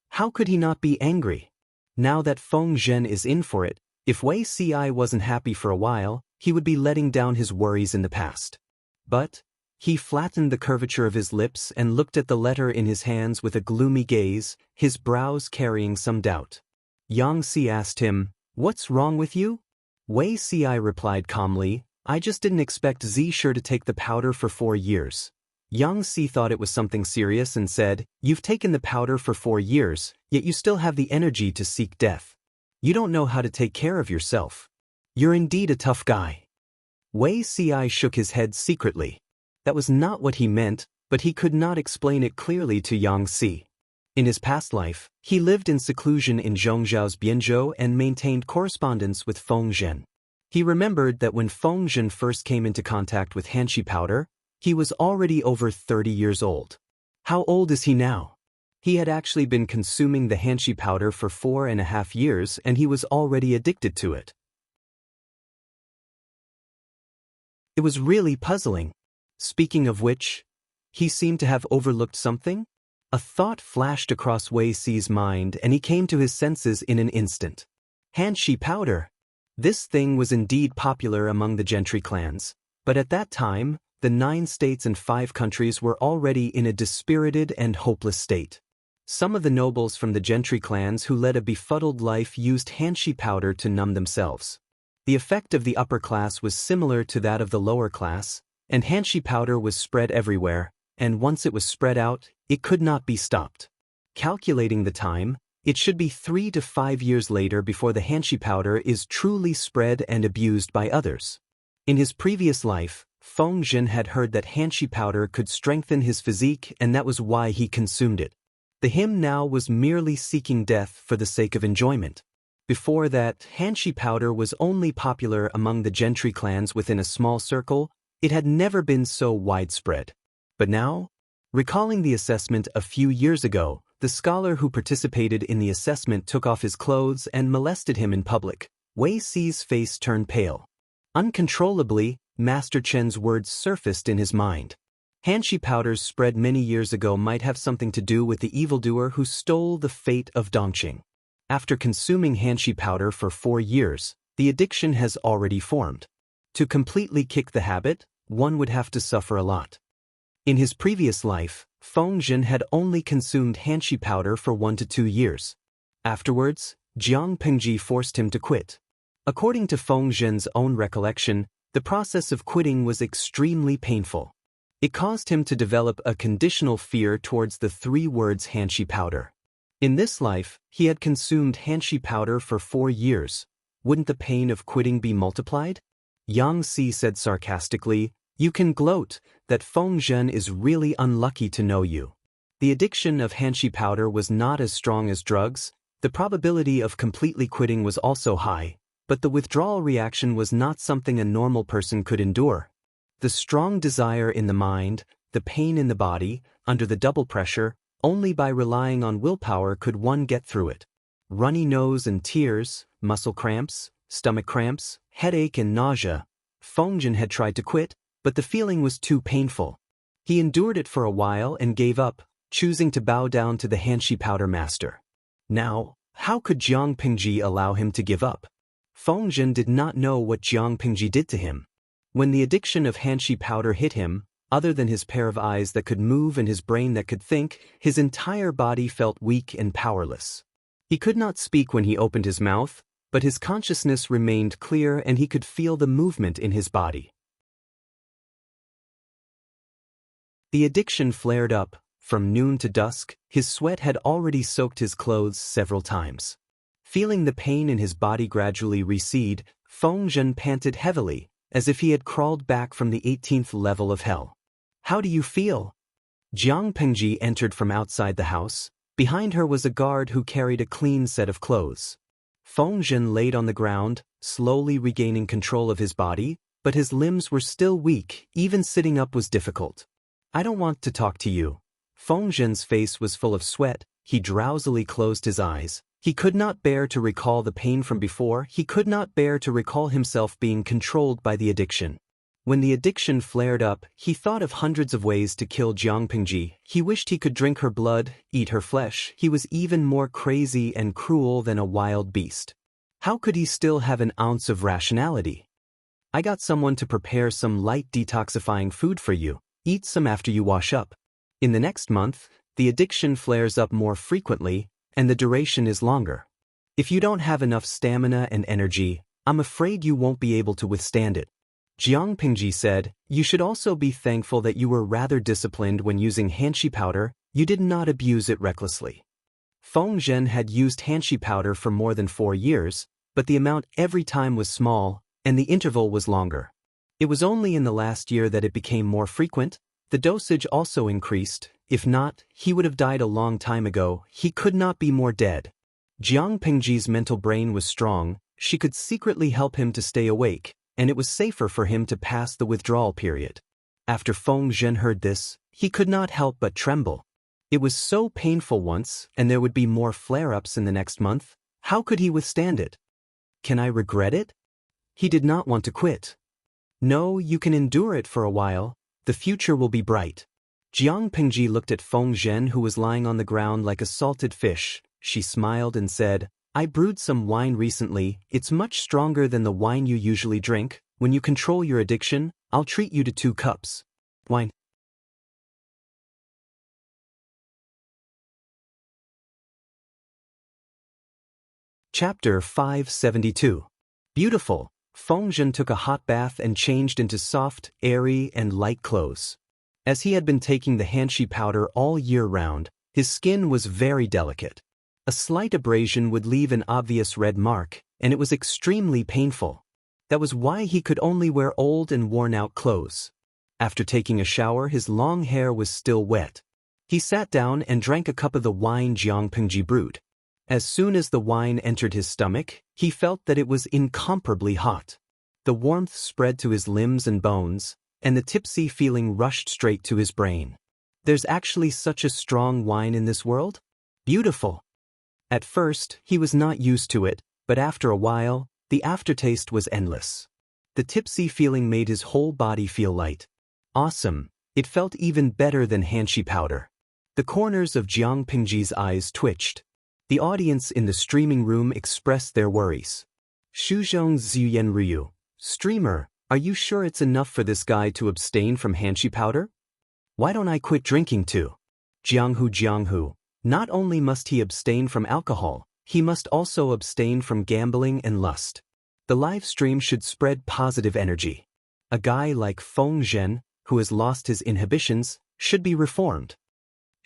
How could he not be angry? Now that Feng Zhen is in for it, if Wei Ci wasn't happy for a while, he would be letting down his worries in the past. But he flattened the curvature of his lips and looked at the letter in his hands with a gloomy gaze, his brows carrying some doubt. Yang Xi asked him, "What's wrong with you?" Wei Ci replied calmly, "I just didn't expect Zisher to take the powder for 4 years." Yang Xi thought it was something serious and said, "You've taken the powder for 4 years, yet you still have the energy to seek death. You don't know how to take care of yourself. You're indeed a tough guy." Wei Ci shook his head secretly. That was not what he meant, but he could not explain it clearly to Yang Xi. In his past life, he lived in seclusion in Zhongzhao's Bianzhou and maintained correspondence with Feng Zhen. He remembered that when Feng Zhen first came into contact with Hanshi powder, he was already over 30 years old. How old is he now? He had actually been consuming the Hanshi powder for 4.5 years and he was already addicted to it. It was really puzzling. Speaking of which, he seemed to have overlooked something. A thought flashed across Wei Ci's mind and he came to his senses in an instant. Hanshi powder. This thing was indeed popular among the gentry clans, but at that time, the 9 states and 5 countries were already in a dispirited and hopeless state. Some of the nobles from the gentry clans who led a befuddled life used Hanshi powder to numb themselves. The effect of the upper class was similar to that of the lower class, and Hanshi powder was spread everywhere, and once it was spread out, it could not be stopped. Calculating the time, it should be 3 to 5 years later before the Hanshi powder is truly spread and abused by others. In his previous life, Feng Zhen had heard that Hanshi powder could strengthen his physique and that was why he consumed it. The him now was merely seeking death for the sake of enjoyment. Before that, Hanshi powder was only popular among the gentry clans within a small circle. It had never been so widespread. But now, recalling the assessment a few years ago, the scholar who participated in the assessment took off his clothes and molested him in public. Wei Ci's face turned pale. Uncontrollably, Master Chen's words surfaced in his mind. Hanshi powders spread many years ago might have something to do with the evildoer who stole the fate of Dongqing. After consuming Hanshi powder for 4 years, the addiction has already formed. To completely kick the habit, one would have to suffer a lot. In his previous life, Feng Zhen had only consumed Hanshi powder for 1 to 2 years. Afterwards, Jiang Pengji forced him to quit. According to Feng Zhen's own recollection, the process of quitting was extremely painful. It caused him to develop a conditional fear towards the 3 words Hanshi powder. In this life, he had consumed Hanshi powder for 4 years. Wouldn't the pain of quitting be multiplied? Yang Xi said sarcastically, "You can gloat that Feng Zhen is really unlucky to know you." The addiction of Hanshi powder was not as strong as drugs. The probability of completely quitting was also high, but the withdrawal reaction was not something a normal person could endure. The strong desire in the mind, the pain in the body, under the double pressure, only by relying on willpower could one get through it. Runny nose and tears, muscle cramps, stomach cramps, headache and nausea. Feng Zhen had tried to quit, but the feeling was too painful. He endured it for a while and gave up, choosing to bow down to the Hanshi powder master. Now, how could Jiang Pengji allow him to give up? Feng Zhen did not know what Jiang Pengji did to him. When the addiction of Hanshi powder hit him, other than his pair of eyes that could move and his brain that could think, his entire body felt weak and powerless. He could not speak when he opened his mouth, but his consciousness remained clear and he could feel the movement in his body. The addiction flared up. From noon to dusk, his sweat had already soaked his clothes several times. Feeling the pain in his body gradually recede, Feng Zhen panted heavily, as if he had crawled back from the 18th level of hell. "How do you feel?" Jiang Pengji entered from outside the house. Behind her was a guard who carried a clean set of clothes. Feng Zhen laid on the ground, slowly regaining control of his body, but his limbs were still weak, even sitting up was difficult. "I don't want to talk to you." Feng Zhen's face was full of sweat. He drowsily closed his eyes. He could not bear to recall the pain from before. He could not bear to recall himself being controlled by the addiction. When the addiction flared up, he thought of hundreds of ways to kill Jiang Pengji. He wished he could drink her blood, eat her flesh. He was even more crazy and cruel than a wild beast. How could he still have an ounce of rationality? "I got someone to prepare some light detoxifying food for you. Eat some after you wash up." In the next month, the addiction flares up more frequently, and the duration is longer. "If you don't have enough stamina and energy, I'm afraid you won't be able to withstand it." Jiang Pengji said, "You should also be thankful that you were rather disciplined when using Hanshi powder. You did not abuse it recklessly." Feng Zhen had used Hanshi powder for more than 4 years, but the amount every time was small, and the interval was longer. It was only in the last year that it became more frequent. The dosage also increased. If not, he would have died a long time ago. He could not be more dead. Jiang Pengji's mental brain was strong. She could secretly help him to stay awake, and it was safer for him to pass the withdrawal period. After Feng Zhen heard this, he could not help but tremble. It was so painful once, and there would be more flare-ups in the next month. How could he withstand it? "Can I regret it?" He did not want to quit. "No, you can endure it for a while. The future will be bright." Jiang Pengji looked at Feng Zhen, who was lying on the ground like a salted fish. She smiled and said, "I brewed some wine recently. It's much stronger than the wine you usually drink. When you control your addiction, I'll treat you to 2 cups. Wine." Chapter 572. Beautiful. Feng Zhen took a hot bath and changed into soft, airy, and light clothes. As he had been taking the Hanshi powder all year round, his skin was very delicate. A slight abrasion would leave an obvious red mark, and it was extremely painful. That was why he could only wear old and worn-out clothes. After taking a shower, his long hair was still wet. He sat down and drank a cup of the wine Jiang Pengji brewed. As soon as the wine entered his stomach, he felt that it was incomparably hot. The warmth spread to his limbs and bones, and the tipsy feeling rushed straight to his brain. There's actually such a strong wine in this world? Beautiful. At first, he was not used to it, but after a while, the aftertaste was endless. The tipsy feeling made his whole body feel light. Awesome. It felt even better than Hanshi powder. The corners of Jiang Pengji's eyes twitched. The audience in the streaming room expressed their worries. Shuzhong Zhuyenryu, streamer, are you sure it's enough for this guy to abstain from Hanshi powder? Why don't I quit drinking too? Jianghu, not only must he abstain from alcohol, he must also abstain from gambling and lust. The live stream should spread positive energy. A guy like Feng Zhen, who has lost his inhibitions, should be reformed.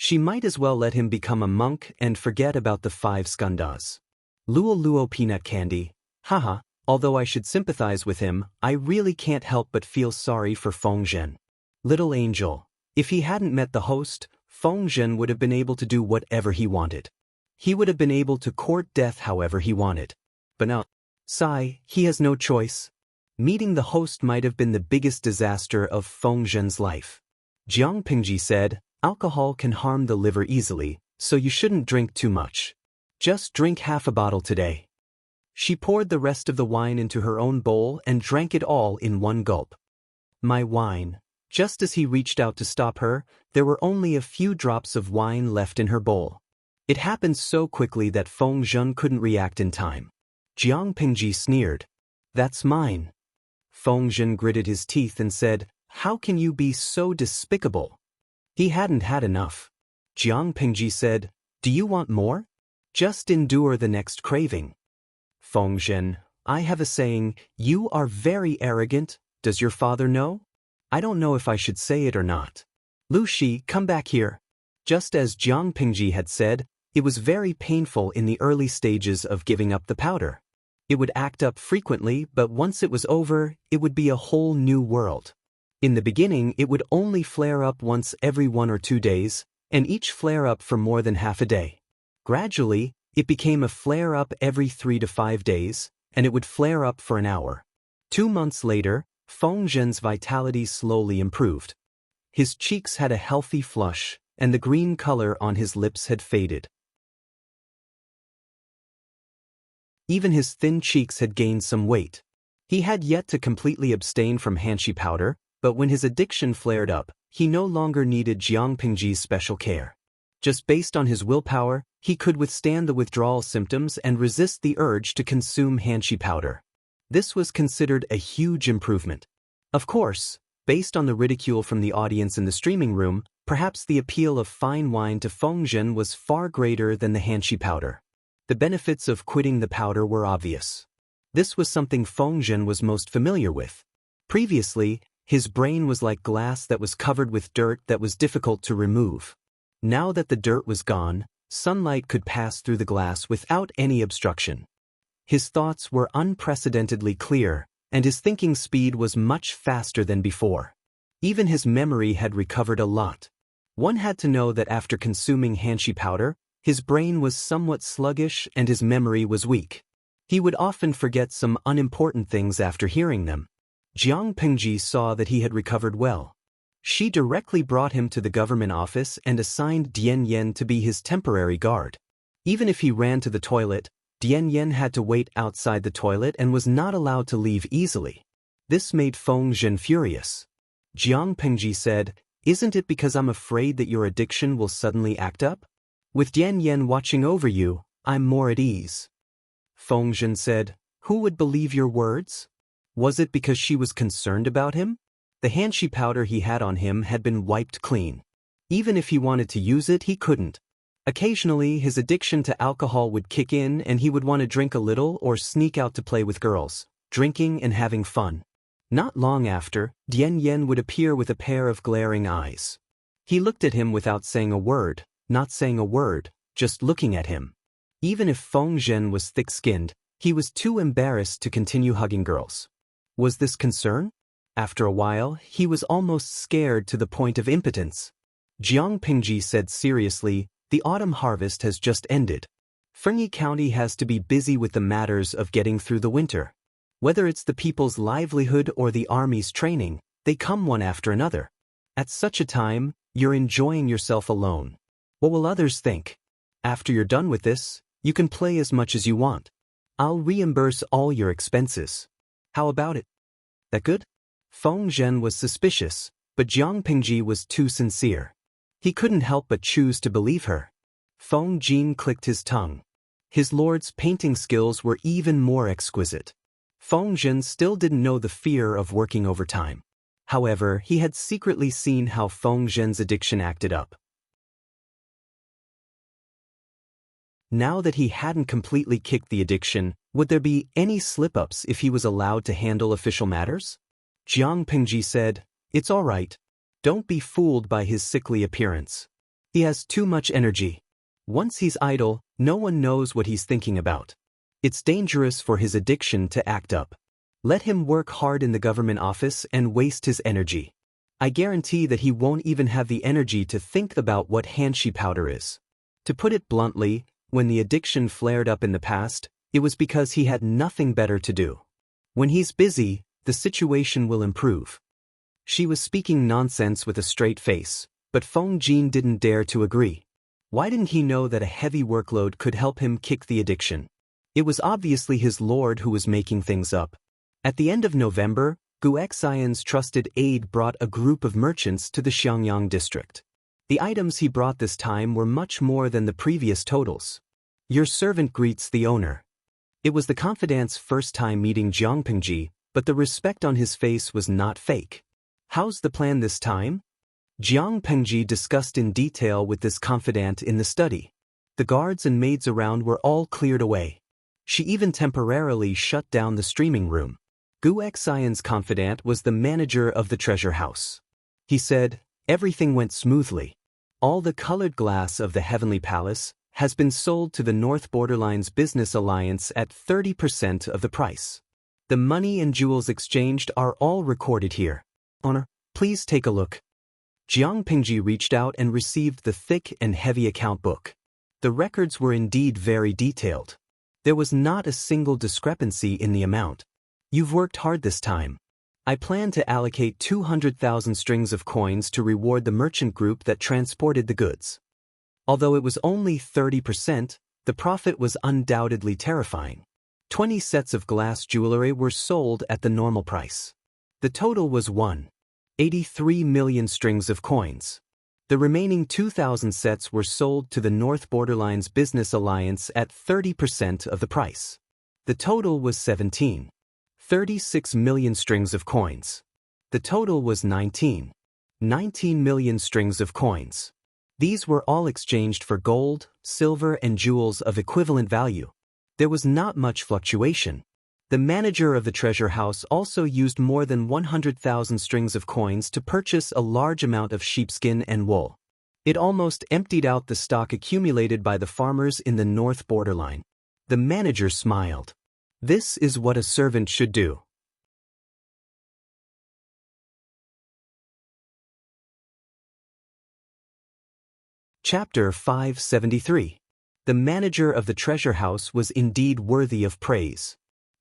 She might as well let him become a monk and forget about the 5 skandhas. Luo peanut candy, haha, although I should sympathize with him, I really can't help but feel sorry for Feng Zhen. Little angel, if he hadn't met the host, Feng Zhen would have been able to do whatever he wanted. He would have been able to court death however he wanted. But now, he has no choice. Meeting the host might have been the biggest disaster of Feng Zhen's life. Jiang Pengji said, alcohol can harm the liver easily, so you shouldn't drink too much. Just drink half a bottle today. She poured the rest of the wine into her own bowl and drank it all in one gulp. My wine. Just as he reached out to stop her, there were only a few drops of wine left in her bowl. It happened so quickly that Feng Zhen couldn't react in time. Jiang Pengji sneered. That's mine. Feng Zhen gritted his teeth and said, how can you be so despicable? He hadn't had enough. Jiang Pengji said, do you want more? Just endure the next craving. Feng Zhen, I have a saying, you are very arrogant. Does your father know? I don't know if I should say it or not. Lu Shi, come back here. Just as Jiang Pingji had said, it was very painful in the early stages of giving up the powder. It would act up frequently, but once it was over, it would be a whole new world. In the beginning, it would only flare up once every 1 or 2 days, and each flare up for more than half a day. Gradually, it became a flare up every 3 to 5 days, and it would flare up for an hour. 2 months later, Feng Zhen's vitality slowly improved. His cheeks had a healthy flush, and the green color on his lips had faded. Even his thin cheeks had gained some weight. He had yet to completely abstain from Hanshi powder, but when his addiction flared up, he no longer needed Jiang Pingji's special care. Just based on his willpower, he could withstand the withdrawal symptoms and resist the urge to consume Hanshi powder. This was considered a huge improvement. Of course, based on the ridicule from the audience in the streaming room, perhaps the appeal of fine wine to Feng Zhen was far greater than the Hanshi powder. The benefits of quitting the powder were obvious. This was something Feng Zhen was most familiar with. Previously, his brain was like glass that was covered with dirt that was difficult to remove. Now that the dirt was gone, sunlight could pass through the glass without any obstruction. His thoughts were unprecedentedly clear, and his thinking speed was much faster than before. Even his memory had recovered a lot. One had to know that after consuming Hanshi powder, his brain was somewhat sluggish and his memory was weak. He would often forget some unimportant things after hearing them. Jiang Pingji saw that he had recovered well. She directly brought him to the government office and assigned Dian Yen to be his temporary guard. Even if he ran to the toilet, Dian Yen had to wait outside the toilet and was not allowed to leave easily. This made Feng Zhen furious. Jiang Pingji said, "Isn't it because I'm afraid that your addiction will suddenly act up? With Dian Yen watching over you, I'm more at ease." Feng Zhen said, "Who would believe your words?" Was it because she was concerned about him? The Hanshi powder he had on him had been wiped clean. Even if he wanted to use it, he couldn't. Occasionally, his addiction to alcohol would kick in and he would want to drink a little or sneak out to play with girls, drinking and having fun. Not long after, Dian Yen would appear with a pair of glaring eyes. He looked at him without saying a word, not saying a word, just looking at him. Even if Feng Zhen was thick-skinned, he was too embarrassed to continue hugging girls. Was this concern? After a while, he was almost scared to the point of impotence. Jiang Pingji said seriously, "The autumn harvest has just ended. Fengyi County has to be busy with the matters of getting through the winter. Whether it's the people's livelihood or the army's training, they come one after another. At such a time, you're enjoying yourself alone. What will others think? After you're done with this, you can play as much as you want. I'll reimburse all your expenses. How about it? That good?" Feng Zhen was suspicious, but Jiang Pingji was too sincere. He couldn't help but choose to believe her. Feng Jin clicked his tongue. His lord's painting skills were even more exquisite. Feng Zhen still didn't know the fear of working overtime. However, he had secretly seen how Feng Zhen's addiction acted up. Now that he hadn't completely kicked the addiction, would there be any slip-ups if he was allowed to handle official matters? Jiang Pingji said, "It's all right. Don't be fooled by his sickly appearance. He has too much energy. Once he's idle, no one knows what he's thinking about. It's dangerous for his addiction to act up. Let him work hard in the government office and waste his energy. I guarantee that he won't even have the energy to think about what Hanshi powder is." To put it bluntly, when the addiction flared up in the past, it was because he had nothing better to do. When he's busy, the situation will improve. She was speaking nonsense with a straight face, but Feng Jin didn't dare to agree. Why didn't he know that a heavy workload could help him kick the addiction? It was obviously his lord who was making things up. At the end of November, Wuxian's trusted aide brought a group of merchants to the Xiangyang district. The items he brought this time were much more than the previous totals. "Your servant greets the owner." It was the confidant's first time meeting Jiang Pingji, but the respect on his face was not fake. "How's the plan this time?" Jiang Pingji discussed in detail with this confidant in the study. The guards and maids around were all cleared away. She even temporarily shut down the streaming room. Wuxian's confidant was the manager of the treasure house. He said, Everything went smoothly. All the colored glass of the Heavenly Palace has been sold to the North Borderlines Business Alliance at 30% of the price. The money and jewels exchanged are all recorded here. Honor, please take a look. Jiang Pingji reached out and received the thick and heavy account book. The records were indeed very detailed. There was not a single discrepancy in the amount. You've worked hard this time. I plan to allocate 200,000 strings of coins to reward the merchant group that transported the goods. Although it was only 30%, the profit was undoubtedly terrifying. 20 sets of glass jewelry were sold at the normal price. The total was 1.83 million strings of coins. The remaining 2,000 sets were sold to the North Borderlines Business Alliance at 30% of the price. The total was 17.36 million strings of coins. The total was 19 million strings of coins. These were all exchanged for gold, silver, and jewels of equivalent value. There was not much fluctuation. The manager of the treasure house also used more than 100,000 strings of coins to purchase a large amount of sheepskin and wool. It almost emptied out the stock accumulated by the farmers in the North Borderline. The manager smiled. This is what a servant should do. Chapter 573. The manager of the treasure house was indeed worthy of praise.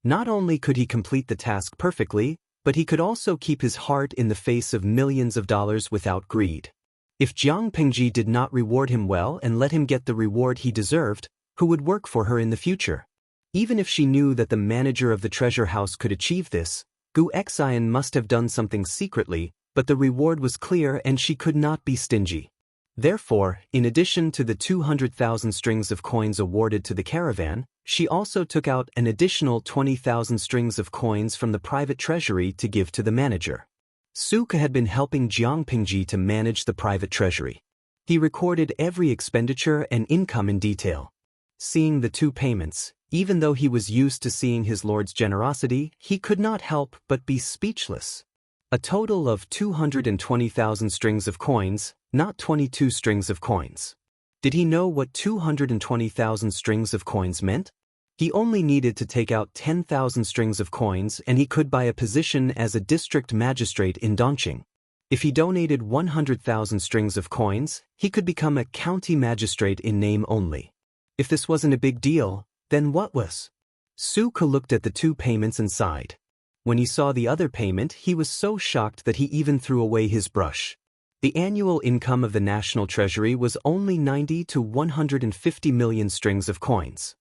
Not only could he complete the task perfectly, but he could also keep his heart in the face of millions of dollars without greed. If Jiang Pingji did not reward him well and let him get the reward he deserved, who would work for her in the future? Even if she knew that the manager of the treasure house could achieve this, Gu Xian must have done something secretly, but the reward was clear and she could not be stingy. Therefore, in addition to the 200,000 strings of coins awarded to the caravan, she also took out an additional 20,000 strings of coins from the private treasury to give to the manager. Suke had been helping Jiang Pingji to manage the private treasury. He recorded every expenditure and income in detail. Seeing the two payments, even though he was used to seeing his lord's generosity, he could not help but be speechless. A total of 220,000 strings of coins, not 22 strings of coins. Did he know what 220,000 strings of coins meant? He only needed to take out 10,000 strings of coins and he could buy a position as a district magistrate in Dongqing. If he donated 100,000 strings of coins, he could become a county magistrate in name only. If this wasn't a big deal, then what was? Suke looked at the two payments and sighed. When he saw the other payment, he was so shocked that he even threw away his brush. The annual income of the National Treasury was only 90 to 150 million strings of coins.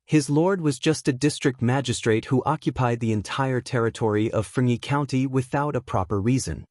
His lord was just a district magistrate who occupied the entire territory of Fengyi County without a proper reason.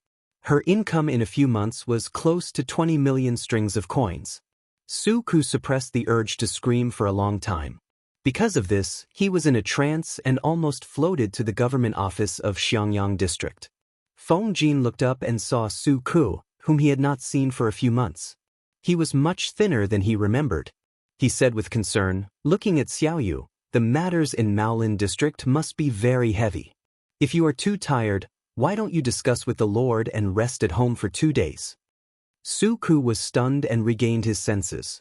Her income in a few months was close to 20 million strings of coins. Suke suppressed the urge to scream for a long time. Because of this, he was in a trance and almost floated to the government office of Xiangyang District. Feng Jin looked up and saw Su Ku, whom he had not seen for a few months. He was much thinner than he remembered. He said with concern, looking at Xiaoyu, "The matters in Maolin District must be very heavy. If you are too tired, why don't you discuss with the Lord and rest at home for 2 days?" Su Ku was stunned and regained his senses.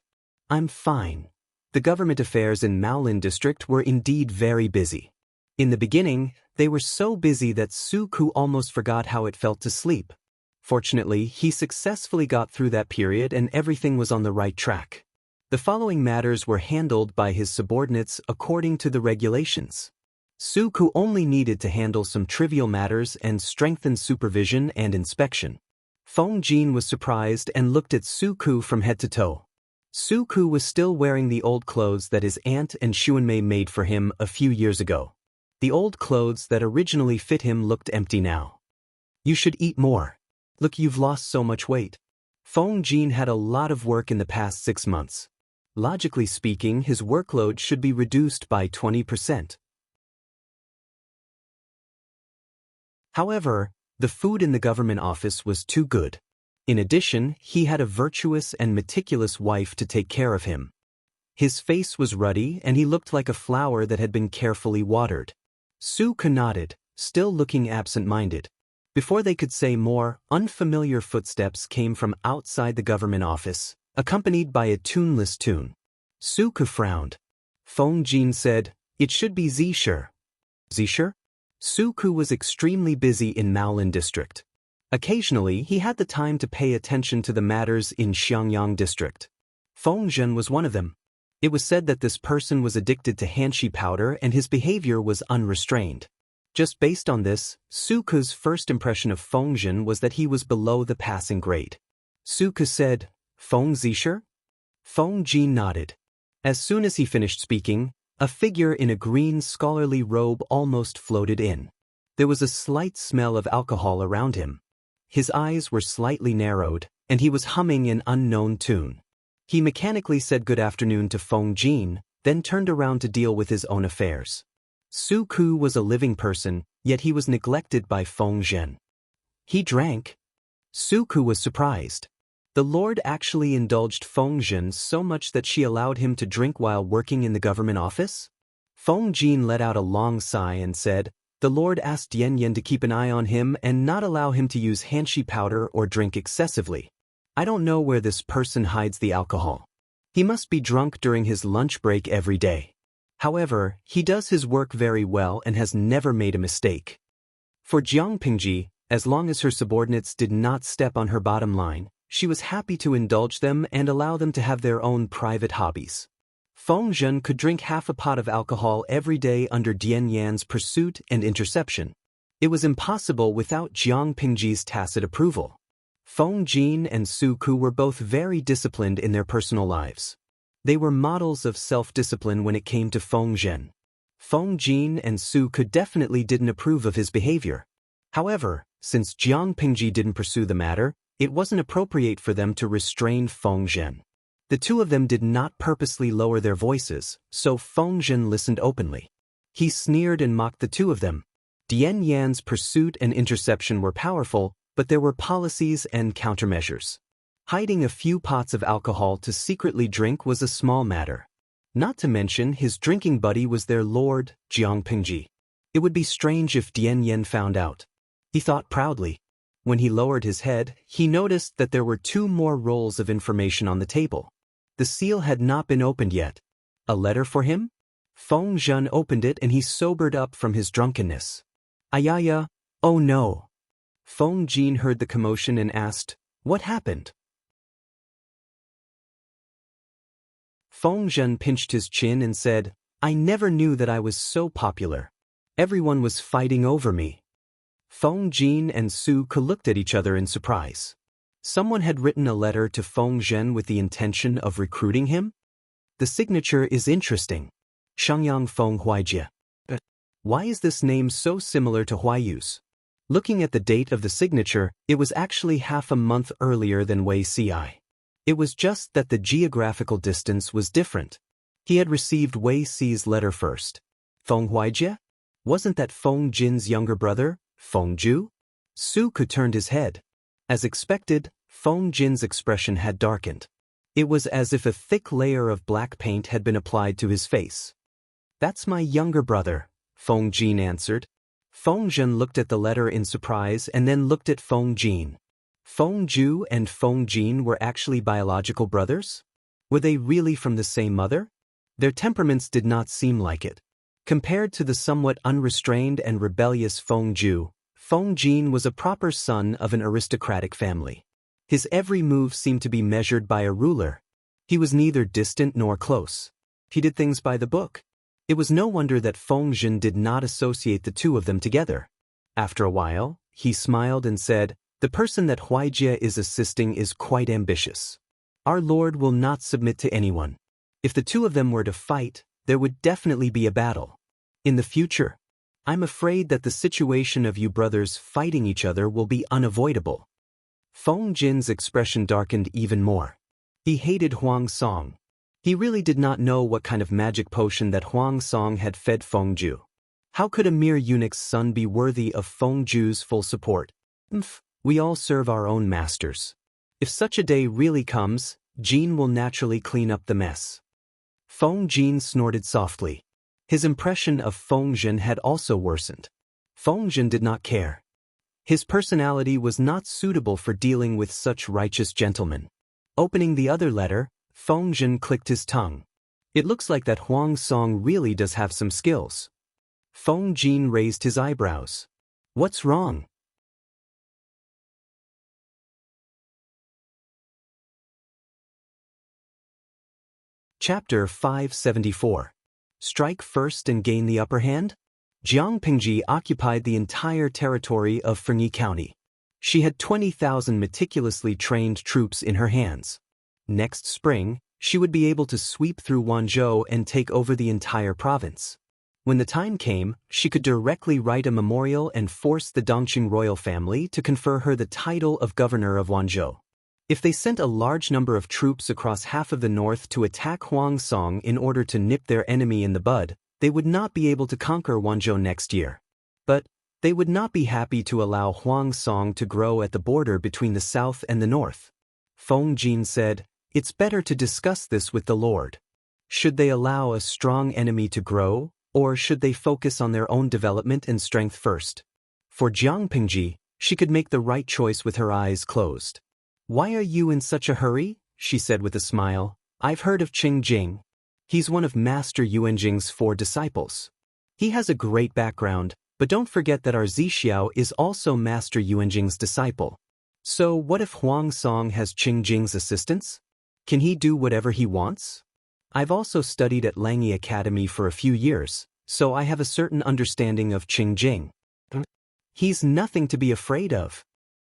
"I'm fine." The government affairs in Maolin District were indeed very busy. In the beginning, they were so busy that Su Ku almost forgot how it felt to sleep. Fortunately, he successfully got through that period and everything was on the right track. The following matters were handled by his subordinates according to the regulations. Su Ku only needed to handle some trivial matters and strengthen supervision and inspection. Feng Jin was surprised and looked at Su Ku from head to toe. Su Ku was still wearing the old clothes that his aunt and Xuanmei made for him a few years ago. The old clothes that originally fit him looked empty now. "You should eat more. Look, you've lost so much weight." Feng Jin had a lot of work in the past 6 months. Logically speaking, his workload should be reduced by 20%. However, the food in the government office was too good. In addition, he had a virtuous and meticulous wife to take care of him. His face was ruddy and he looked like a flower that had been carefully watered. Su Ku nodded, still looking absent-minded. Before they could say more, unfamiliar footsteps came from outside the government office, accompanied by a tuneless tune. Suku frowned. Feng Jin said, "It should be Zisher." Zisher? Suku was extremely busy in Maolin district. Occasionally, he had the time to pay attention to the matters in Xiangyang district. Feng Jin was one of them. It was said that this person was addicted to hanshi powder and his behavior was unrestrained. Just based on this, Suku's first impression of Feng Jin was that he was below the passing grade. Suku said, "Feng Zisher?" Feng Jin nodded. As soon as he finished speaking, a figure in a green scholarly robe almost floated in. There was a slight smell of alcohol around him. His eyes were slightly narrowed, and he was humming an unknown tune. He mechanically said good afternoon to Feng Jin, then turned around to deal with his own affairs. Suku was a living person, yet he was neglected by Feng Jin. He drank. Suku was surprised. The Lord actually indulged Feng Jin so much that she allowed him to drink while working in the government office? Feng Jin let out a long sigh and said, "The Lord asked Yan Yan to keep an eye on him and not allow him to use hanshi powder or drink excessively. I don't know where this person hides the alcohol. He must be drunk during his lunch break every day. However, he does his work very well and has never made a mistake." For Jiang Pingji, as long as her subordinates did not step on her bottom line, she was happy to indulge them and allow them to have their own private hobbies. Feng Jin could drink half a pot of alcohol every day under Dian Yan's pursuit and interception. It was impossible without Jiang Pingji's tacit approval. Feng Jin and Suku were both very disciplined in their personal lives. They were models of self-discipline when it came to Feng Jin. Feng Jin and Suku definitely didn't approve of his behavior. However, since Jiang Pingji didn't pursue the matter, it wasn't appropriate for them to restrain Feng Jin. The two of them did not purposely lower their voices, so Feng Jin listened openly. He sneered and mocked the two of them. Dian Yan's pursuit and interception were powerful, but there were policies and countermeasures. Hiding a few pots of alcohol to secretly drink was a small matter. Not to mention his drinking buddy was their lord, Jiang Pingji. It would be strange if Dian Yan found out. He thought proudly. When he lowered his head, he noticed that there were 2 more rolls of information on the table. The seal had not been opened yet. A letter for him? Feng Jin opened it and he sobered up from his drunkenness. "Ayaya, oh no." Feng Jin heard the commotion and asked, "What happened?" Feng Jin pinched his chin and said, "I never knew that I was so popular. Everyone was fighting over me." Feng Jin and Suku looked at each other in surprise. Someone had written a letter to Feng Jin with the intention of recruiting him? The signature is interesting. Xiangyang Feng Huaijie. Why is this name so similar to Huayu's? Looking at the date of the signature, it was actually half a month earlier than Wei Ci. It was just that the geographical distance was different. He had received Wei Ci's letter first. Feng Huaijie? Wasn't that Feng Jin's younger brother, Feng Ju? Suku turned his head. As expected, Feng Jin's expression had darkened. It was as if a thick layer of black paint had been applied to his face. "That's my younger brother," Feng Jin answered. Feng Jin looked at the letter in surprise and then looked at Feng Jin. Feng Ju and Feng Jin were actually biological brothers? Were they really from the same mother? Their temperaments did not seem like it. Compared to the somewhat unrestrained and rebellious Feng Ju, Feng Jin was a proper son of an aristocratic family. His every move seemed to be measured by a ruler. He was neither distant nor close. He did things by the book. It was no wonder that Feng Jin did not associate the two of them together. After a while, he smiled and said, "The person that Huaijie is assisting is quite ambitious. Our Lord will not submit to anyone. If the two of them were to fight, there would definitely be a battle. In the future, I'm afraid that the situation of you brothers fighting each other will be unavoidable." Feng Jin's expression darkened even more. He hated Huang Song. He really did not know what kind of magic potion that Huang Song had fed Feng Ju. How could a mere eunuch's son be worthy of Feng Ju's full support? We all serve our own masters. If such a day really comes, Jin will naturally clean up the mess. Feng Jin snorted softly. His impression of Feng Jin had also worsened. Feng Jin did not care. His personality was not suitable for dealing with such righteous gentlemen. Opening the other letter, Feng Zhen clicked his tongue. It looks like that Huang Song really does have some skills. Feng Jin raised his eyebrows. What's wrong? Chapter 574. Strike first and gain the upper hand? Jiang Pingji occupied the entire territory of Fengyi County. She had 20,000 meticulously trained troops in her hands. Next spring, she would be able to sweep through Wanzhou and take over the entire province. When the time came, she could directly write a memorial and force the Dongqing royal family to confer her the title of governor of Wanzhou. If they sent a large number of troops across half of the north to attack Huang Song in order to nip their enemy in the bud, they would not be able to conquer Wanzhou next year. But they would not be happy to allow Huang Song to grow at the border between the south and the north. Feng Jin said, "It's better to discuss this with the Lord. Should they allow a strong enemy to grow, or should they focus on their own development and strength first?" For Jiang Pingji, she could make the right choice with her eyes closed. "Why are you in such a hurry?" she said with a smile. "I've heard of Qing Jing. He's one of Master Yuanjing's 4 disciples. He has a great background, but don't forget that our Zixiao is also Master Yuanjing's disciple. So what if Huang Song has Qing Jing's assistance? Can he do whatever he wants? I've also studied at Langyi Academy for a few years, so I have a certain understanding of Qing Jing. He's nothing to be afraid of."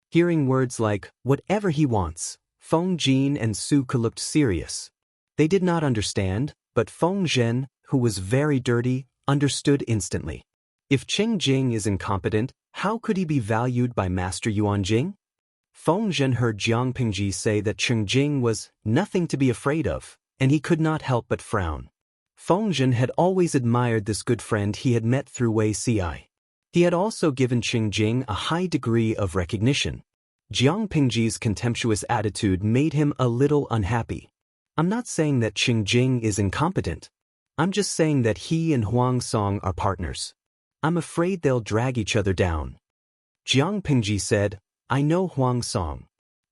Hearing words like, "whatever he wants," Feng Jin and Su Ke looked serious. They did not understand, but Feng Zhen, who was very dirty, understood instantly. If Qing Jing is incompetent, how could he be valued by Master Yuanjing? Feng Zhen heard Jiang Pingji say that Qing Jing was nothing to be afraid of, and he could not help but frown. Feng Zhen had always admired this good friend he had met through Wei Ci. He had also given Qing Jing a high degree of recognition. Jiang Pingji's contemptuous attitude made him a little unhappy. "I'm not saying that Qing Jing is incompetent. I'm just saying that he and Huang Song are partners. I'm afraid they'll drag each other down." Jiang Pingji said, "I know Huang Song.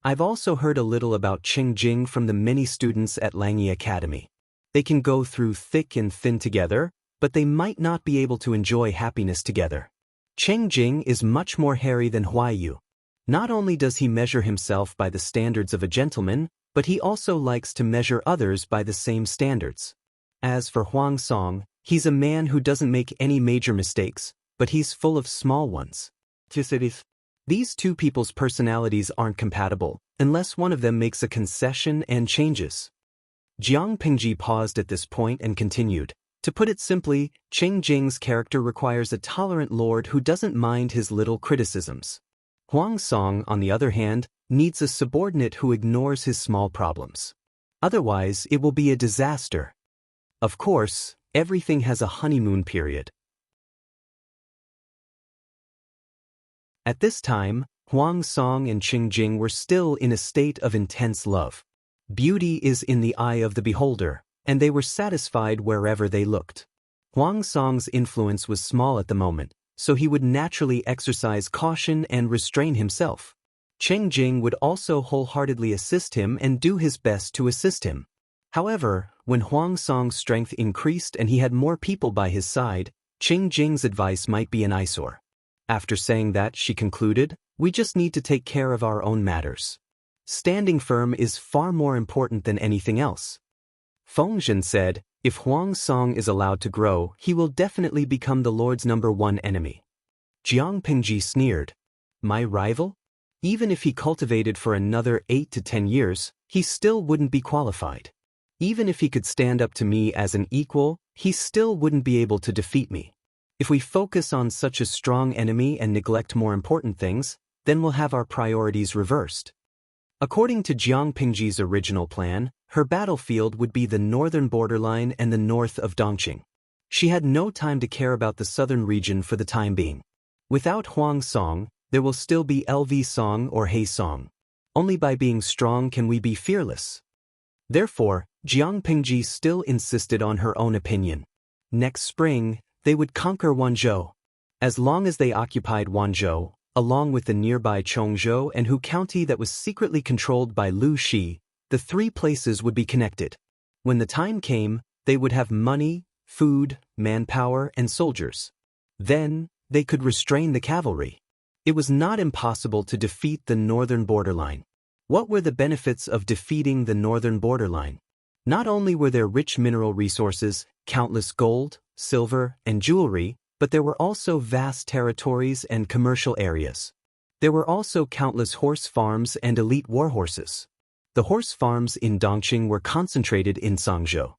I've also heard a little about Qing Jing from the many students at Langyi Academy. They can go through thick and thin together, but they might not be able to enjoy happiness together. Qing Jing is much more hairy than Huaiyu. Not only does he measure himself by the standards of a gentleman, but he also likes to measure others by the same standards. As for Huang Song, he's a man who doesn't make any major mistakes, but he's full of small ones. These two people's personalities aren't compatible, unless one of them makes a concession and changes." Jiang Pingji paused at this point and continued. "To put it simply, Qing Jing's character requires a tolerant lord who doesn't mind his little criticisms. Huang Song, on the other hand, needs a subordinate who ignores his small problems. Otherwise, it will be a disaster. Of course, everything has a honeymoon period." At this time, Huang Song and Qing Jing were still in a state of intense love. Beauty is in the eye of the beholder, and they were satisfied wherever they looked. Huang Song's influence was small at the moment, so he would naturally exercise caution and restrain himself. Qing Jing would also wholeheartedly assist him and do his best to assist him. However, when Huang Song's strength increased and he had more people by his side, Qing Jing's advice might be an eyesore. After saying that, she concluded, "We just need to take care of our own matters. Standing firm is far more important than anything else." Feng Zhen said, "If Huang Song is allowed to grow, he will definitely become the Lord's #1 enemy." Jiang Pingji sneered. "My rival? Even if he cultivated for another 8 to 10 years, he still wouldn't be qualified. Even if he could stand up to me as an equal, he still wouldn't be able to defeat me. If we focus on such a strong enemy and neglect more important things, then we'll have our priorities reversed." According to Jiang Pingji's original plan, her battlefield would be the northern borderline and the north of Dongqing. She had no time to care about the southern region for the time being. Without Huang Song, there will still be LV Song or He Song. Only by being strong can we be fearless. Therefore, Jiang Pingji still insisted on her own opinion. Next spring, they would conquer Wanzhou. As long as they occupied Wanzhou, along with the nearby Chongzhou and Hu County that was secretly controlled by Lu Shi, the three places would be connected. When the time came, they would have money, food, manpower, and soldiers. Then, they could restrain the cavalry. It was not impossible to defeat the northern borderline. What were the benefits of defeating the northern borderline? Not only were there rich mineral resources, countless gold, silver, and jewelry, but there were also vast territories and commercial areas. There were also countless horse farms and elite war horses. The horse farms in Dongqing were concentrated in Songzhou.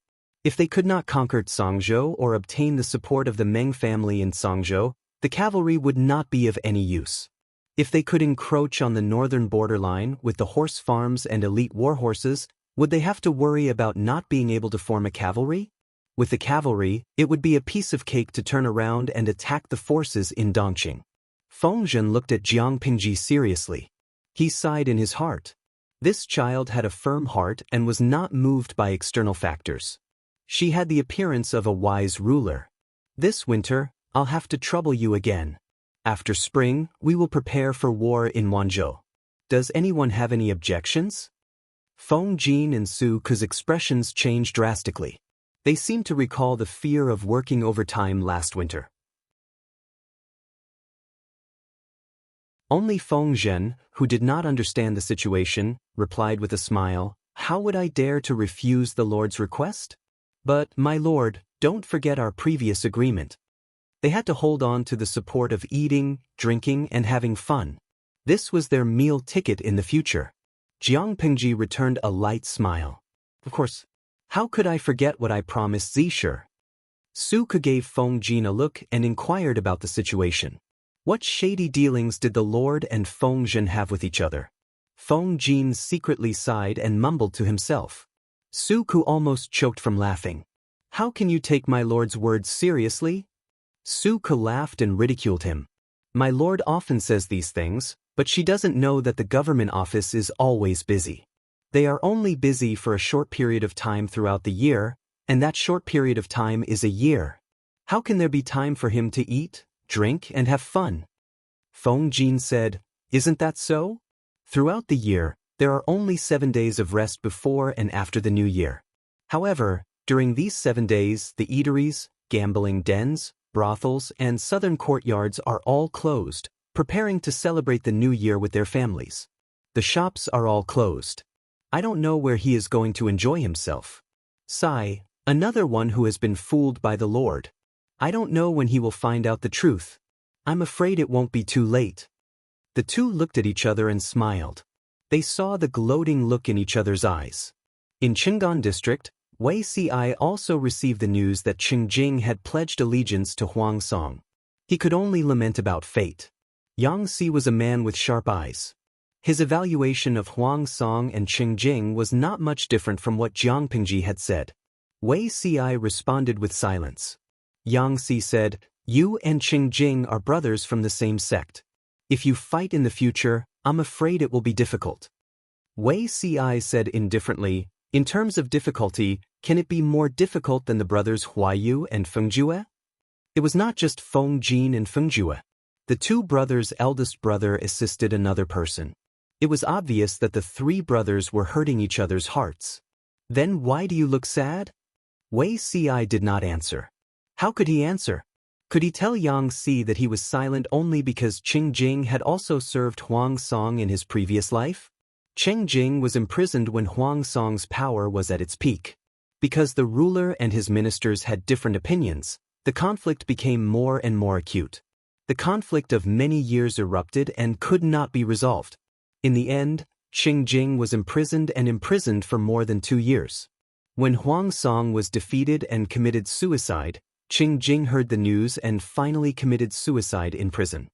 If they could not conquer Songzhou or obtain the support of the Meng family in Songzhou, the cavalry would not be of any use. If they could encroach on the northern borderline with the horse farms and elite war horses, would they have to worry about not being able to form a cavalry? With the cavalry, it would be a piece of cake to turn around and attack the forces in Dongqing. Feng Zhen looked at Jiang Pingji seriously. He sighed in his heart. This child had a firm heart and was not moved by external factors. She had the appearance of a wise ruler. This winter, I'll have to trouble you again. After spring, we will prepare for war in Wanzhou. Does anyone have any objections? Feng Jin and Su Ke's expressions changed drastically. They seemed to recall the fear of working overtime last winter. Only Feng Zhen, who did not understand the situation, replied with a smile, "How would I dare to refuse the Lord's request? But, my lord, don't forget our previous agreement." They had to hold on to the support of eating, drinking, and having fun. This was their meal ticket in the future. Jiang Pingji returned a light smile. Of course, how could I forget what I promised Zisher? Su Ke gave Feng Jin a look and inquired about the situation. What shady dealings did the Lord and Feng Zhen have with each other? Feng Jin secretly sighed and mumbled to himself. Su Ke almost choked from laughing. How can you take my lord's words seriously? Su Ke laughed and ridiculed him. My lord often says these things, but she doesn't know that the government office is always busy. They are only busy for a short period of time throughout the year, and that short period of time is a year. How can there be time for him to eat, drink, and have fun? Feng Jin said, Isn't that so? Throughout the year, there are only 7 days of rest before and after the new year. However, during these 7 days, the eateries, gambling dens, brothels, and southern courtyards are all closed, preparing to celebrate the new year with their families. The shops are all closed. I don't know where he is going to enjoy himself. Sai, another one who has been fooled by the Lord. I don't know when he will find out the truth. I'm afraid it won't be too late. The two looked at each other and smiled. They saw the gloating look in each other's eyes. In Qinggan district, Wei Si also received the news that Qingjing had pledged allegiance to Huang Song. He could only lament about fate. Yang Si was a man with sharp eyes. His evaluation of Huang Song and Qingjing was not much different from what Jiang Pingji had said. Wei Si responded with silence. Yang Si said, You and Qingjing are brothers from the same sect. If you fight in the future, I'm afraid it will be difficult. Wei Si said indifferently, In terms of difficulty, can it be more difficult than the brothers Huayu and Fengjue? It was not just Feng Jin and Fengjue. The two brothers' eldest brother assisted another person. It was obvious that the three brothers were hurting each other's hearts. Then why do you look sad? Wei Si did not answer. How could he answer? Could he tell Yang Si that he was silent only because Qingjing had also served Huang Song in his previous life? Qingjing was imprisoned when Huang Song's power was at its peak. Because the ruler and his ministers had different opinions, the conflict became more and more acute. The conflict of many years erupted and could not be resolved. In the end, Qingjing was imprisoned for more than 2 years. When Huang Song was defeated and committed suicide, Qingjing heard the news and finally committed suicide in prison.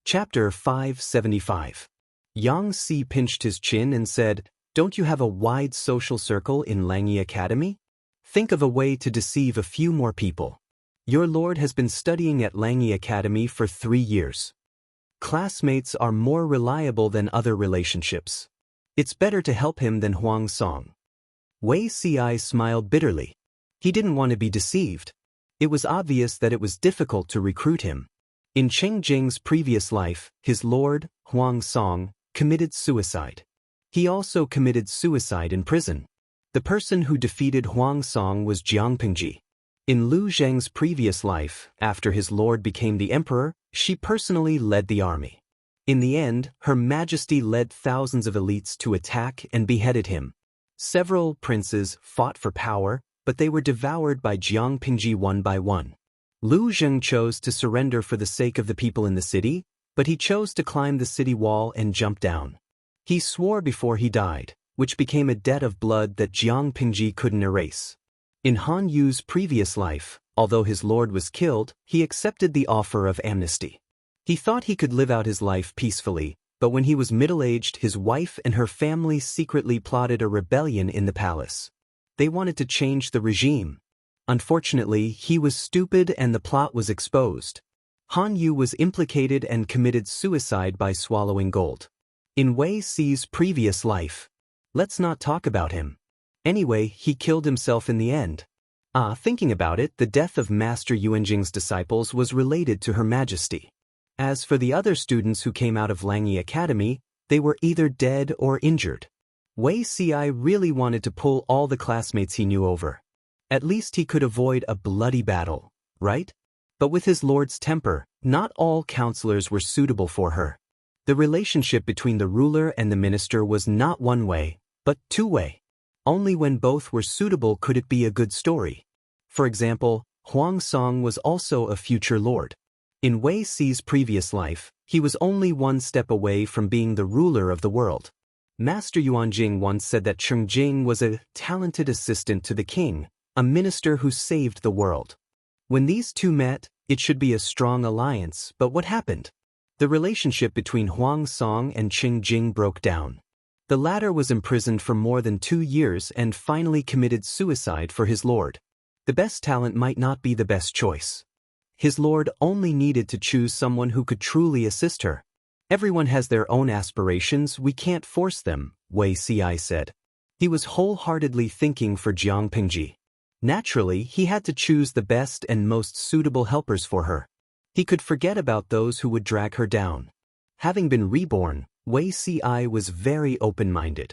Chapter 575. Yang Si pinched his chin and said, Don't you have a wide social circle in Langyi Academy? Think of a way to deceive a few more people. Your lord has been studying at Langyi Academy for 3 years. Classmates are more reliable than other relationships. It's better to help him than Huang Song. Wei Si smiled bitterly. He didn't want to be deceived. It was obvious that it was difficult to recruit him. In Qing Jing's previous life, his lord, Huang Song, committed suicide. He also committed suicide in prison. The person who defeated Huang Song was Jiang Pingji. In Lu Zheng's previous life, after his lord became the emperor, she personally led the army. In the end, Her Majesty led thousands of elites to attack and beheaded him. Several princes fought for power, but they were devoured by Jiang Pingji one by one. Lu Zheng chose to surrender for the sake of the people in the city, but he chose to climb the city wall and jump down. He swore before he died, which became a debt of blood that Jiang Pingji couldn't erase. In Han Yu's previous life, although his lord was killed, he accepted the offer of amnesty. He thought he could live out his life peacefully, but when he was middle-aged, his wife and her family secretly plotted a rebellion in the palace. They wanted to change the regime. Unfortunately, he was stupid and the plot was exposed. Han Yu was implicated and committed suicide by swallowing gold. In Wei Si's previous life. Let's not talk about him. Anyway, he killed himself in the end. Thinking about it, the death of Master Yuanjing's disciples was related to Her Majesty. As for the other students who came out of Langyi Academy, they were either dead or injured. Wei Si really wanted to pull all the classmates he knew over. At least he could avoid a bloody battle, right? But with his lord's temper, not all counselors were suitable for her. The relationship between the ruler and the minister was not one-way, but two-way. Only when both were suitable could it be a good story. For example, Huang Song was also a future lord. In Wei Si's previous life, he was only one step away from being the ruler of the world. Master Yuanjing once said that Cheng Jing was a talented assistant to the king, a minister who saved the world. When these two met, it should be a strong alliance, but what happened? The relationship between Huang Song and Cheng Jing broke down. The latter was imprisoned for more than 2 years and finally committed suicide for his lord. The best talent might not be the best choice. His lord only needed to choose someone who could truly assist her. Everyone has their own aspirations, we can't force them, Wei Si said. He was wholeheartedly thinking for Jiang Pingji. Naturally, he had to choose the best and most suitable helpers for her. He could forget about those who would drag her down. Having been reborn, Wei Si was very open-minded.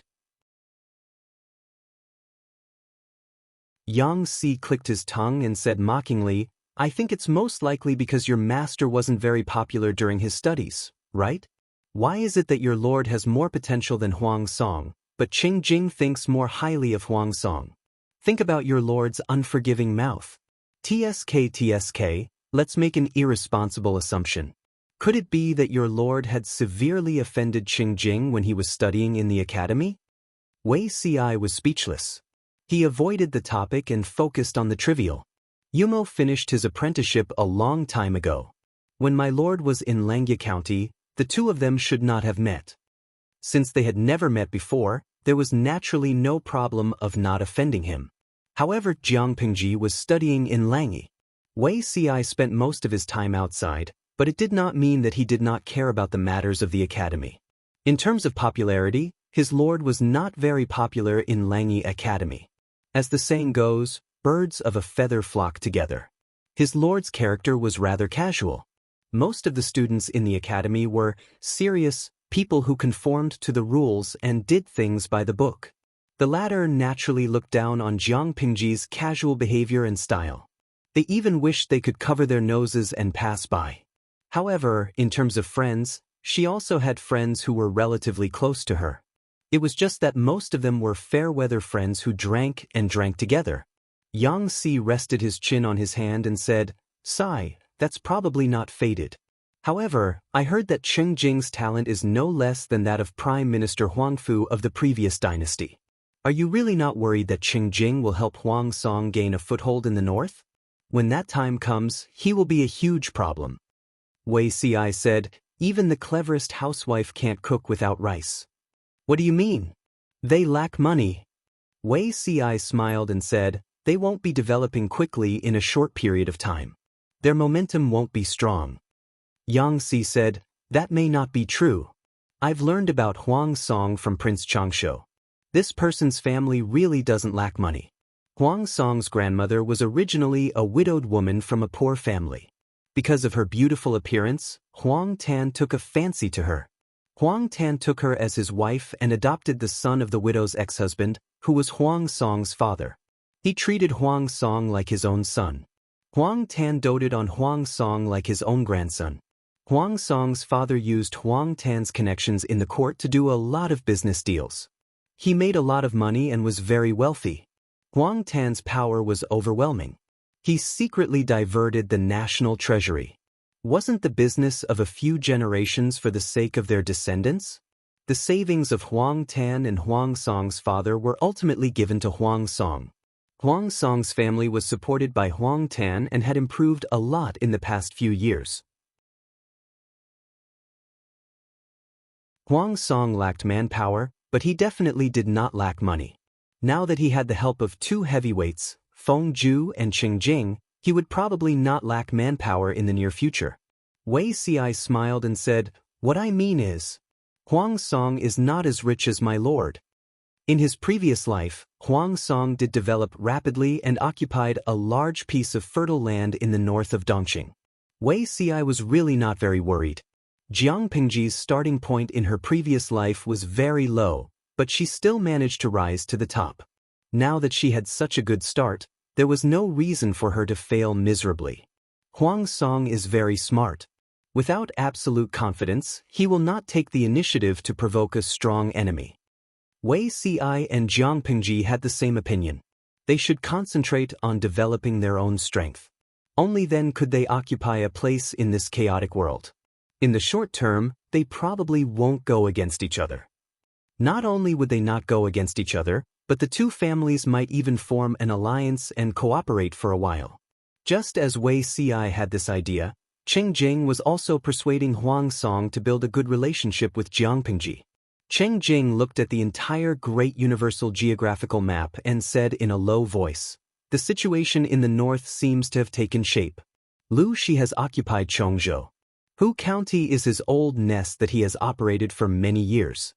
Yang Si clicked his tongue and said mockingly, I think it's most likely because your master wasn't very popular during his studies, right? Why is it that your lord has more potential than Huang Song, but Cheng Jing thinks more highly of Huang Song? Think about your lord's unforgiving mouth. TSK, let's make an irresponsible assumption. Could it be that your lord had severely offended Cheng Jing when he was studying in the academy? Wei Si was speechless. He avoided the topic and focused on the trivial. Yumo finished his apprenticeship a long time ago. When my lord was in Langya County, the two of them should not have met. Since they had never met before, there was naturally no problem of not offending him. However, Jiang Pingji was studying in Langyi. Wei Si spent most of his time outside, but it did not mean that he did not care about the matters of the academy. In terms of popularity, his lord was not very popular in Langyi Academy. As the saying goes, birds of a feather flock together. His lord's character was rather casual. Most of the students in the academy were serious people who conformed to the rules and did things by the book. The latter naturally looked down on Jiang Pingji's casual behavior and style. They even wished they could cover their noses and pass by. However, in terms of friends, she also had friends who were relatively close to her. It was just that most of them were fair-weather friends who drank and drank together. Yang Si rested his chin on his hand and said, Sigh, that's probably not fated. However, I heard that Cheng Jing's talent is no less than that of Prime Minister Huangfu of the previous dynasty. Are you really not worried that Cheng Jing will help Huang Song gain a foothold in the north? When that time comes, he will be a huge problem. Wei Si said, even the cleverest housewife can't cook without rice. What do you mean? They lack money. Wei Si smiled and said, they won't be developing quickly in a short period of time. Their momentum won't be strong. Yang Si said, that may not be true. I've learned about Huang Song from Prince Changshu. This person's family really doesn't lack money. Huang Song's grandmother was originally a widowed woman from a poor family. Because of her beautiful appearance, Huang Tan took a fancy to her. Huang Tan took her as his wife and adopted the son of the widow's ex-husband, who was Huang Song's father. He treated Huang Song like his own son. Huang Tan doted on Huang Song like his own grandson. Huang Song's father used Huang Tan's connections in the court to do a lot of business deals. He made a lot of money and was very wealthy. Huang Tan's power was overwhelming. He secretly diverted the national treasury. Wasn't the business of a few generations for the sake of their descendants? The savings of Huang Tan and Huang Song's father were ultimately given to Huang Song. Huang Song's family was supported by Huang Tan and had improved a lot in the past few years. Huang Song lacked manpower, but he definitely did not lack money. Now that he had the help of two heavyweights, Feng Zhu and Qing Jing, he would probably not lack manpower in the near future. Wei Ci smiled and said, "What I mean is, Huang Song is not as rich as my lord." In his previous life, Huang Song did develop rapidly and occupied a large piece of fertile land in the north of Dongqing. Wei Ci was really not very worried. Jiang Pingji's starting point in her previous life was very low, but she still managed to rise to the top. Now that she had such a good start, there was no reason for her to fail miserably. Huang Song is very smart. Without absolute confidence, he will not take the initiative to provoke a strong enemy. Wei Ci and Jiang Pingji had the same opinion. They should concentrate on developing their own strength. Only then could they occupy a place in this chaotic world. In the short term, they probably won't go against each other. Not only would they not go against each other, but the two families might even form an alliance and cooperate for a while. Just as Wei Ci had this idea, Qing Jing was also persuading Huang Song to build a good relationship with Jiang Pingji. Qing Jing looked at the entire great universal geographical map and said in a low voice, "The situation in the north seems to have taken shape. Lu Shi has occupied Chongzhou. Hu County is his old nest that he has operated for many years.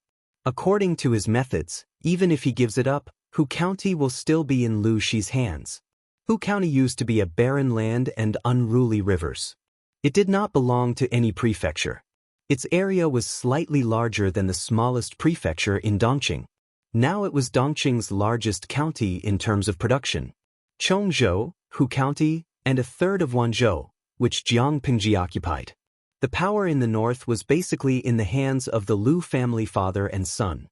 According to his methods, even if he gives it up, Hu County will still be in Lu Shi's hands. Hu County used to be a barren land and unruly rivers. It did not belong to any prefecture. Its area was slightly larger than the smallest prefecture in Dongqing. Now it was Dongqing's largest county in terms of production. Chongzhou, Hu County, and a third of Wanzhou, which Jiang Pingji occupied. The power in the north was basically in the hands of the Lu family father and son.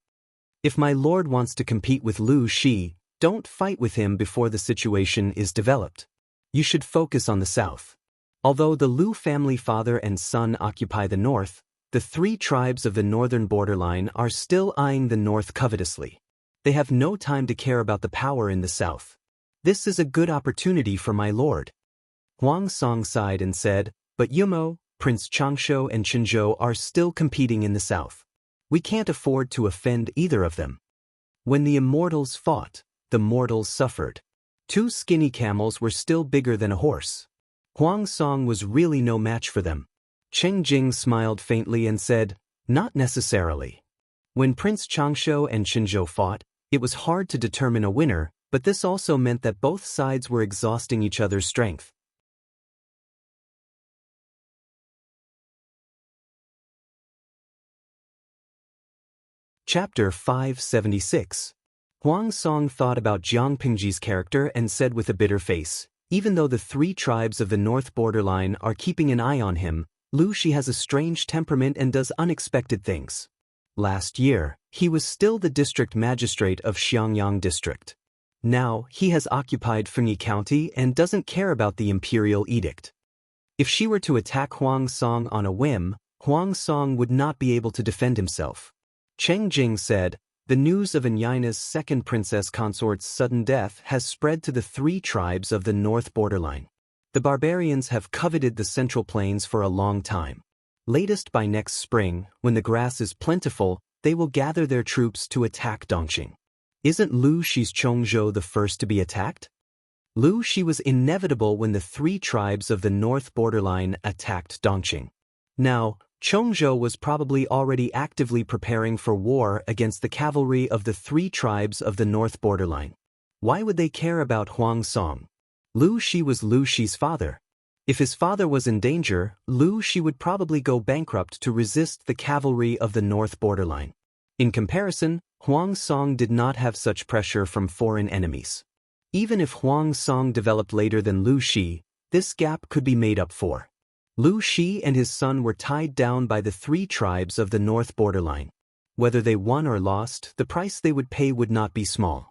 If my lord wants to compete with Lu Shi, don't fight with him before the situation is developed. You should focus on the south." Although the Lu family father and son occupy the north, the three tribes of the northern borderline are still eyeing the north covetously. They have no time to care about the power in the south. This is a good opportunity for my lord. Huang Song sighed and said, "But Yumo, Prince Changshu and Qinzhou are still competing in the south. We can't afford to offend either of them." When the immortals fought, the mortals suffered. Two skinny camels were still bigger than a horse. Huang Song was really no match for them. Qing Jing smiled faintly and said, "Not necessarily." When Prince Changshu and Qinzhou fought, it was hard to determine a winner, but this also meant that both sides were exhausting each other's strength. Chapter 576. Huang Song thought about Jiang Pingji's character and said with a bitter face, "Even though the three tribes of the north borderline are keeping an eye on him, Lu Shi has a strange temperament and does unexpected things. Last year, he was still the district magistrate of Xiangyang district. Now, he has occupied Fengyi County and doesn't care about the imperial edict. If she were to attack Huang Song on a whim, Huang Song would not be able to defend himself." Cheng Jing said, "The news of Anyina's second princess consort's sudden death has spread to the three tribes of the north borderline. The barbarians have coveted the central plains for a long time. Latest by next spring, when the grass is plentiful, they will gather their troops to attack Dongqing. Isn't Lu Shi's Chongzhou the first to be attacked? Lu Shi was inevitable when the three tribes of the north borderline attacked Dongqing. Now, Chongzhou was probably already actively preparing for war against the cavalry of the three tribes of the north borderline. Why would they care about Huang Song? Lu Shi was Lu Shi's father. If his father was in danger, Lu Shi would probably go bankrupt to resist the cavalry of the north borderline. In comparison, Huang Song did not have such pressure from foreign enemies. Even if Huang Song developed later than Lu Shi, this gap could be made up for. Lu Shi and his son were tied down by the three tribes of the north borderline. Whether they won or lost, the price they would pay would not be small.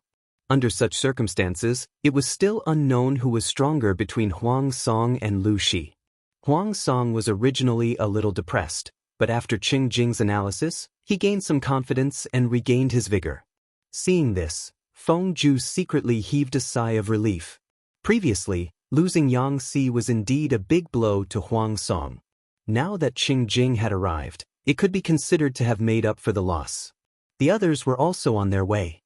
Under such circumstances, it was still unknown who was stronger between Huang Song and Lu Shi. Huang Song was originally a little depressed, but after Qing Jing's analysis, he gained some confidence and regained his vigor. Seeing this, Feng Ju secretly heaved a sigh of relief. Previously, losing Yang Si was indeed a big blow to Huang Song. Now that Qing Jing had arrived, it could be considered to have made up for the loss. The others were also on their way.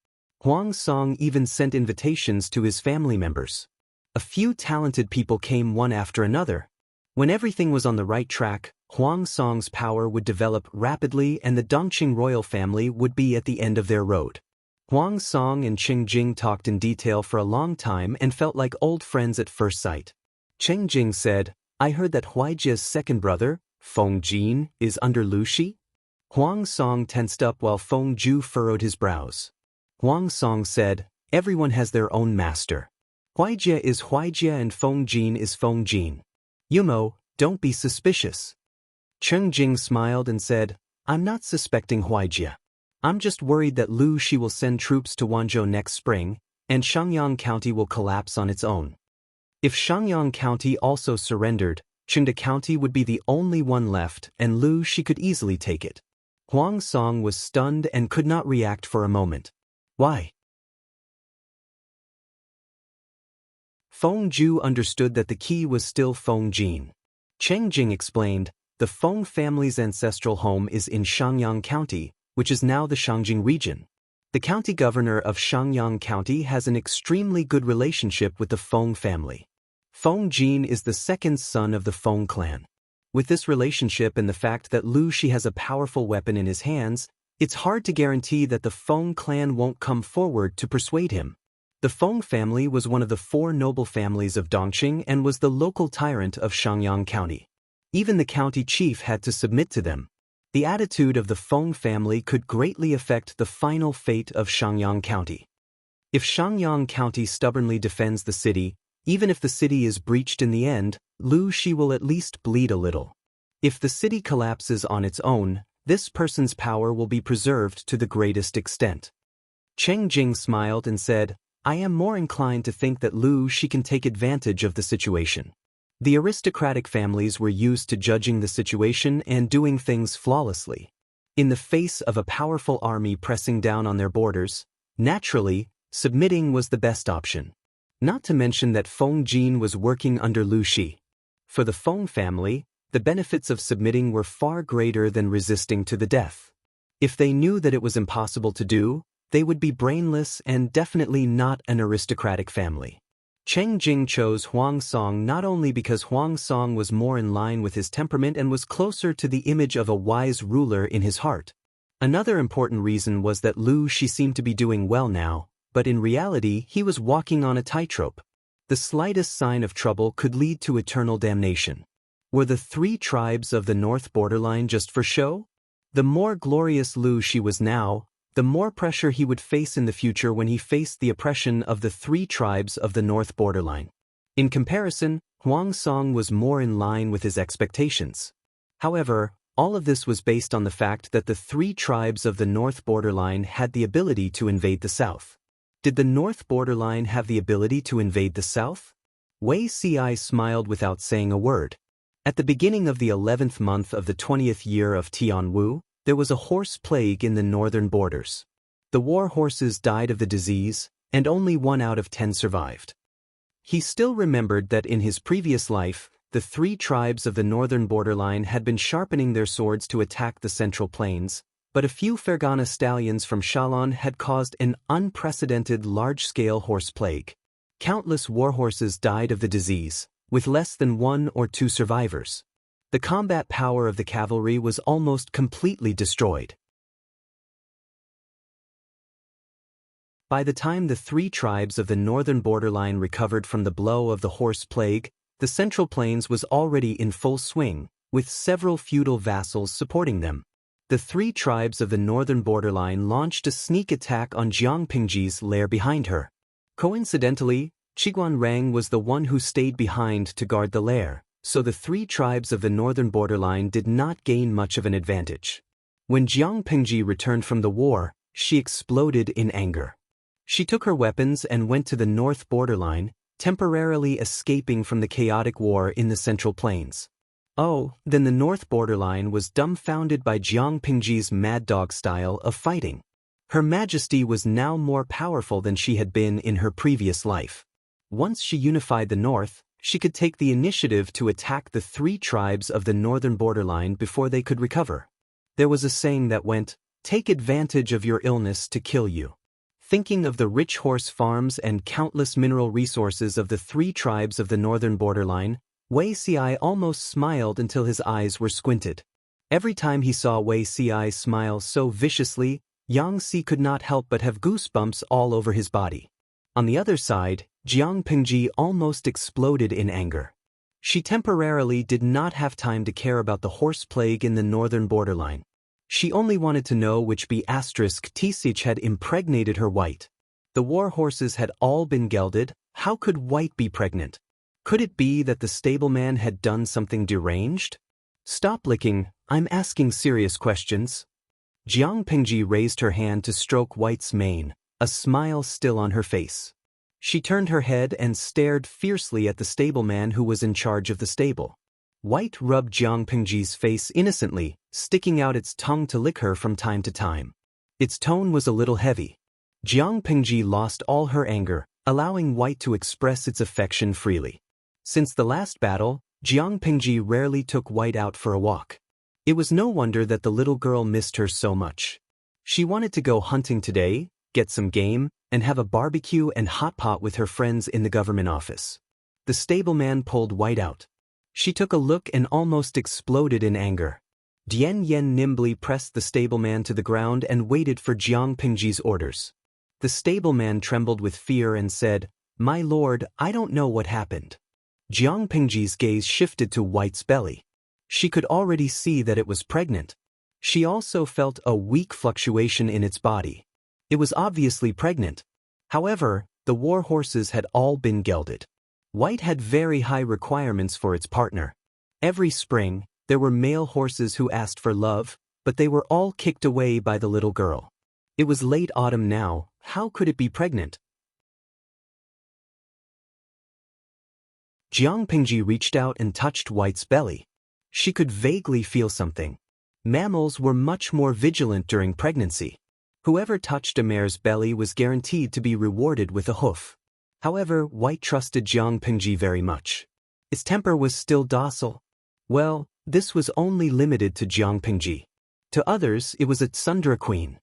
Huang Song even sent invitations to his family members. A few talented people came one after another. When everything was on the right track, Huang Song's power would develop rapidly and the Dongqing royal family would be at the end of their road. Huang Song and Qing Jing talked in detail for a long time and felt like old friends at first sight. Qing Jing said, "I heard that Huaijia's second brother, Feng Jin, is under Lu Shi?" Huang Song tensed up while Feng Ju furrowed his brows. Huang Song said, "Everyone has their own master. Huaijia is Huaijia and Feng Jin is Feng Jin. Yumo, don't be suspicious." Qing Jing smiled and said, "I'm not suspecting Huaijia. I'm just worried that Lu Shi will send troops to Wanzhou next spring, and Shangyang County will collapse on its own. If Shangyang County also surrendered, Qingda County would be the only one left and Lu Shi could easily take it." Huang Song was stunned and could not react for a moment. Why? Feng Ju understood that the key was still Feng Jin. Qing Jing explained, "The Feng family's ancestral home is in Shangyang County, which is now the Shangjing region. The county governor of Shangyang County has an extremely good relationship with the Feng family. Feng Jin is the second son of the Feng clan. With this relationship and the fact that Lu Shi has a powerful weapon in his hands, it's hard to guarantee that the Feng clan won't come forward to persuade him. The Feng family was one of the four noble families of Dongqing and was the local tyrant of Shangyang County. Even the county chief had to submit to them. The attitude of the Feng family could greatly affect the final fate of Shangyang County. If Shangyang County stubbornly defends the city, even if the city is breached in the end, Lu Shi will at least bleed a little. If the city collapses on its own, this person's power will be preserved to the greatest extent. Qing Jing smiled and said, "I am more inclined to think that Lu Shi can take advantage of the situation." The aristocratic families were used to judging the situation and doing things flawlessly. In the face of a powerful army pressing down on their borders, naturally, submitting was the best option. Not to mention that Feng Jin was working under Lu Shi. For the Feng family, the benefits of submitting were far greater than resisting to the death. If they knew that it was impossible to do, they would be brainless and definitely not an aristocratic family. Qing Jing chose Huang Song not only because Huang Song was more in line with his temperament and was closer to the image of a wise ruler in his heart. Another important reason was that Lu Shi seemed to be doing well now, but in reality he was walking on a tightrope. The slightest sign of trouble could lead to eternal damnation. Were the three tribes of the north borderline just for show? The more glorious Lu Shi was now, the more pressure he would face in the future when he faced the oppression of the three tribes of the north borderline. In comparison, Huang Song was more in line with his expectations. However, all of this was based on the fact that the three tribes of the north borderline had the ability to invade the south. Did the north borderline have the ability to invade the south? Wei Ci smiled without saying a word. At the beginning of the 11th month of the 20th year of Tianwu, there was a horse plague in the northern borders. The war horses died of the disease, and only 1 out of 10 survived. He still remembered that in his previous life, the three tribes of the northern borderline had been sharpening their swords to attack the central plains, but a few Fergana stallions from Shalon had caused an unprecedented large-scale horse plague. Countless war horses died of the disease, with less than 1 or 2 survivors. The combat power of the cavalry was almost completely destroyed. By the time the three tribes of the northern borderline recovered from the blow of the horse plague, the Central Plains was already in full swing, with several feudal vassals supporting them. The three tribes of the northern borderline launched a sneak attack on Jiang Pingji's lair behind her. Coincidentally, Qiguan Rang was the one who stayed behind to guard the lair, so the three tribes of the northern borderline did not gain much of an advantage. When Jiang Pingji returned from the war, she exploded in anger. She took her weapons and went to the north borderline, temporarily escaping from the chaotic war in the Central Plains. Oh, then the north borderline was dumbfounded by Jiang Pingji's mad dog style of fighting. Her majesty was now more powerful than she had been in her previous life. Once she unified the north, she could take the initiative to attack the three tribes of the northern borderline before they could recover. There was a saying that went, "Take advantage of your illness to kill you." Thinking of the rich horse farms and countless mineral resources of the three tribes of the northern borderline, Wei Xiai almost smiled until his eyes were squinted. Every time he saw Wei Xiai smile so viciously, Yang Si could not help but have goosebumps all over his body. On the other side, Jiang Pingji almost exploded in anger. She temporarily did not have time to care about the horse plague in the northern borderline. She only wanted to know which B*Tsich had impregnated her White. The war horses had all been gelded. How could White be pregnant? Could it be that the stableman had done something deranged? Stop licking, I'm asking serious questions. Jiang Pingji raised her hand to stroke White's mane, a smile still on her face. She turned her head and stared fiercely at the stableman who was in charge of the stable. White rubbed Jiang Pingji's face innocently, sticking out its tongue to lick her from time to time. Its tone was a little heavy. Jiang Pingji lost all her anger, allowing White to express its affection freely. Since the last battle, Jiang Pingji rarely took White out for a walk. It was no wonder that the little girl missed her so much. She wanted to go hunting today, get some game, and have a barbecue and hot pot with her friends in the government office. The stableman pulled White out. She took a look and almost exploded in anger. Dian Yen nimbly pressed the stableman to the ground and waited for Jiang Pingji's orders. The stableman trembled with fear and said, "My lord, I don't know what happened." Jiang Pingji's gaze shifted to White's belly. She could already see that it was pregnant. She also felt a weak fluctuation in its body. It was obviously pregnant. However, the war horses had all been gelded. White had very high requirements for its partner. Every spring, there were male horses who asked for love, but they were all kicked away by the little girl. It was late autumn now. How could it be pregnant? Jiang Pingji reached out and touched White's belly. She could vaguely feel something. Mammals were much more vigilant during pregnancy. Whoever touched a mare's belly was guaranteed to be rewarded with a hoof. However, White trusted Jiang Pingji very much. Its temper was still docile. Well, this was only limited to Jiang Pingji. To others, it was a tsundere queen.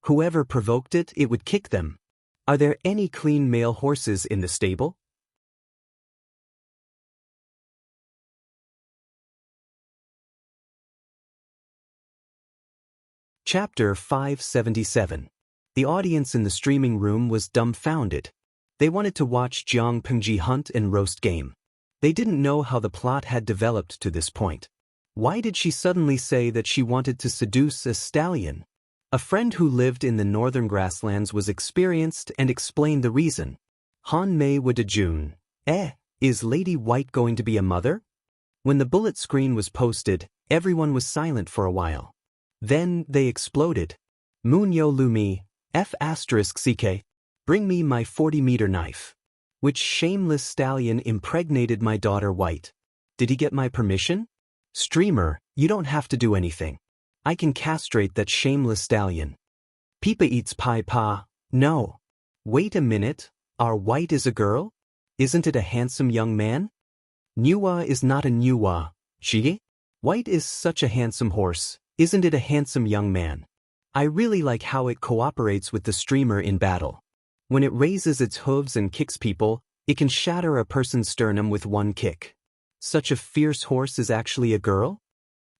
Whoever provoked it, it would kick them. Are there any clean male horses in the stable? Chapter 577. The audience in the streaming room was dumbfounded. They wanted to watch Jiang Pingji hunt and roast game. They didn't know how the plot had developed to this point. Why did she suddenly say that she wanted to seduce a stallion? A friend who lived in the northern grasslands was experienced and explained the reason. Han Mei Wadajun. Is Lady White going to be a mother? When the bullet screen was posted, everyone was silent for a while. Then they exploded. Munyo Lumi, F***ck, bring me my 40-meter knife. Which shameless stallion impregnated my daughter White? Did he get my permission? Streamer, you don't have to do anything. I can castrate that shameless stallion. Peepa eats pie pa. No. Wait a minute, our White is a girl? Isn't it a handsome young man? Nuwa is not a Nuwa. She? White is such a handsome horse. Isn't it a handsome young man? I really like how it cooperates with the streamer in battle. When it raises its hooves and kicks people, it can shatter a person's sternum with one kick. Such a fierce horse is actually a girl?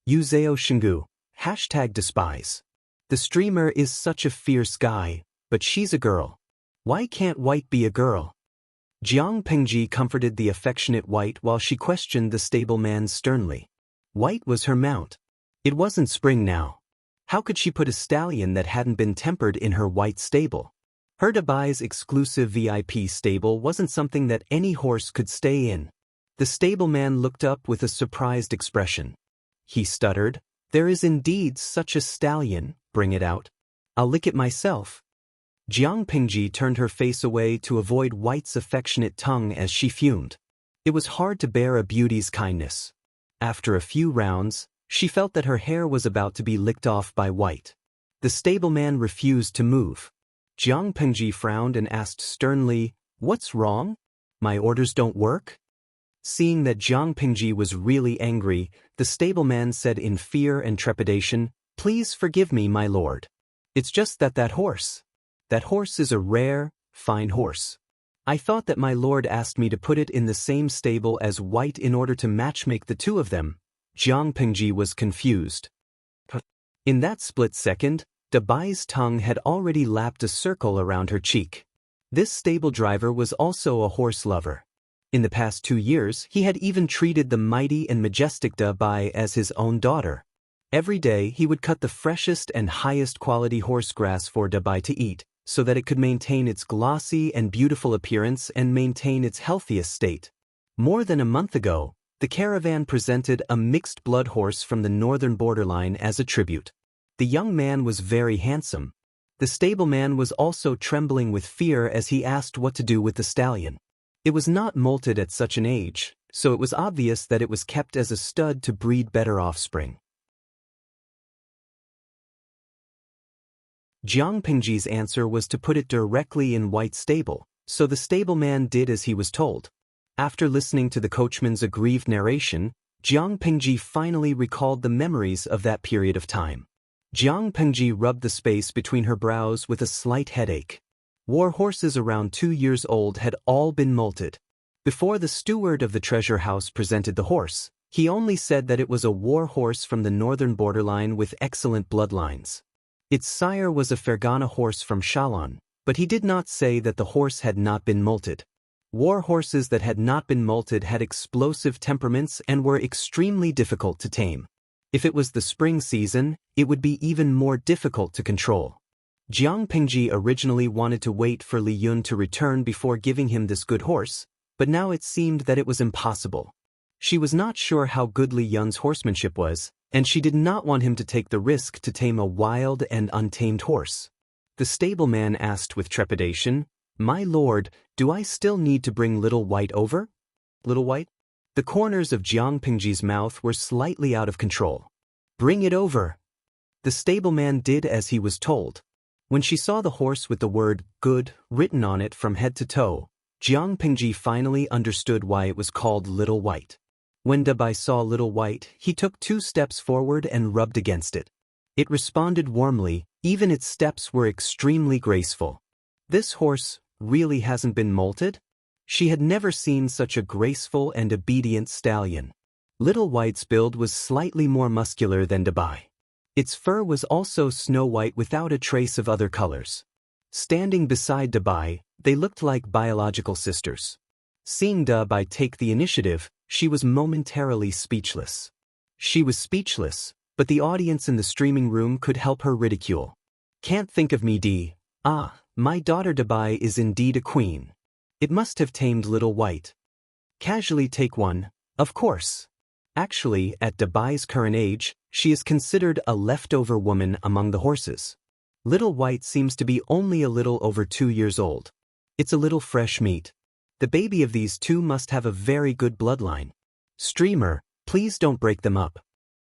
Yuzeo Shingu. #despise. The streamer is such a fierce guy, but she's a girl. Why can't White be a girl? Jiang Pengji comforted the affectionate White while she questioned the stableman sternly. White was her mount. It wasn't spring now. How could she put a stallion that hadn't been tempered in her White stable? Her Dubai's exclusive VIP stable wasn't something that any horse could stay in. The stableman looked up with a surprised expression. He stuttered, "There is indeed such a stallion, bring it out. I'll lick it myself." Jiang Pingji turned her face away to avoid White's affectionate tongue as she fumed. It was hard to bear a beauty's kindness. After a few rounds, she felt that her hair was about to be licked off by White. The stableman refused to move. Jiang Pengji frowned and asked sternly, "What's wrong? My orders don't work?" Seeing that Jiang Pengji was really angry, the stableman said in fear and trepidation, "Please forgive me, my lord. It's just that horse is a rare, fine horse. I thought that my lord asked me to put it in the same stable as White in order to matchmake the two of them." Jiang Pengji was confused. In that split second, Dubai's tongue had already lapped a circle around her cheek. This stable driver was also a horse lover. In the past 2 years, he had even treated the mighty and majestic Dubai as his own daughter. Every day, he would cut the freshest and highest quality horse grass for Dubai to eat, so that it could maintain its glossy and beautiful appearance and maintain its healthiest state. More than a month ago, the caravan presented a mixed blood horse from the northern borderline as a tribute. The young man was very handsome. The stableman was also trembling with fear as he asked what to do with the stallion. It was not molted at such an age, so it was obvious that it was kept as a stud to breed better offspring. Jiang Pingji's answer was to put it directly in White's stable, so the stableman did as he was told. After listening to the coachman's aggrieved narration, Jiang Pingji finally recalled the memories of that period of time. Jiang Pengji rubbed the space between her brows with a slight headache. War horses around 2 years old had all been molted. Before the steward of the treasure house presented the horse, he only said that it was a war horse from the northern borderline with excellent bloodlines. Its sire was a Fergana horse from Shalon, but he did not say that the horse had not been molted. War horses that had not been molted had explosive temperaments and were extremely difficult to tame. If it was the spring season, it would be even more difficult to control. Jiang Pingji originally wanted to wait for Li Yun to return before giving him this good horse, but now it seemed that it was impossible. She was not sure how good Li Yun's horsemanship was, and she did not want him to take the risk to tame a wild and untamed horse. The stableman asked with trepidation, "My lord, do I still need to bring Little White over?" Little White? The corners of Jiang Pingji's mouth were slightly out of control. "Bring it over." The stableman did as he was told. When she saw the horse with the word "good" written on it from head to toe, Jiang Pingji finally understood why it was called Little White. When Dabai saw Little White, he took 2 steps forward and rubbed against it. It responded warmly, even its steps were extremely graceful. This horse really hasn't been molted? She had never seen such a graceful and obedient stallion. Little White's build was slightly more muscular than Dabai. Its fur was also snow white without a trace of other colors. Standing beside Dabai, they looked like biological sisters. Seeing Dabai take the initiative, she was momentarily speechless. She was speechless, but the audience in the streaming room could help her ridicule. "Can't think of me, D. My daughter Dabai is indeed a queen. It must have tamed Little White. Casually take one, of course." Actually, at Dubai's current age, she is considered a leftover woman among the horses. Little White seems to be only a little over 2 years old. It's a little fresh meat. The baby of these two must have a very good bloodline. Streamer, please don't break them up.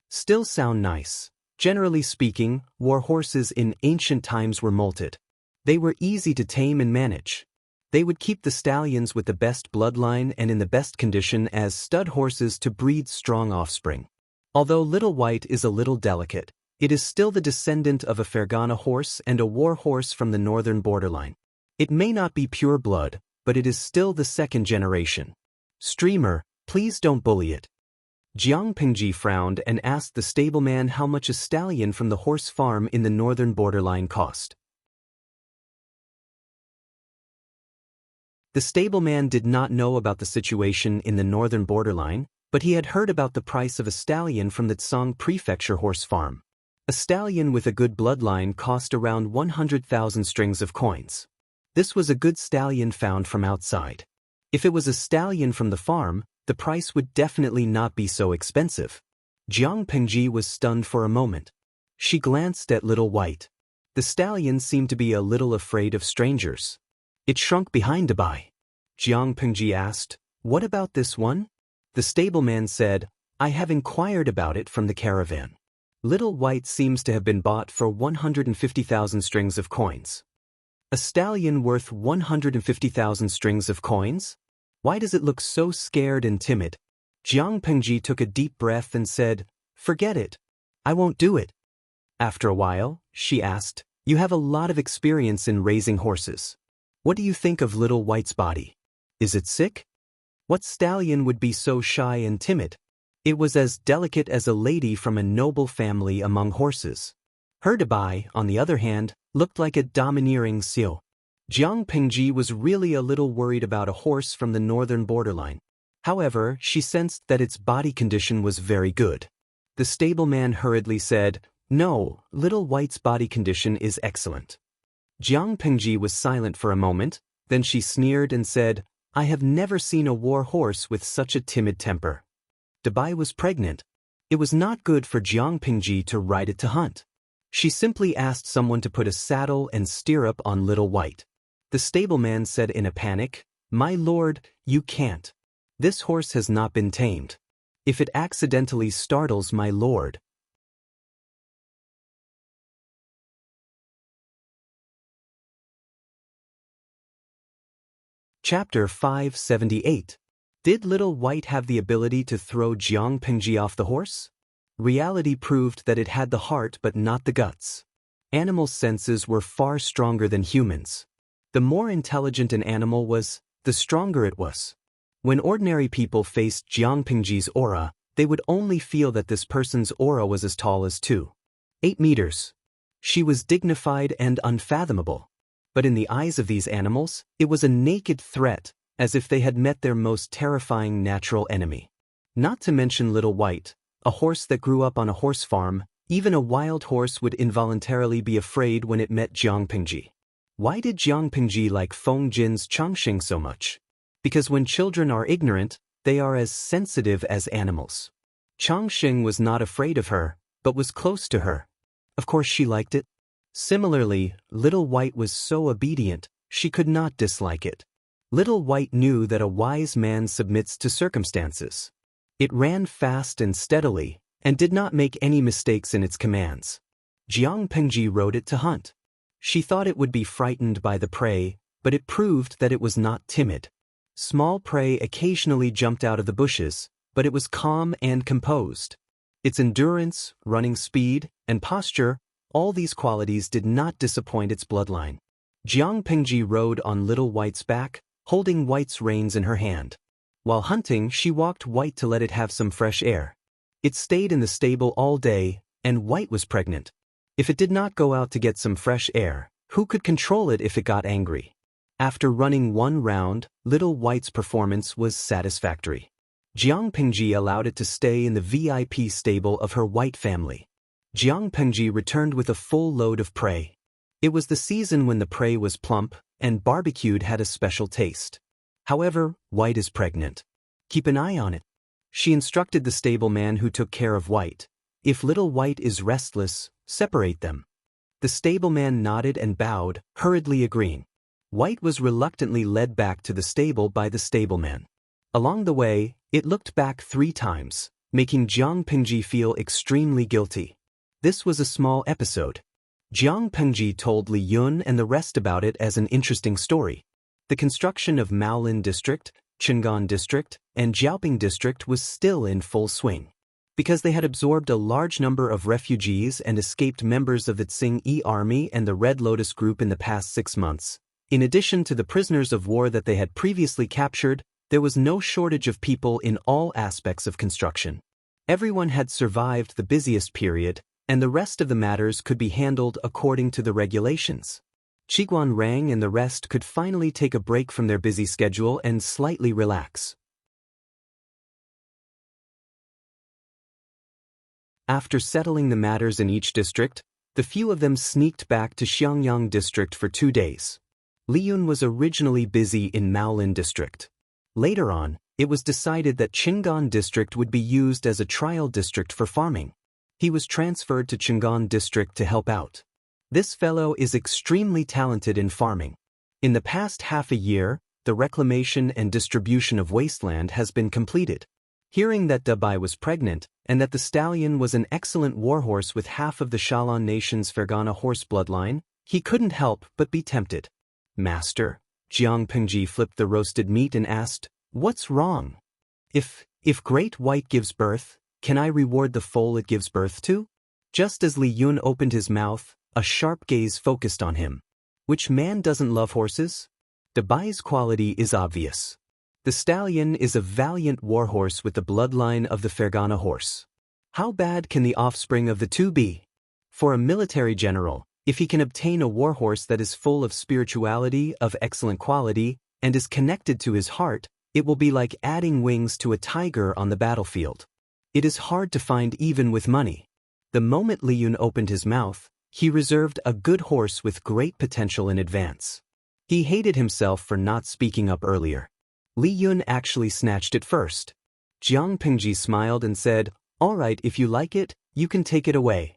Still sound nice. Generally speaking, war horses in ancient times were molted. They were easy to tame and manage. They would keep the stallions with the best bloodline and in the best condition as stud horses to breed strong offspring. Although Little White is a little delicate, it is still the descendant of a Fergana horse and a war horse from the northern borderline. It may not be pure blood, but it is still the 2nd generation. Streamer, please don't bully it. Jiang Pingji frowned and asked the stableman how much a stallion from the horse farm in the northern borderline cost. The stableman did not know about the situation in the northern borderline, but he had heard about the price of a stallion from the Tsang Prefecture horse farm. A stallion with a good bloodline cost around 100,000 strings of coins. This was a good stallion found from outside. If it was a stallion from the farm, the price would definitely not be so expensive. Jiang Pengji was stunned for a moment. She glanced at Little White. The stallion seemed to be a little afraid of strangers. It shrunk behind to buy. Jiang Pengji asked, "What about this one?" The stableman said, "I have inquired about it from the caravan. Little White seems to have been bought for 150,000 strings of coins." A stallion worth 150,000 strings of coins? Why does it look so scared and timid? Jiang Pengji took a deep breath and said, "Forget it. I won't do it." After a while, she asked, "You have a lot of experience in raising horses. What do you think of Little White's body? Is it sick? What stallion would be so shy and timid? It was as delicate as a lady from a noble family among horses." Her Dabai, on the other hand, looked like a domineering Xiu. Jiang Pengji was really a little worried about a horse from the northern borderline. However, she sensed that its body condition was very good. The stableman hurriedly said, "No, Little White's body condition is excellent." Jiang Pengji was silent for a moment, then she sneered and said, "I have never seen a war horse with such a timid temper." Dabai was pregnant. It was not good for Jiang Pengji to ride it to hunt. She simply asked someone to put a saddle and stirrup on Little White. The stableman said in a panic, "My lord, you can't. This horse has not been tamed. If it accidentally startles my lord." Chapter 578. Did Little White have the ability to throw Jiang Pengji off the horse? Reality proved that it had the heart but not the guts. Animal senses were far stronger than humans. The more intelligent an animal was, the stronger it was. When ordinary people faced Jiang Pengji's aura, they would only feel that this person's aura was as tall as 2.8 meters. She was dignified and unfathomable. But in the eyes of these animals, it was a naked threat, as if they had met their most terrifying natural enemy. Not to mention Little White, a horse that grew up on a horse farm. Even a wild horse would involuntarily be afraid when it met Jiang Pengji. Why did Jiang Pengji like Feng Jin's Changxing so much? Because when children are ignorant, they are as sensitive as animals. Changxing was not afraid of her, but was close to her. Of course she liked it. Similarly, Little White was so obedient, she could not dislike it. Little White knew that a wise man submits to circumstances. It ran fast and steadily, and did not make any mistakes in its commands. Jiang Pengji rode it to hunt. She thought it would be frightened by the prey, but it proved that it was not timid. Small prey occasionally jumped out of the bushes, but it was calm and composed. Its endurance, running speed, and posture, all these qualities did not disappoint its bloodline. Jiang Pengji rode on Little White's back, holding White's reins in her hand. While hunting, she walked White to let it have some fresh air. It stayed in the stable all day, and White was pregnant. If it did not go out to get some fresh air, who could control it if it got angry? After running one round, Little White's performance was satisfactory. Jiang Pengji allowed it to stay in the VIP stable of her White family. Jiang Pengji returned with a full load of prey. It was the season when the prey was plump, and barbecued had a special taste. However, White is pregnant. Keep an eye on it. She instructed the stableman who took care of White. If Little White is restless, separate them. The stableman nodded and bowed, hurriedly agreeing. White was reluctantly led back to the stable by the stableman. Along the way, it looked back 3 times, making Jiang Pengji feel extremely guilty. This was a small episode. Jiang Pengji told Li Yun and the rest about it as an interesting story. The construction of Maolin District, Qingan District, and Jiaoping District was still in full swing. Because they had absorbed a large number of refugees and escaped members of the Tsing-Yi army and the Red Lotus Group in the past 6 months, in addition to the prisoners of war that they had previously captured, there was no shortage of people in all aspects of construction. Everyone had survived the busiest period, and the rest of the matters could be handled according to the regulations. Qiguan Rang and the rest could finally take a break from their busy schedule and slightly relax. After settling the matters in each district, the few of them sneaked back to Xiangyang district for 2 days. Li Yun was originally busy in Maolin district. Later on, it was decided that Qingan district would be used as a trial district for farming. He was transferred to Qingan district to help out. This fellow is extremely talented in farming. In the past half a year, the reclamation and distribution of wasteland has been completed. Hearing that Dabai was pregnant, and that the stallion was an excellent warhorse with half of the Shalan nation's Fergana horse bloodline, he couldn't help but be tempted. Master, Jiang Pengji flipped the roasted meat and asked, "What's wrong? If Great White gives birth, can I reward the foal it gives birth to?" Just as Li Yun opened his mouth, a sharp gaze focused on him. Which man doesn't love horses? Dabai's quality is obvious. The stallion is a valiant warhorse with the bloodline of the Fergana horse. How bad can the offspring of the two be? For a military general, if he can obtain a warhorse that is full of spirituality, of excellent quality, and is connected to his heart, it will be like adding wings to a tiger on the battlefield. It is hard to find even with money. The moment Li Yun opened his mouth, he reserved a good horse with great potential in advance. He hated himself for not speaking up earlier. Li Yun actually snatched it first. Jiang Pengji smiled and said, "All right, if you like it, you can take it away."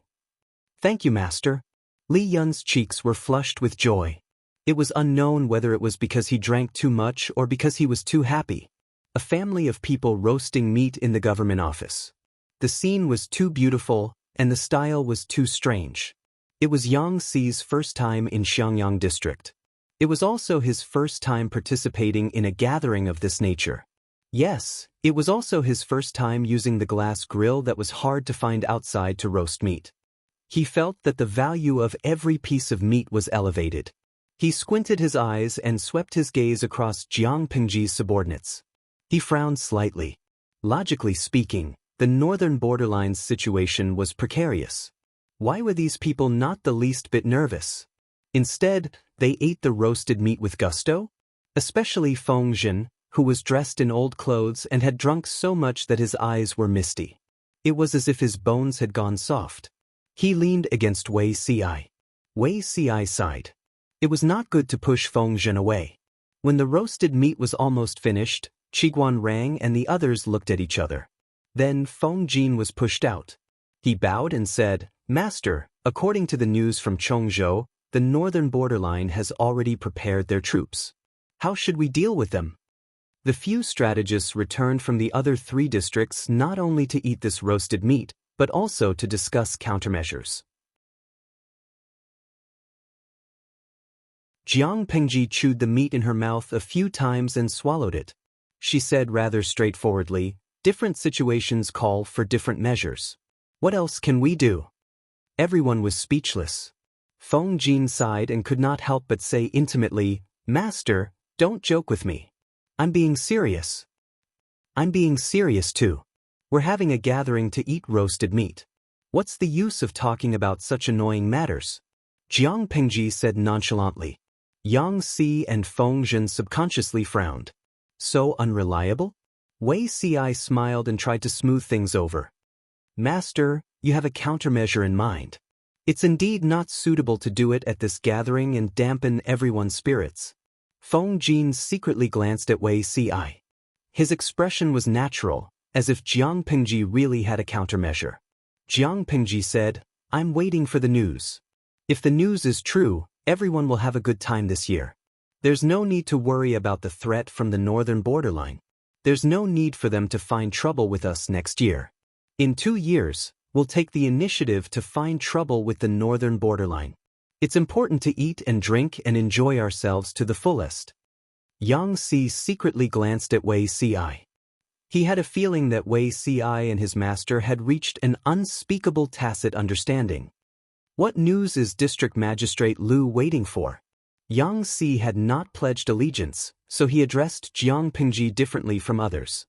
"Thank you, master." Li Yun's cheeks were flushed with joy. It was unknown whether it was because he drank too much or because he was too happy. A family of people roasting meat in the government office. The scene was too beautiful, and the style was too strange. It was Yang Xi's first time in Xiangyang district. It was also his first time participating in a gathering of this nature. Yes, it was also his first time using the glass grill that was hard to find outside to roast meat. He felt that the value of every piece of meat was elevated. He squinted his eyes and swept his gaze across Jiang Pengji's subordinates. He frowned slightly. Logically speaking, the northern borderline's situation was precarious. Why were these people not the least bit nervous? Instead, they ate the roasted meat with gusto? Especially Feng Jin, who was dressed in old clothes and had drunk so much that his eyes were misty. It was as if his bones had gone soft. He leaned against Wei Ci. Wei Ci sighed. It was not good to push Feng Jin away. When the roasted meat was almost finished, Qiguan Rang and the others looked at each other. Then Feng Jin was pushed out. He bowed and said, "Master, according to the news from Chongzhou, the northern borderline has already prepared their troops. How should we deal with them?" The few strategists returned from the other 3 districts not only to eat this roasted meat, but also to discuss countermeasures. Jiang Pengji chewed the meat in her mouth a few times and swallowed it. She said rather straightforwardly, "Different situations call for different measures. What else can we do?" Everyone was speechless. Feng Jin sighed and could not help but say intimately, "Master, don't joke with me. I'm being serious." "I'm being serious too. We're having a gathering to eat roasted meat. What's the use of talking about such annoying matters?" Jiang Pengji said nonchalantly. Yang Xi and Feng Jin subconsciously frowned. So unreliable? Wei Ci smiled and tried to smooth things over. "Master, you have a countermeasure in mind. It's indeed not suitable to do it at this gathering and dampen everyone's spirits." Feng Jin secretly glanced at Wei Ci. His expression was natural, as if Jiang Pengji really had a countermeasure. Jiang Pengji said, "I'm waiting for the news. If the news is true, everyone will have a good time this year. There's no need to worry about the threat from the northern borderline. There's no need for them to find trouble with us next year. In 2 years, we'll take the initiative to find trouble with the northern borderline. It's important to eat and drink and enjoy ourselves to the fullest." Yang Xi secretly glanced at Wei Ci. He had a feeling that Wei Ci and his master had reached an unspeakable tacit understanding. What news is District Magistrate Lu waiting for? Yang Xi had not pledged allegiance, so he addressed Jiang Pengji differently from others.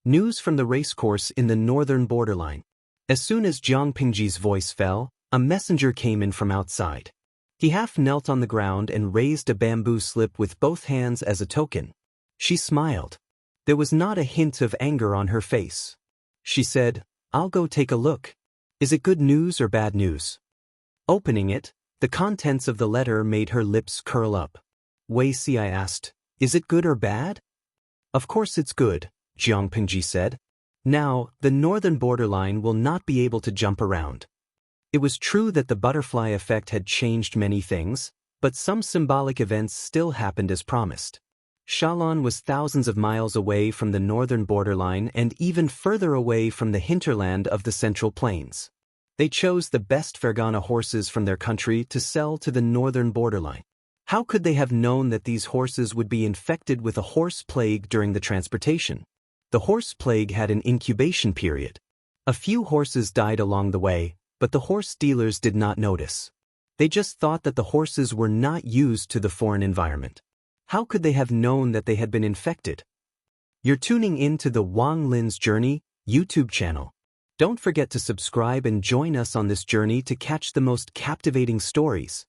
"News from the racecourse in the northern borderline." As soon as Jiang Pengji's voice fell, a messenger came in from outside. He half knelt on the ground and raised a bamboo slip with both hands as a token. She smiled. There was not a hint of anger on her face. She said, "I'll go take a look. Is it good news or bad news?" Opening it, the contents of the letter made her lips curl up. Wei Si asked, "Is it good or bad?" "Of course it's good," Jiang Pingji said. "Now, the northern borderline will not be able to jump around." It was true that the butterfly effect had changed many things, but some symbolic events still happened as promised. Shalon was thousands of miles away from the northern borderline and even further away from the hinterland of the Central Plains. They chose the best Fergana horses from their country to sell to the northern borderline. How could they have known that these horses would be infected with a horse plague during the transportation? The horse plague had an incubation period. A few horses died along the way, but the horse dealers did not notice. They just thought that the horses were not used to the foreign environment. How could they have known that they had been infected? You're tuning in to the Wang Lin's Journey YouTube channel. Don't forget to subscribe and join us on this journey to catch the most captivating stories.